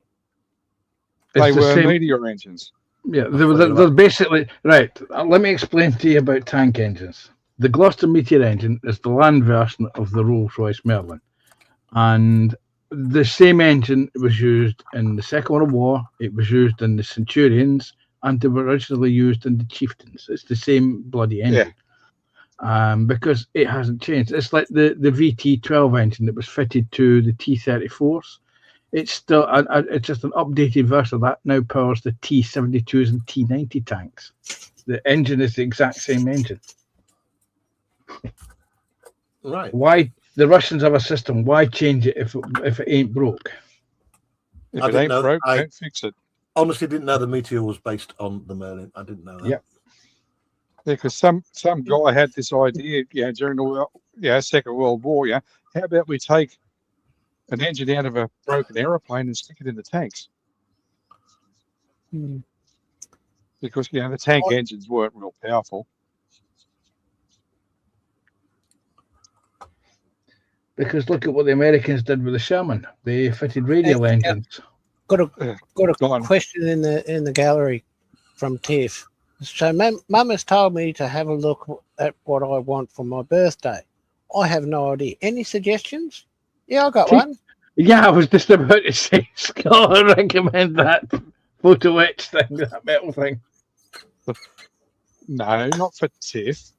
they It's the were same- Meteor engines. Yeah, they're basically right. Let me explain to you about tank engines. The Gloucester Meteor engine is the land version of the Rolls-Royce Merlin, and the same engine was used in the Second World War. It was used in the Centurions, and they were originally used in the Chieftains. It's the same bloody engine. Because it hasn't changed. It's like the VT12 engine that was fitted to the T-34s. It's still it's just an updated version of that. Now powers the T-72s and T-90 tanks. The engine is the exact same engine. Right. Why the Russians have a system? Why change it if it ain't broke? If I it didn't ain't know- broke, I- don't fix it. Honestly, didn't know the Meteor was based on the Merlin. I didn't know that. Yep. Yeah, because some guy had this idea, during the Second World War. Yeah, how about we take an engine out of a broken aeroplane and stick it in the tanks? Hmm. Because the tank engines weren't real powerful. Because look at what the Americans did with the Sherman. They fitted radial engines. Got a Go on. question in the gallery from Tiff. So Mum has told me to have a look at what I want for my birthday. I have no idea. Any suggestions? Yeah, I got one. Yeah, I was just about to say, Scott, I recommend that photo etch thing, that metal thing. No, not for Tiff.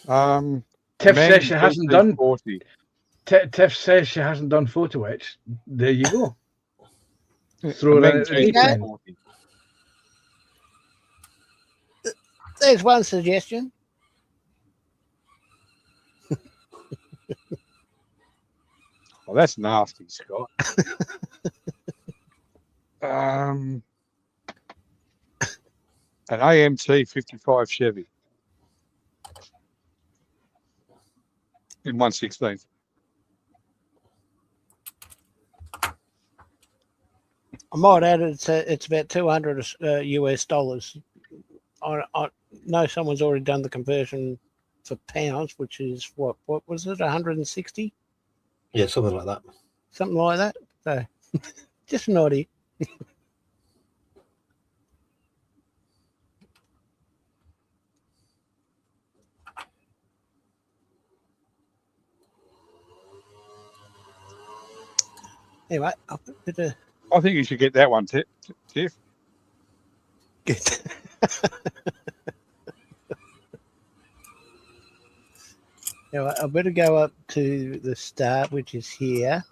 Tiff Men says she hasn't done. GT40. Tiff says she hasn't done photo etch. There you go. Throw A it Men in at the deep end. GT40. There's one suggestion. Well, that's nasty, Scott. An AMT 55 Chevy in 1/16. I might add it's about 200 US dollars. I know someone's already done the conversion for pounds, which is what was it, 160? Yeah, something like that. Something like that. So just an idea. Anyway, I'll put a bit of I think you should get that one, Tiff. good. Anyway, I better go up to the start, which is here.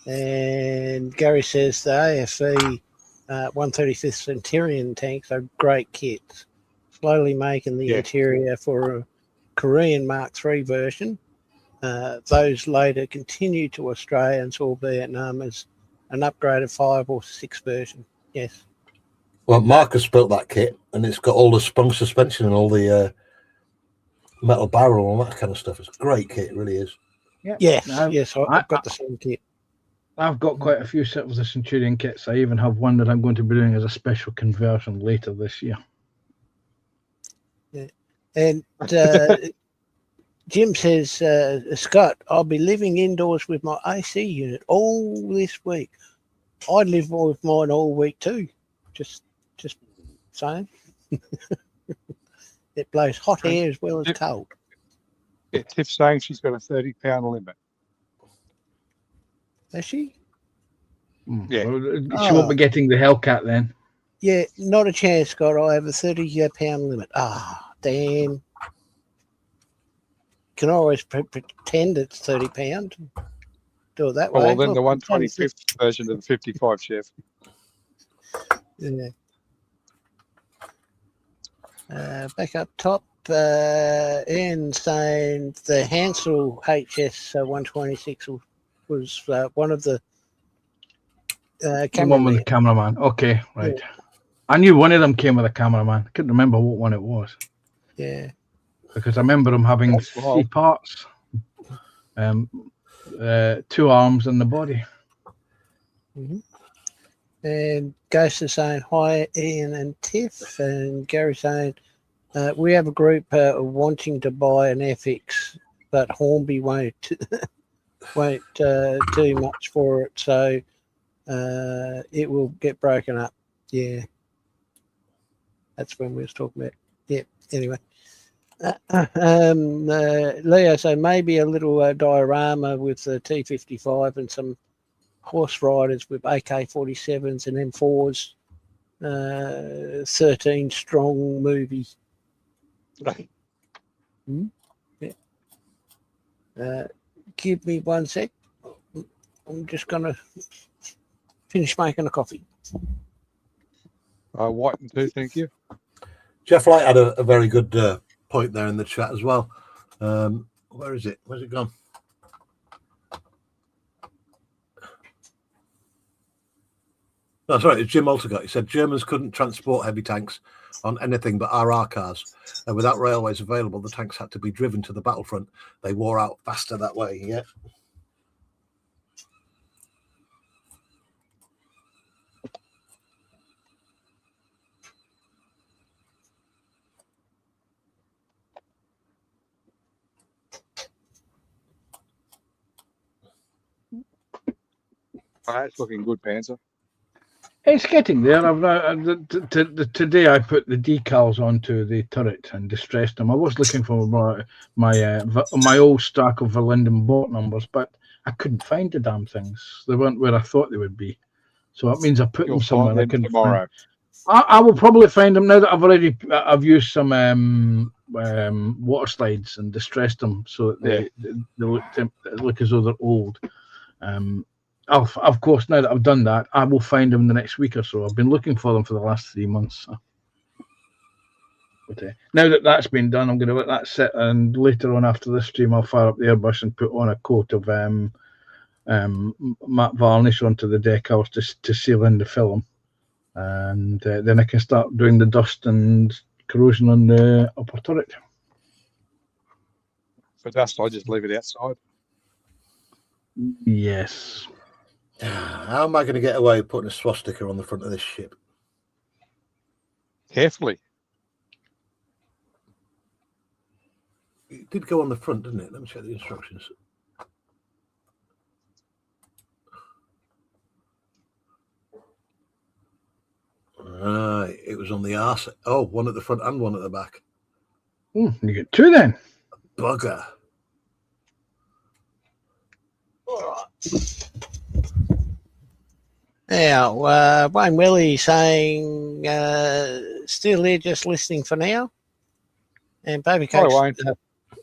And Gary says the AFE 135th Centurion tanks are great kits. Slowly making the interior for a Korean Mark III version. Those later continued to Australia and saw Vietnam as an upgraded 5 or 6 version. Yes. Well, Marcus built that kit, and it's got all the sprung suspension and all the metal barrel and all that kind of stuff. It's a great kit, it really is. Yeah. Yes, Now, yes, I've got the same kit. I've got quite a few sets of the Centurion kits. I even have one that I'm going to be doing as a special conversion later this year. Yeah. And Jim says, Scott, I'll be living indoors with my AC unit all this week. I live with mine all week too. Just saying. It blows hot air as well as cold. Yeah, Tiff's saying she's got a 30-pound limit. Is she? Yeah. Well, she won't be getting the Hellcat then. Yeah, not a chance, Scott. I have a 30-pound limit. Damn. Can always pretend it's 30 pounds. Do it that way. Well, then the Look, 125th version of the 55 Chef. Yeah. Back up top, Ian saying the Hansel HS 126 was one of the The one with cameramen. the cameraman. Okay, right. Yeah. I knew one of them came with a cameraman. I couldn't remember what one it was. Yeah. Because I remember them having That's 3 wild. parts. 2 arms and the body. Mm-hmm. And Ghost is saying hi, Ian and Tiff, and Gary saying we have a group wanting to buy an FX, but Hornby won't do much for it, so it will get broken up. Yeah, that's when we was talking about. Yeah. Anyway, Leo, so maybe a little diorama with the T55 and some horse riders with AK-47s and M4s, 13 strong movie. Yeah. Give me 1 sec. I'm just going to finish making a coffee. White and 2, thank you. Jeff Light had a very good point there in the chat as well. Where is it? Where's it gone? No, sorry, it's Jim Altergott. He said Germans couldn't transport heavy tanks on anything but RR cars. And without railways available, the tanks had to be driven to the battlefront. They wore out faster that way. Yeah. It's looking good, Panzer. It's getting there. I've today I put the decals onto the turret and distressed them. I was looking for my old stack of Verlinden boat numbers, but I couldn't find the damn things. They weren't where I thought they would be. So that means I put You'll them somewhere. find I them couldn't tomorrow. I will probably find them now that I've used some water slides and distressed them so that they look as though they're old. Of course, now that I've done that, I will find them the next week or so. I've been looking for them for the last 3 months. So. But now that that's been done, I'm going to let that sit, and later on after this stream, I'll fire up the airbrush and put on a coat of matte varnish onto the decals to seal in the film, and then I can start doing the dust and corrosion on the upper turret. For dust, I just leave it outside. Yes. How am I going to get away with putting a swastika on the front of this ship? Carefully. It did go on the front, didn't it? Let me check the instructions. Right, it was on the arse. Oh, one at the front and one at the back. You get two then. Bugger. Now, Wayne Willie saying, still there just listening for now. And Baby Cakes. Hi, Wayne.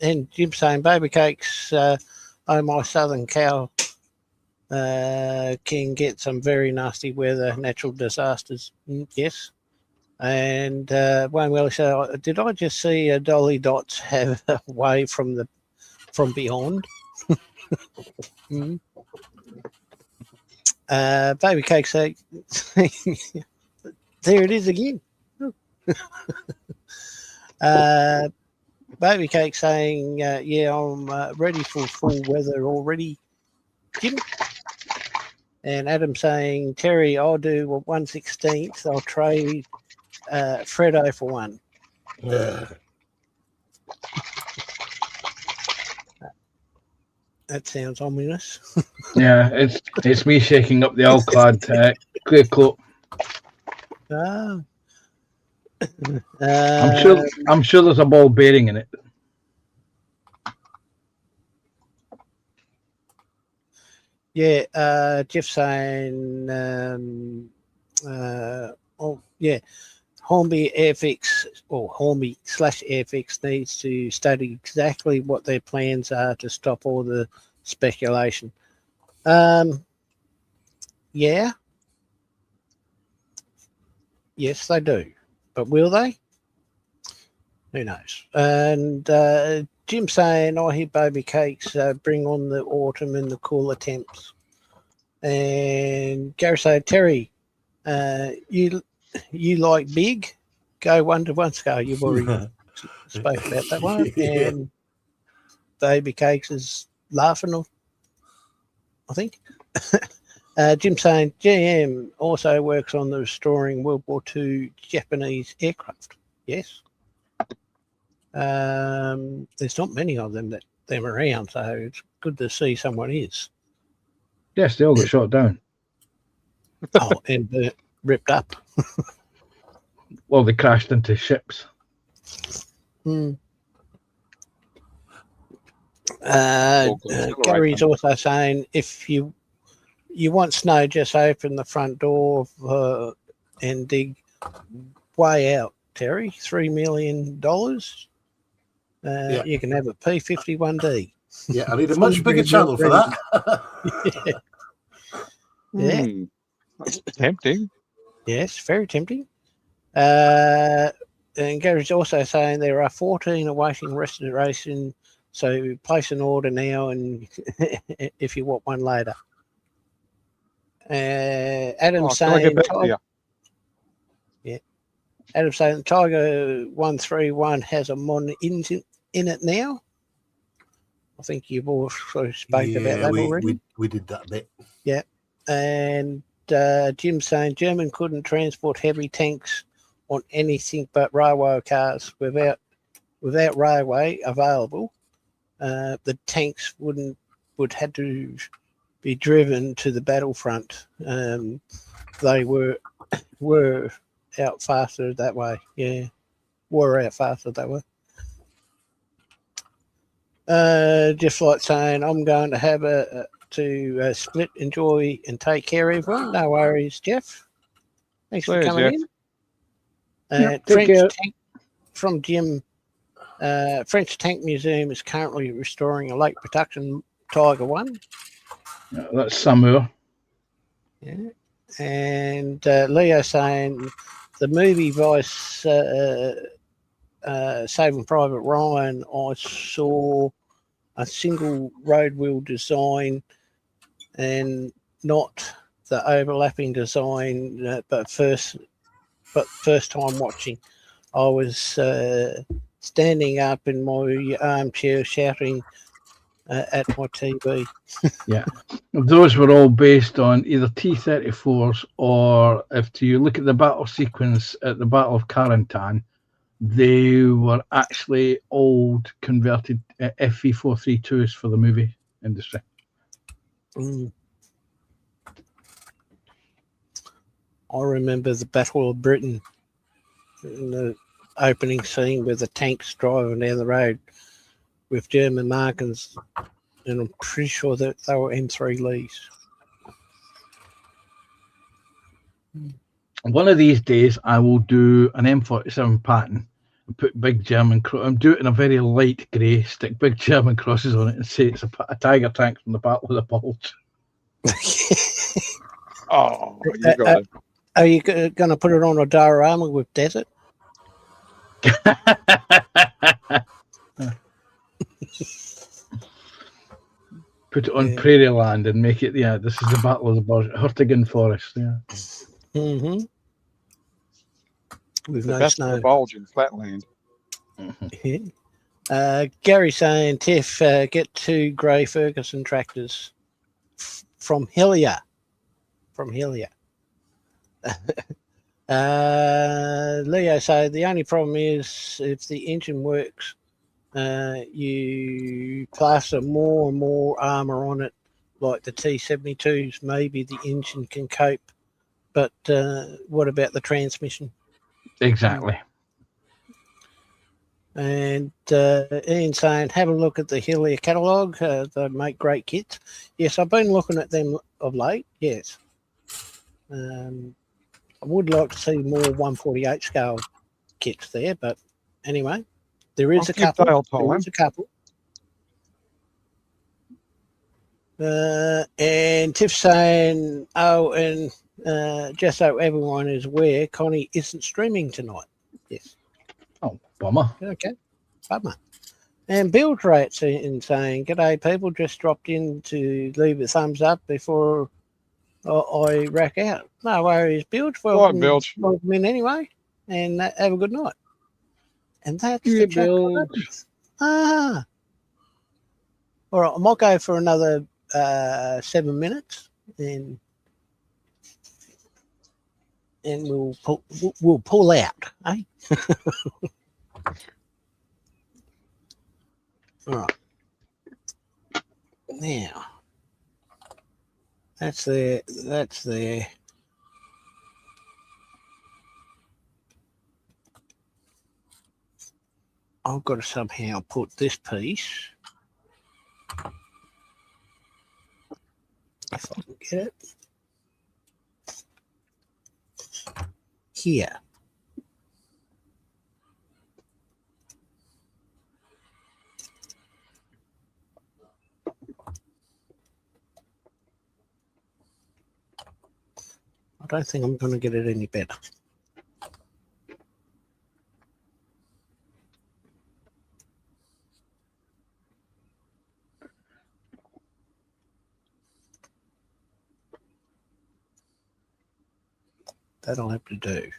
And Jim saying, Baby Cakes, oh, my southern cow can get some very nasty weather, natural disasters. Yes. And Wayne Willie said, did I just see a Dolly Dots have a wave from beyond? Baby Cake say, there it is again. Baby Cake saying, yeah, I'm ready for full weather already, Jim. And Adam saying, Terry, I'll do 1/16. I'll trade Fredo for one. That sounds ominous. Yeah, it's me shaking up the old clad clear coat. I'm sure there's a ball bearing in it. Yeah, Jeff saying, Hornby Airfix or Hornby/Airfix needs to study exactly what their plans are to stop all the speculation. Yeah. Yes, they do. But will they? Who knows? And Jim saying, I hear Baby Cakes bring on the autumn and the cooler temps. And Gary said, Terry, you like big? Go 1 to 1 scale. You've already spoke about that one. Yeah. And Baby Cakes is laughing, I think. Jim saying GM also works on the restoring World War II Japanese aircraft. Yes. There's not many of them around, so it's good to see someone is. Yes, they all got shot down. Oh, and ripped up. Well, they crashed into ships. Gary's also saying if you want snow, just open the front door and dig way out, Terry. $3 million. You can have a P-51D. Yeah, I need a much bigger channel for that. Yeah. That's tempting. Yes, very tempting. And Gary's also saying there are 14 awaiting restoration, so place an order now, and if you want one later. Adam saying, Adam saying Tiger 131 has a mon in it now. I think you've also spoken about that already. We did that bit. Yeah. And Jim saying German couldn't transport heavy tanks on anything but railway cars without railway available. The tanks would have to be driven to the battlefront. They were were out faster that way. Yeah, were out faster that way. Just like saying, I'm going to have to split, enjoy, and take care, everyone. No worries, Jeff. Thanks for Cheers, coming Jeff. in. Yep, take French care. Tank from Jim. French Tank Museum is currently restoring a late production Tiger One. Yeah, that's Samoa. Yeah. And Leo saying the movie Vice Saving Private Ryan, I saw a single road wheel design and not the overlapping design, but first time watching, I was standing up in my armchair shouting at my TV. Yeah, those were all based on either T-34s or, if you look at the battle sequence at the Battle of Carentan, they were actually old converted FV432s for the movie industry. Mm. I remember the Battle of Britain in the opening scene with the tanks driving down the road with German markings, and I'm pretty sure that they were M3 Lees. One of these days, I will do an M47 pattern and put big German and do it in a very light grey, stick big German crosses on it, and say it's a Tiger tank from the Battle of the Bulge. Oh, you got it. Are you going to put it on a diorama with desert? Put it on Yeah. prairie land and make it, yeah, this is the Battle of the Bulge, Hurtigan Forest, yeah. Mm-hmm. With The no best of snow. the bulge in flatland. Mhm. Yeah. Gary saying, Tiff, get 2 grey Ferguson tractors from Hillier. Leo said, the only problem is if the engine works, you plaster more and more armour on it, like the T-72s. Maybe the engine can cope, but what about the transmission? Exactly. And Ian saying, have a look at the Hillier catalogue. They make great kits. Yes, I've been looking at them of late. Yes. I would like to see more 148 scale kits there, but anyway, there is I'll a give couple. Dale There time. is a couple. And Tiff saying, oh, and just so everyone is aware, Connie isn't streaming tonight. Yes. Oh, bummer. Okay. Bummer. And Bill's Rats in saying, g'day people, just dropped in to leave a thumbs up before I rack out. No worries, Bilge. Right, Bilge. Welcome in anyway, and have a good night. And that's the Good chat. Bilge. Ah. All right, I might go for another 7 minutes, and we'll pull out, eh? All right. Now, that's there. That's there. I've got to somehow put this piece, if I can get it, here. I don't think I'm going to get it any better. That'll have to do.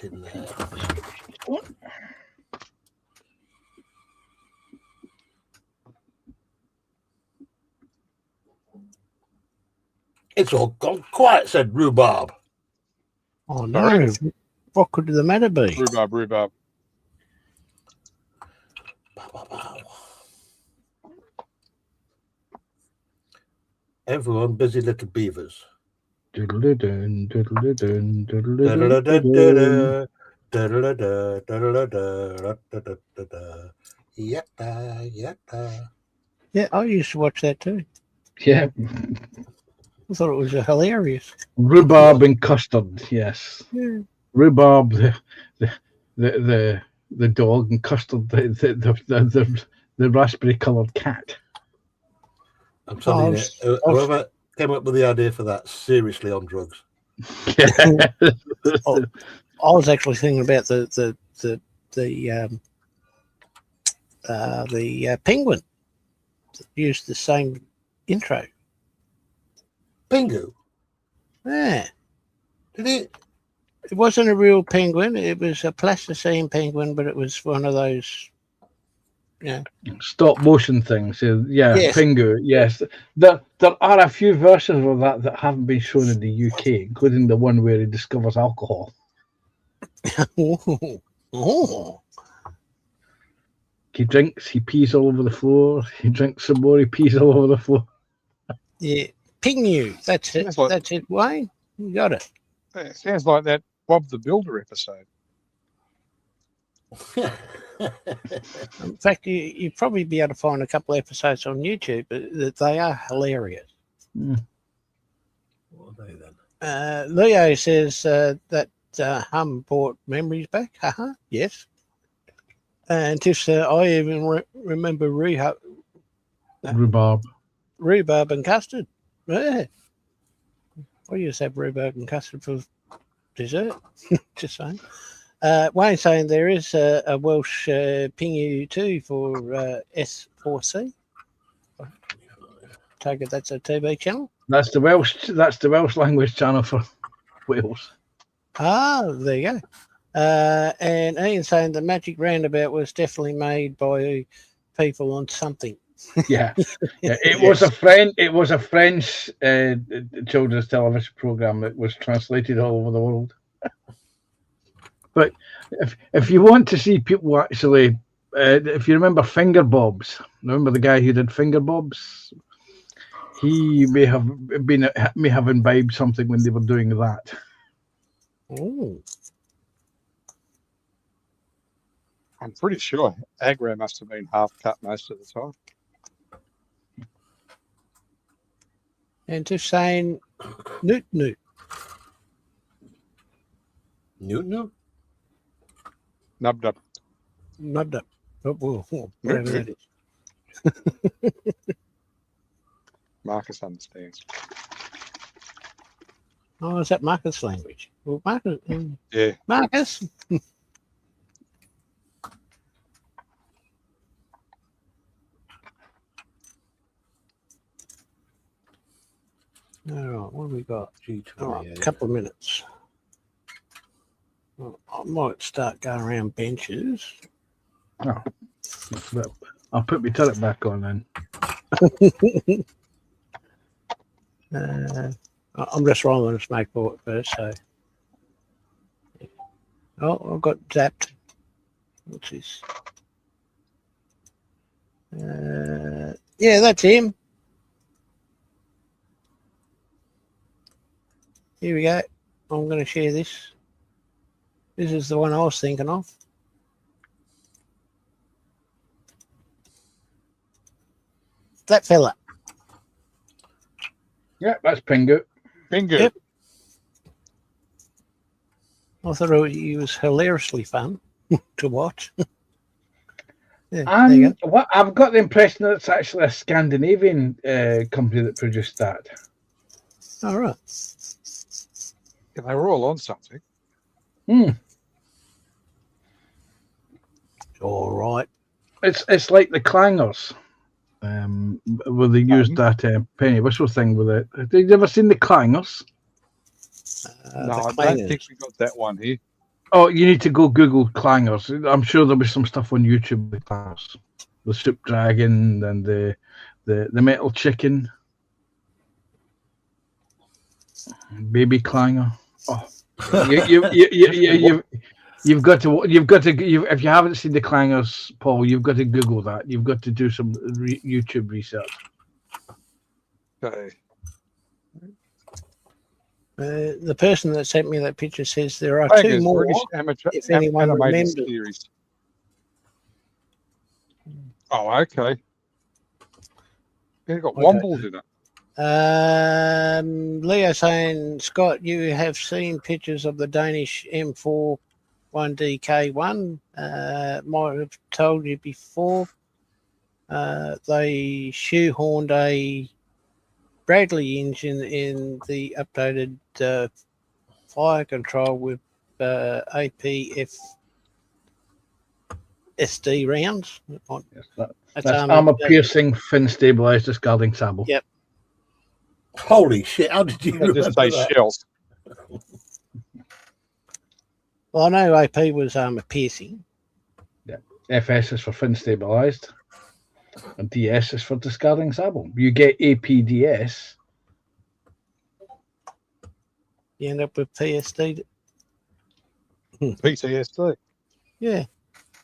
get in there. It's all gone quiet, said Rhubarb. Oh no! What could the matter be? Rhubarb. Bow, bow, bow. Everyone busy little beavers. Doodle-doo-dun, doodle-doo-dun, doodle-doo-dun. Yatta. Yeah, I used to watch that too. Yeah, I thought it was hilarious. rhubarb and custard. Yes, Yeah. rhubarb the dog, and custard the raspberry coloured cat. I'm telling Oh, you, whoever came up with the idea for that, seriously on drugs. Oh, I was actually thinking about the penguin that used the same intro. Pingu. Yeah, Did he? it wasn't a real penguin. It was a plasticine penguin, but it was one of those. Yeah, Stop motion things. So, yeah, Yes. Pingu. Yes, there are a few versions of that haven't been shown in the UK, including the one where he discovers alcohol. Oh, He drinks, he pees all over the floor. He drinks some more, he pees all over the floor. yeah, Pingu. That's it. Sounds like- That's it, Wayne. You got it. It sounds like that Bob the Builder episode. In fact, you'd probably be able to find a couple episodes on YouTube, but they are hilarious. What are they then? Leo says that Hum brought memories back. Haha, yes. And Tiff said, I even remember Rhubarb. rhubarb and custard. Yeah. I used to have rhubarb and custard for dessert. Just saying. Wayne saying there is a Welsh Pingu too for S4C. Take it that's a TV channel. That's the Welsh language channel for Wales. Ah, there you go. And Ian saying the magic roundabout was definitely made by people on something. Yeah, yeah. It was a French children's television program that was translated all over the world. But if you want to see people actually, if you remember Finger Bobs, remember the guy who did Finger Bobs? He may have imbibed something when they were doing that. Oh, I'm pretty sure Aggro must have been half cut most of the time. and just saying Newt. Newton? Nubbed up. Nubbed up. Whatever that is. Marcus understands. Oh, is that Marcus language? Well, Marcus. Yeah. Marcus. All right, what have we got? All right, a couple of minutes. Well, I might start going around benches. Oh, but I'll put my turret back on then. I'm just rolling a snake ball at first, so. Oh, I've got zapped. What's this? Yeah, that's him. Here we go. I'm going to share this. This is the one I was thinking of. That fella. Yeah, that's Pingu. Bingo. Yep. I thought he was hilariously fun to watch. Yeah, there you go. What I've got the impression that it's actually a Scandinavian company that produced that. All right. Yeah, they were all on something. All right. It's like the Clangers, where they used that penny whistle thing with it. Have you ever seen the Clangers? No, The I don't Clangers. think we got that one here. Oh, you need to go Google clangers. I'm sure there'll be some stuff on YouTube with clangers. The soup dragon and the metal chicken, baby clanger. Oh, you've got to if you haven't seen the clangers, Paul, you've got to Google that. You've got to do some YouTube research. Okay. The person that sent me that picture says there are Clangers, two more. British amateur if anyone animated remembers. series. Oh, okay. It's got Okay. Wombles in it. Leo saying, Scott, you have seen pictures of the Danish M4 1DK1. Might have told you before. They shoehorned a Bradley engine in the updated fire control with APF SD rounds. That's armor piercing, fin stabilized, discarding sable. Yep. Holy shit! How did you They just remember say that? shells. Well, I know AP was armor piercing. FS is for fin stabilized, and DS is for discarding sable. You get APDS. You end up with PSD. PTSD. Yeah,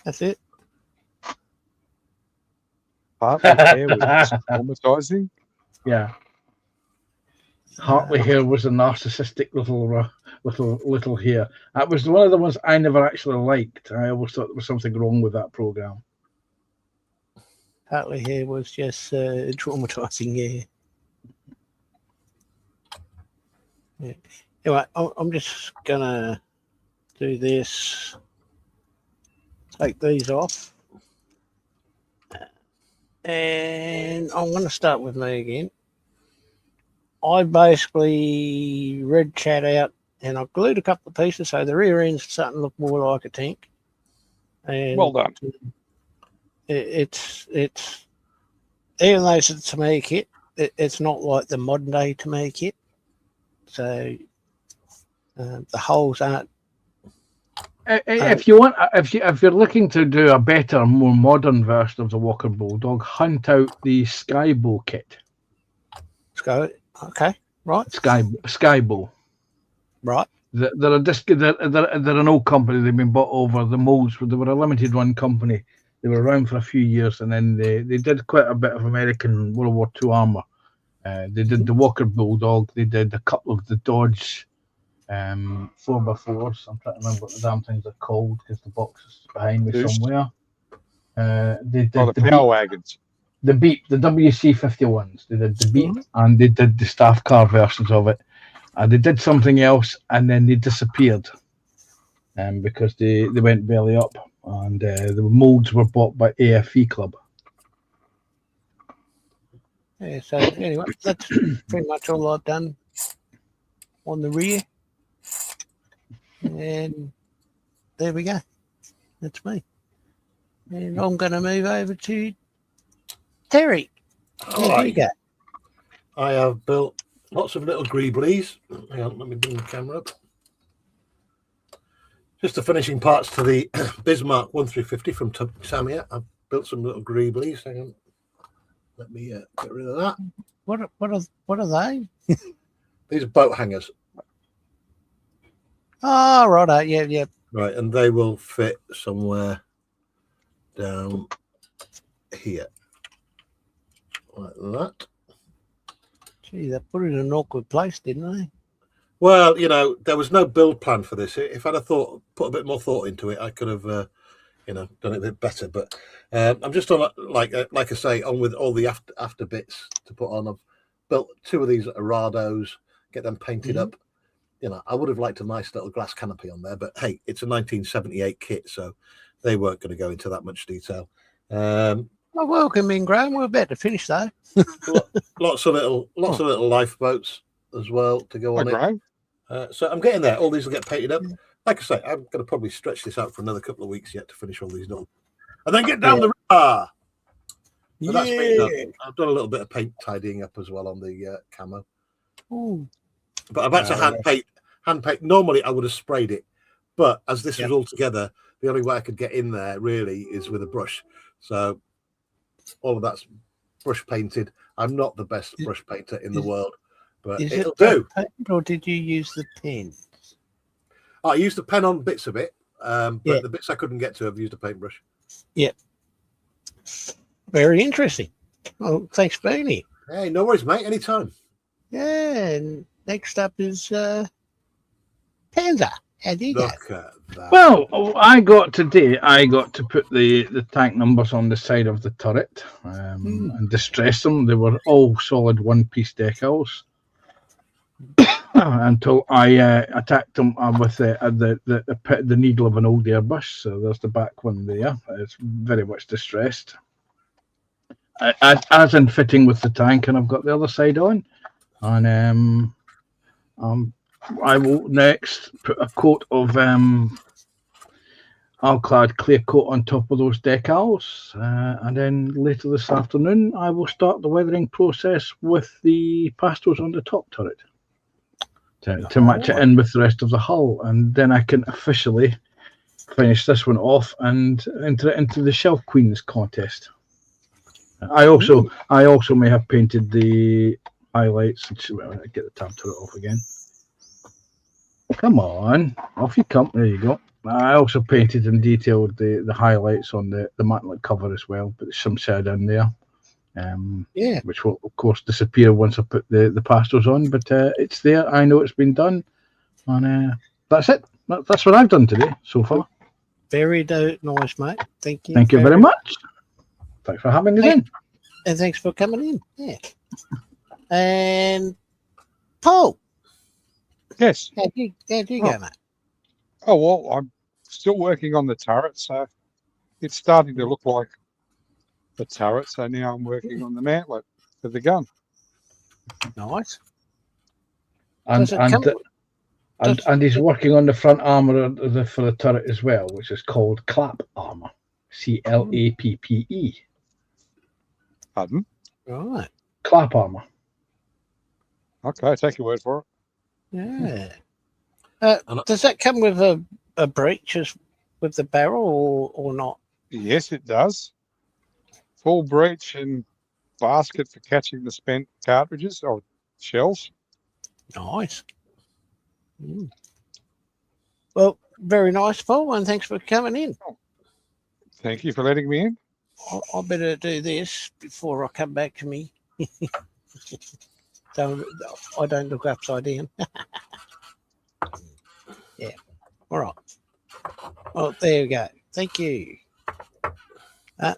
that's it. Partly hair was traumatizing. Yeah. Hartley hair was a narcissistic little hair. That was one of the ones I never actually liked. I always thought there was something wrong with that program. Hartley hair was just traumatizing. Yeah. Anyway, I'm just gonna do this. Take these off. And I'm going to start with me again. I basically read chat out and I've glued a couple of pieces so the rear end's starting to look more like a tank. And Well done. It's even though it's a Tamiya kit, it's not like the modern day Tamiya kit. So the holes aren't. If you want, if you're looking to do a better, more modern version of the Walker Bulldog, hunt out the Skybow kit. Okay, right. Skybow. Right. They're an old company. They've been bought over. The molds, they were a limited run company. They were around for a few years, and then they did quite a bit of American World War II armor. They did the Walker Bulldog. They did a couple of the Dodge 4x4s. I'm trying to remember what the damn things are called because the box is behind me somewhere. They did the power wagons. The Beep, the WC51s. They did the Beep and they did the staff car versions of it. And they did something else and then they disappeared because they went belly up and the molds were bought by AFE Club. Yeah, so anyway, that's pretty much all I've done on the rear. And there we go. That's me. And I'm going to move over to Terry. There you go. I have built lots of little greeblies. Hang on, let me bring the camera up. Just the finishing parts to the Bismarck 1350 from Tamiya. I've built some little greeblies. Hang on. Let me get rid of that. What are they? These are boat hangers. Oh, right. Yeah. Right, and they will fit somewhere down here. Like that. Gee, they put it in an awkward place, didn't they? Well, you know, there was no build plan for this. If I'd have put a bit more thought into it, I could have, done it a bit better. But I'm just on, like I say, on with all the after bits to put on. I've built two of these Arados, get them painted up. You know, I would have liked a nice little glass canopy on there, but hey, it's a 1978 kit, so they weren't going to go into that much detail. Well, welcome in, Graham. We're about to finish though. lots of little lifeboats as well to go on it. So I'm getting there. All these will get painted up. Like I say, I'm going to probably stretch this out for another couple of weeks yet to finish all these little, and then get down the river. So that's me done. I've done a little bit of paint tidying up as well on the camo. Ooh. But I've had to hand paint. Normally, I would have sprayed it But as this Yep. was all together, the only way I could get in there really is with a brush. So all of that's brush painted. I'm not the best Is- brush painter in the is- world, but Is it'll it do. paint or did you use the pen? I used a pen on bits of it, but Yeah. the bits I couldn't get to, I've used a paintbrush. Very interesting. Well, thanks for being here. Hey, no worries, mate. Anytime. Yeah, and next up is Panzer. How do you go? Look at that. Well, I got to put the tank numbers on the side of the turret and distress them. They were all solid one-piece decals until I attacked them with the needle of an old airbrush. So there's the back one there. It's very much distressed. As in fitting with the tank, and I've got the other side on. And I will next put a coat of Alclad clear coat on top of those decals, and then later this afternoon I will start the weathering process with the pastels on the top turret to match it in with the rest of the hull, and then I can officially finish this one off and enter it into the Shelf Queens contest. I also may have painted the highlights. Well, I get the tab turret off again. Come on, off you come. There you go. I also painted and detailed the highlights on the Matlock cover as well, but there's some shed in there, Yeah. which will of course disappear once I put the pastels on. But it's there. I know it's been done, and that's it. That's what I've done today so far. Very nice, mate. Thank you. Thank you very much. Thanks for having me in. And thanks for coming in. Yeah. And Paul, Yes. how'd you go, mate? Oh, well, I'm still working on the turret, so it's starting to look like the turret. So now I'm working on the mantlet for the gun. Nice. And Does it come- and he's working on the front armor for the turret as well, which is called clap armor. CLAPPE. Pardon? Right. Clap armor. Okay, take your word for it. Yeah. And- Does that come with a breech with the barrel or not? Yes, it does. Full breech and basket for catching the spent cartridges or shells. Nice. Mm. Well, very nice, Paul, and thanks for coming in. Thank you for letting me in. I better do this before I come back to me. So I don't look upside down. Yeah. All right. Well, there we go. Thank you. Well,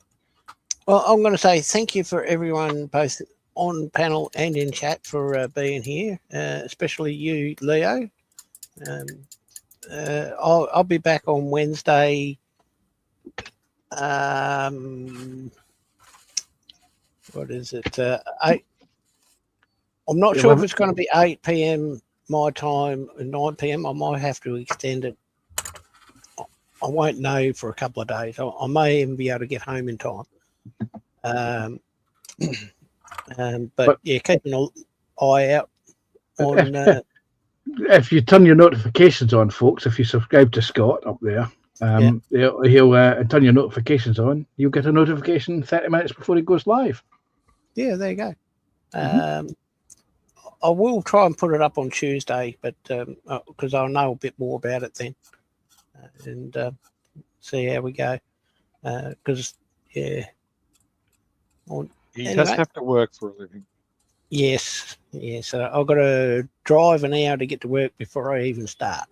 I'm going to say thank you for everyone, both on panel and in chat, for being here, especially you, Leo. I'll be back on Wednesday. What is it? 8. I'm not sure if it's going to be 8 p.m. my time and 9 p.m. I might have to extend it. I won't know for a couple of days. I may even be able to get home in time. But yeah, keep an eye out on. If you turn your notifications on, folks, if you subscribe to Scott up there, he'll turn your notifications on. You'll get a notification 30 minutes before he goes live. Yeah, there you go. I will try and put it up on Tuesday, but because I'll know a bit more about it then, and see how we go. Because He Anyway. does have to work for a living. yes, I've got to drive an hour to get to work before I even start,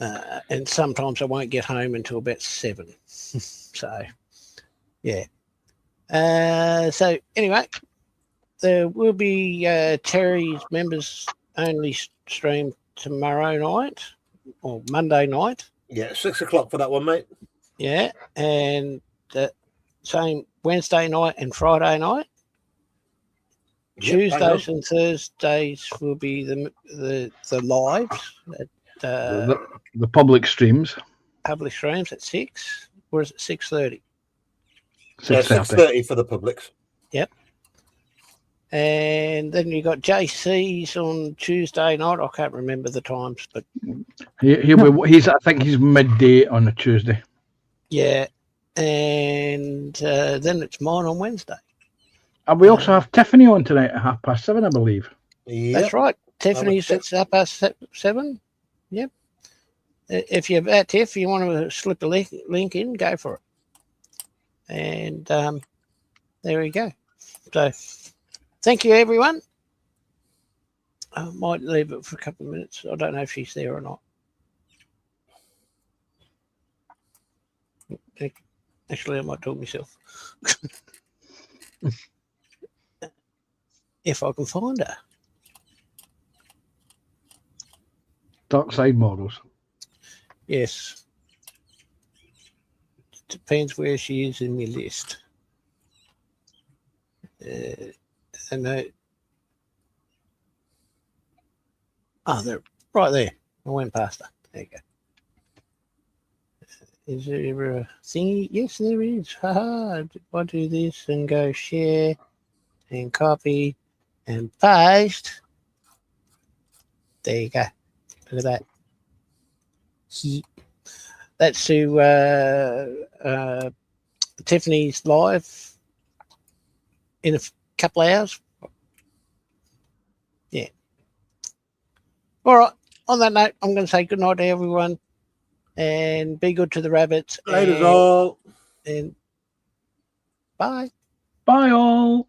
and sometimes I won't get home until about 7. So, yeah. So anyway. There will be Terry's members only stream tomorrow night or Monday night. Yeah, 6 o'clock for that one, mate. Yeah, and same Wednesday night and Friday night. Yep, hang Tuesdays on. and Thursdays will be the lives at The public streams. public streams at 6. Or is it 6:30? 6:30. 6:30 for the publics. And then you got JC's on Tuesday night. I can't remember the times, but He's I think he's midday on a Tuesday. yeah. And then it's mine on Wednesday. And we also have Tiffany on tonight at 7:30, I believe. That's right. Tiffany's at 7:30. Yep. If you're at Tiff, you want to slip a link in, go for it. And there we go. So thank you, everyone. I might leave it for a couple of minutes. I don't know if she's there or not. Actually, I might talk myself. If I can find her. Dark Side Models. Yes. Depends where she is in my list. And they're right there. I went past her. There you go. Is there a thingy? Yes, there is. Haha. I do this and go share and copy and paste. There you go. Look at that. That's to Tiffany's live in a couple of hours. Yeah. All right. On that note, I'm going to say good night to everyone and be good to the rabbits. Later, all. And bye. Bye all.